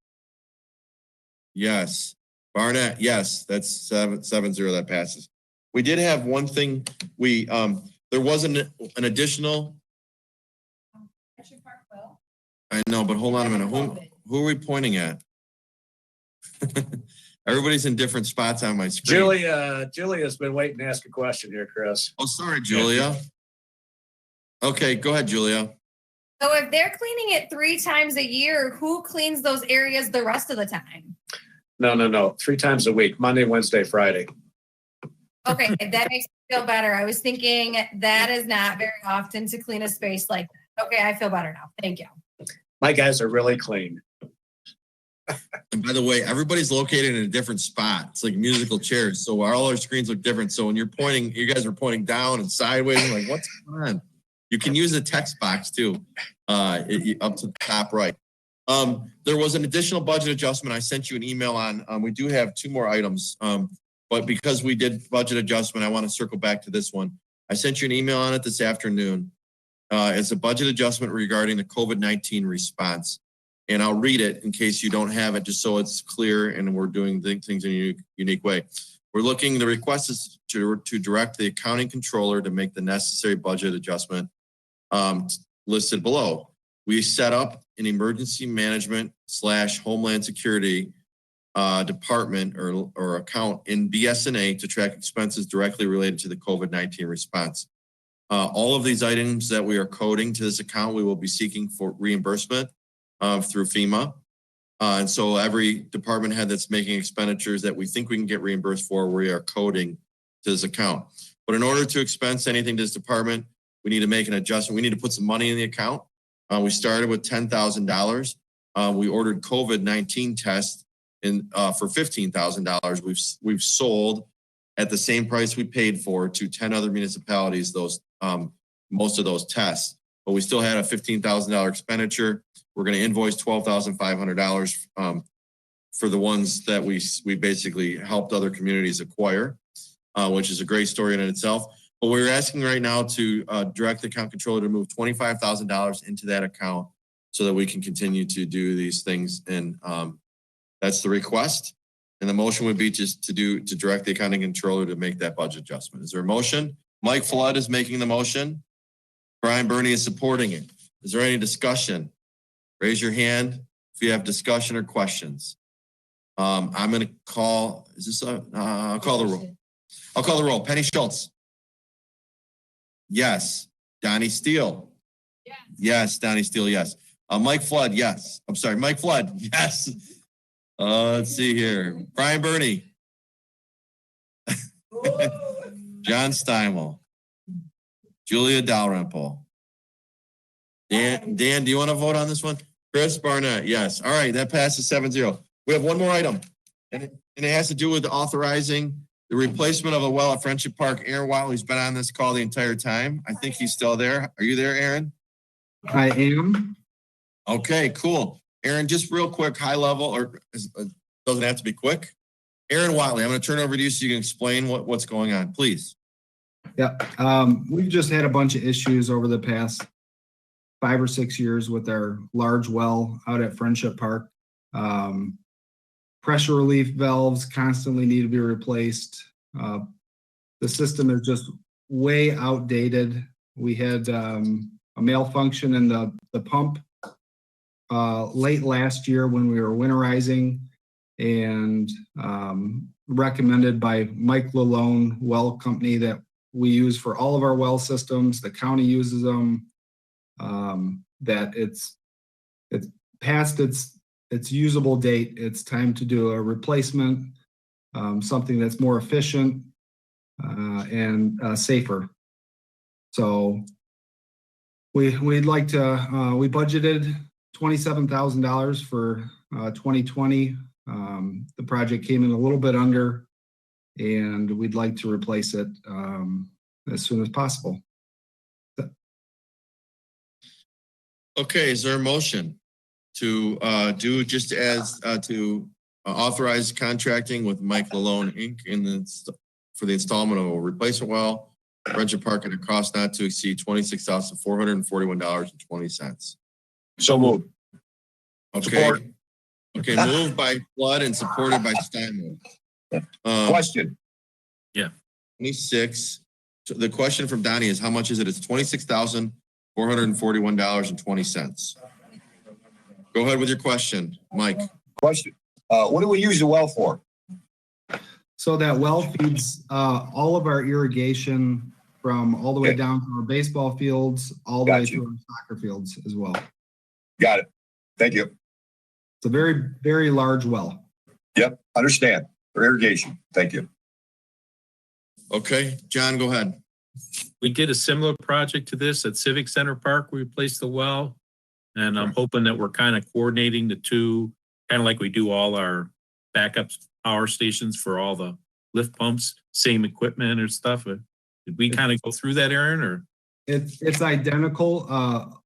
Yes. Barnett? Yes. That's 7-0. That passes. We did have one thing. There was an additional. I know, but hold on a minute. Who are we pointing at? Everybody's in different spots on my screen. Julia's been waiting to ask a question here, Chris. Oh, sorry, Julia. Okay, go ahead, Julia. So if they're cleaning it 3 times a year, who cleans those areas the rest of the time? No. 3 times a week, Monday, Wednesday, Friday. Okay, that makes me feel better. I was thinking that is not very often to clean a space like that. Okay, I feel better now. Thank you. My guys are really clean. And by the way, everybody's located in a different spot. It's like musical chairs. So all our screens look different. So when you're pointing, you guys are pointing down and sideways. I'm like, what's going on? You can use the text box too, up to the top right. There was an additional budget adjustment. I sent you an email on. We do have 2 more items, but because we did budget adjustment, I want to circle back to this one. I sent you an email on it this afternoon. It's a budget adjustment regarding the COVID-19 response. And I'll read it in case you don't have it, just so it's clear and we're doing things in a unique way. The request is to direct the accounting controller to make the necessary budget adjustment listed below. We set up an emergency management / Homeland Security department or account in BS&A to track expenses directly related to the COVID-19 response. All of these items that we are coding to this account, we will be seeking for reimbursement through FEMA. And so every department head that's making expenditures that we think we can get reimbursed for, we are coding to this account. But in order to expense anything to this department, we need to make an adjustment. We need to put some money in the account. We started with $10,000. We ordered COVID-19 tests for $15,000. We've sold at the same price we paid for to 10 other municipalities those most of those tests. But we still had a $15,000 expenditure. We're going to invoice $12,500 for the ones that we basically helped other communities acquire, which is a great story in itself. But we're asking right now to direct the account controller to move $25,000 into that account so that we can continue to do these things. And that's the request. And the motion would be just to direct the accounting controller to make that budget adjustment. Is there a motion? Mike Flood is making the motion. Brian Burney is supporting it. Is there any discussion? Raise your hand if you have discussion or questions. I'm going to call, I'll call the roll. I'll call the roll. Penny Schultz. Yes. Donnie Steele. Yes. Yes. Donnie Steele. Yes. Mike Flood. Yes. I'm sorry. Mike Flood. Yes. Let's see here. Brian Burney. John Steimel. Julia Dalrymple. Dan, do you want to vote on this one? Chris Barnett. Yes. All right. That passes 7-0. We have one more item, and it has to do with authorizing the replacement of a well at Friendship Park. Aaron Watley's been on this call the entire time. I think he's still there. Are you there, Aaron? I am. Okay, cool. Aaron, just real quick, high level, or doesn't have to be quick. Aaron Watley, I'm going to turn it over to you so you can explain what's going on, please. Yeah, we've just had a bunch of issues over the past 5 or 6 years with our large well out at Friendship Park. Pressure relief valves constantly need to be replaced. The system is just way outdated. We had a malfunction in the pump late last year when we were winterizing, and recommended by Mike Lalone Well Company that we use for all of our well systems. The county uses them. That it's past its usable date. It's time to do a replacement, something that's more efficient and safer. So we'd like to, we budgeted $27,000 for 2020. The project came in a little bit under, and we'd like to replace it as soon as possible. Okay, is there a motion to do just as to authorize contracting with Mike Lalone Inc. for the installment of a replacement well, Friendship Park at a cost not to exceed $26,441.20. So moved. Okay. Support. Okay, moved by Flood and supported by Steinman. Question. Yeah. 26. So the question from Donnie is how much is it? It's $26,441.20. Go ahead with your question, Mike. Question. What do we use the well for? So that well feeds all of our irrigation from all the way down to our baseball fields, all the way to our soccer fields as well. Got it. Thank you. It's a very, very large well. Yep, understand. For irrigation. Thank you. Okay, John, go ahead. We did a similar project to this at Civic Center Park. We replaced the well, and I'm hoping that we're kind of coordinating the two, kind of like we do all our backup power stations for all the lift pumps, same equipment or stuff. Did we kind of go through that, Aaron, or? It's identical,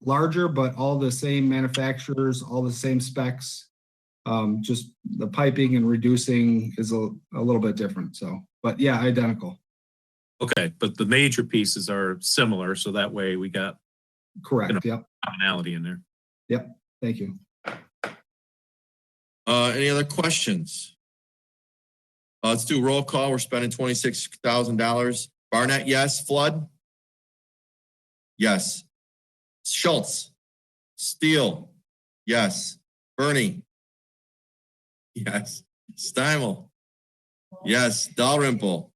larger, but all the same manufacturers, all the same specs. Just the piping and reducing is a little bit different. So, but yeah, identical. Okay, but the major pieces are similar, so that way we got correct. Yep, commonality in there. Yep. Thank you. Any other questions? Let's do roll call. We're spending $26,000. Barnett, yes. Flood? Yes. Schultz? Steele? Yes. Burney? Yes. Steimel? Yes. Dalrymple?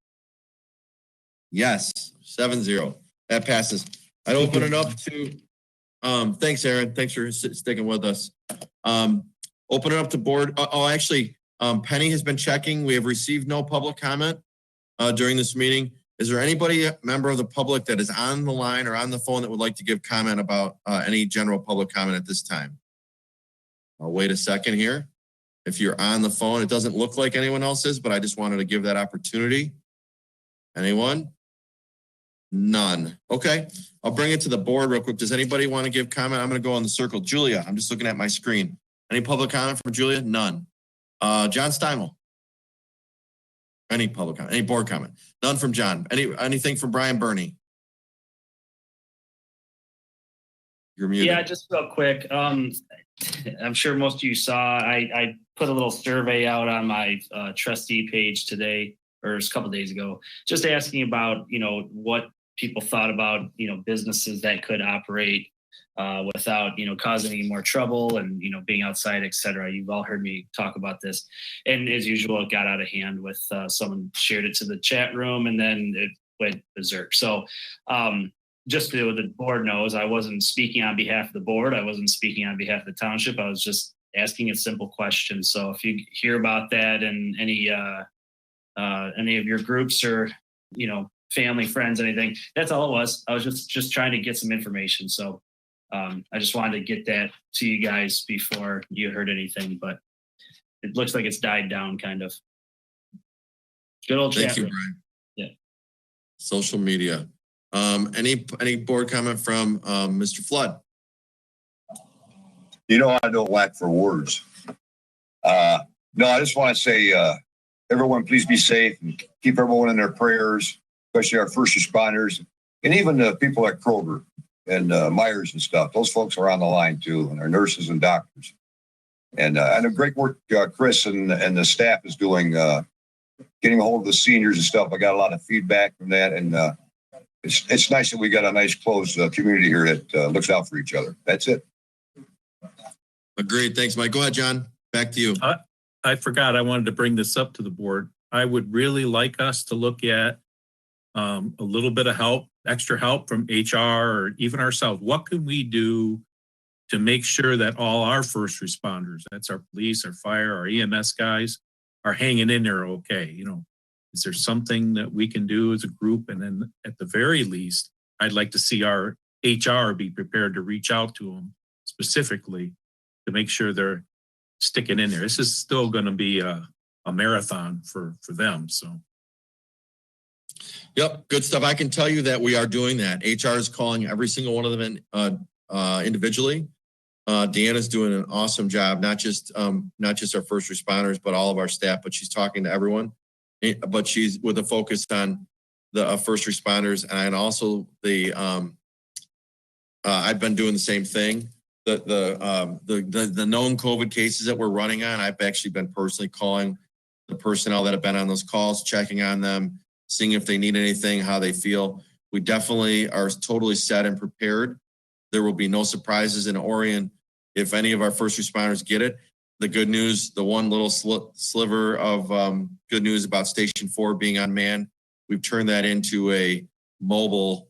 Yes. 7-0. That passes. I'd open it up to, thanks, Aaron. Thanks for sticking with us. open it up to board. Actually, Penny has been checking. We have received no public comment during this meeting. Is there anybody, member of the public, that is on the line or on the phone that would like to give comment about any general public comment at this time? I'll wait a second here. If you're on the phone, it doesn't look like anyone else is, but I just wanted to give that opportunity. Anyone? None. Okay. I'll bring it to the board real quick. Does anybody want to give comment? I'm going to go on the circle. Julia, I'm just looking at my screen. Any public comment from Julia? None. John Steimel. Any public comment? Any board comment? None from John. Anything from Brian Burney? You're muted. Yeah, just real quick. I'm sure most of you saw, I put a little survey out on my trustee page today, or a couple of days ago, just asking about, what people thought about, businesses that could operate without, causing any more trouble and, being outside, et cetera. You've all heard me talk about this. And as usual, it got out of hand with someone shared it to the chat room and then it went berserk. So just so the board knows, I wasn't speaking on behalf of the board. I wasn't speaking on behalf of the township. I was just asking a simple question. So if you hear about that and any of your groups or, family, friends, anything, that's all it was. I was just trying to get some information. So I just wanted to get that to you guys before you heard anything, but it looks like it's died down kind of. Good old chat. Thank you, Brian. Yeah. Social media. Any board comment from Mr. Flood? I don't lack for words. No, I just want to say, everyone, please be safe and keep everyone in their prayers, especially our first responders and even the people at Kroger and Myers and stuff. Those folks are on the line too, and our nurses and doctors. And I know great work Chris and the staff is doing, getting a hold of the seniors and stuff. I got a lot of feedback from that, and it's nice that we got a nice closed community here that looks out for each other. That's it. Agreed. Thanks, Mike. Go ahead, John. Back to you. I forgot I wanted to bring this up to the board. I would really like us to look at a little bit of help, extra help from HR or even ourselves. What can we do to make sure that all our first responders, that's our police, our fire, our EMS guys, are hanging in there okay? Is there something that we can do as a group? And then at the very least, I'd like to see our HR be prepared to reach out to them specifically to make sure they're sticking in there. This is still going to be a marathon for them. So. Yep. Good stuff. I can tell you that we are doing that. HR is calling every single one of them individually. Deanna's doing an awesome job, not just our first responders, but all of our staff, but she's talking to everyone, but she's with a focus on the first responders. And also I've been doing the same thing. The known COVID cases that we're running on, I've actually been personally calling the personnel that have been on those calls, checking on them, seeing if they need anything, how they feel. We definitely are totally set and prepared. There will be no surprises in Orion if any of our first responders get it. The good news, the one little sliver of good news about Station 4 being unmanned, we've turned that into a remote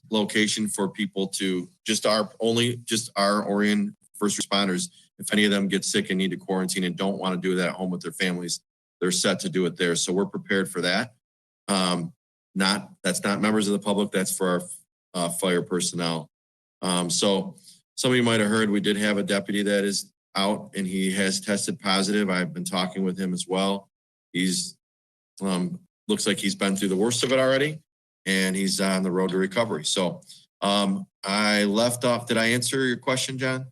location for people to just our Orion first responders. If any of them get sick and need to quarantine and don't want to do that at home with their families, they're set to do it there. So we're prepared for that. That's not members of the public. That's for our fire personnel. So some of you might have heard we did have a deputy that is out and he has tested positive. I've been talking with him as well. He's looks like he's been through the worst of it already, and he's on the road to recovery. So I left off. Did I answer your question, John?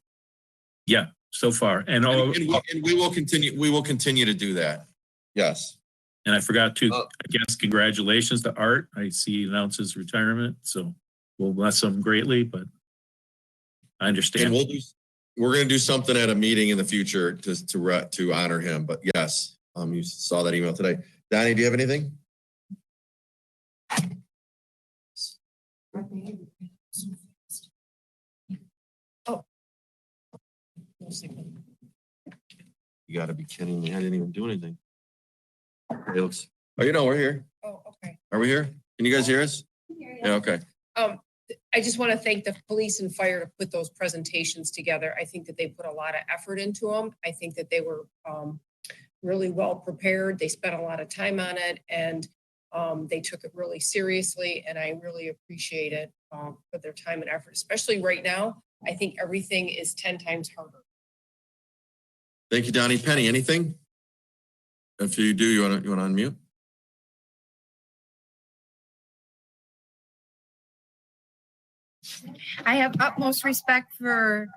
Yeah, so far. And we will continue. We will continue to do that. Yes. And I forgot to, I guess, congratulations to Art. I see he announced his retirement, so we'll bless him greatly. But I understand. And we're going to do something at a meeting in the future to honor him. But yes, you saw that email today. Donnie, do you have anything? Oh. You got to be kidding me. I didn't even do anything. Hey, we're here. Oh, okay. Are we here? Can you guys hear us? Yeah, okay. I just want to thank the police and fire to put those presentations together. I think that they put a lot of effort into them. I think that they were really well prepared. They spent a lot of time on it, and they took it really seriously, and I really appreciate it for their time and effort, especially right now. I think everything is 10 times harder. Thank you, Donnie. Penny, anything? If you do, you want to unmute? I have utmost respect for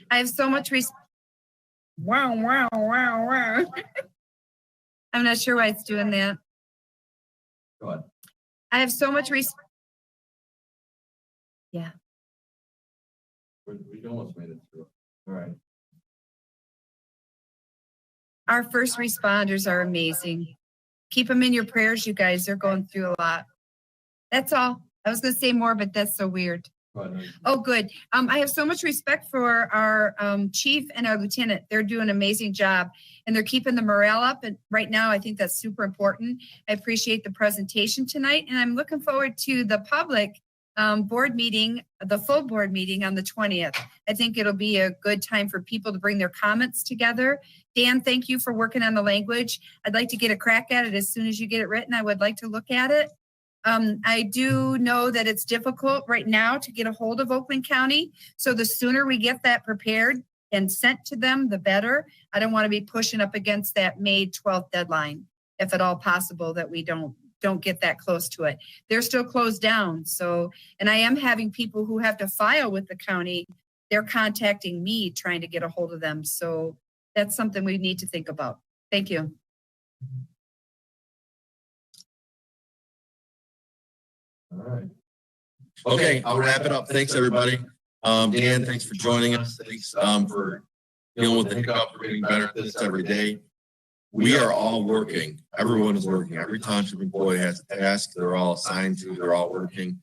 I have so much respect. Wow, wow, wow, wow. I'm not sure why it's doing that. Go ahead. I have so much respect. Yeah. We almost made it through. All right. Our first responders are amazing. Keep them in your prayers, you guys. They're going through a lot. That's all. I was going to say more, but that's so weird. Oh, good. I have so much respect for our chief and our lieutenant. They're doing an amazing job, and they're keeping the morale up. And right now, I think that's super important. I appreciate the presentation tonight, and I'm looking forward to the public board meeting, the full board meeting on the 20th. I think it'll be a good time for people to bring their comments together. Dan, thank you for working on the language. I'd like to get a crack at it as soon as you get it written. I would like to look at it. I do know that it's difficult right now to get a hold of Oakland County. So the sooner we get that prepared and sent to them, the better. I don't want to be pushing up against that May 12th deadline, if at all possible, that we don't get that close to it. They're still closed down. So, and I am having people who have to file with the county. They're contacting me trying to get a hold of them. So that's something we need to think about. Thank you. All right. Okay, I'll wrap it up. Thanks, everybody. Dan, thanks for joining us. Thanks for dealing with the hiccup. We're getting better at this every day. We are all working. Everyone is working. Every township employee has a task. They're all assigned to. They're all working.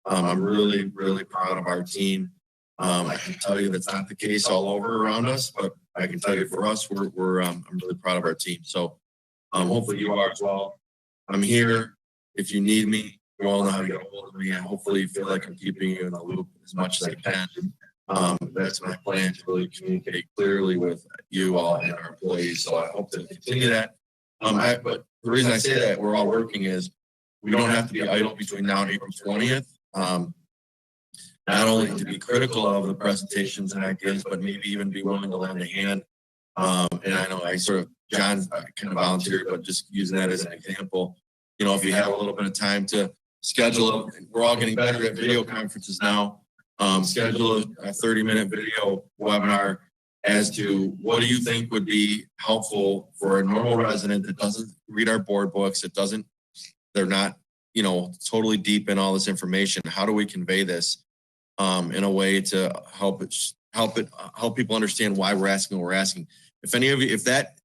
I'm really, really proud of our team. I can tell you that's not the case all over around us, but I can tell you for us, I'm really proud of our team. So hopefully you are as well. I'm here if you need me. You all know how to get a hold of me, and hopefully you feel like I'm keeping you in the loop as much as I can. That's my plan, to really communicate clearly with you all and our employees. So I hope to continue that. But the reason I say that we're all working is we don't have to be idle between now and April 20th. Not only to be critical of the presentations and ideas, but maybe even be willing to lend a hand. And I know John kind of volunteered, but just using that as an example, you know, if you have a little bit of time to schedule it, we're all getting better at video conferences now. Schedule a 30-minute video webinar as to what do you think would be helpful for a normal resident that doesn't read our board books, they're not, you know, totally deep in all this information. How do we convey this in a way to help people understand why we're asking what we're asking? If that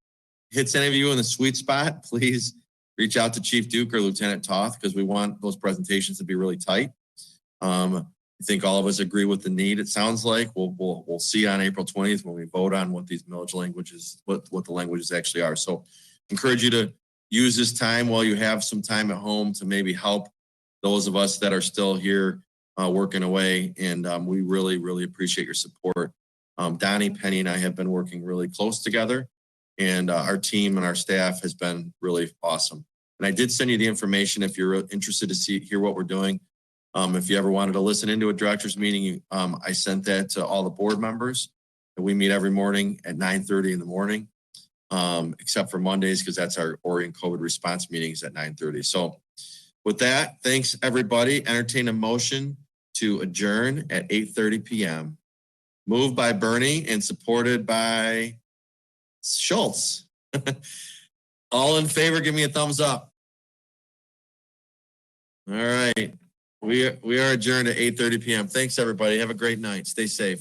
hits any of you in the sweet spot, please reach out to Chief Duke or Lieutenant Toth, because we want those presentations to be really tight. I think all of us agree with the need. It sounds like we'll see on April 20th when we vote on what these millage languages, what the languages actually are. So encourage you to use this time while you have some time at home to maybe help those of us that are still here working away. And we really, really appreciate your support. Donnie, Penny, and I have been working really close together, and our team and our staff has been really awesome. And I did send you the information if you're interested to hear what we're doing. If you ever wanted to listen into a director's meeting, I sent that to all the board members. And we meet every morning at 9:30 in the morning, except for Mondays, because that's our Orion COVID response meetings at 9:30. So with that, thanks everybody. Entertain a motion to adjourn at 8:30 p.m. Moved by Bernie and supported by Schultz. All in favor, give me a thumbs up. All right. We are adjourned at 8:30 p.m. Thanks, everybody. Have a great night. Stay safe.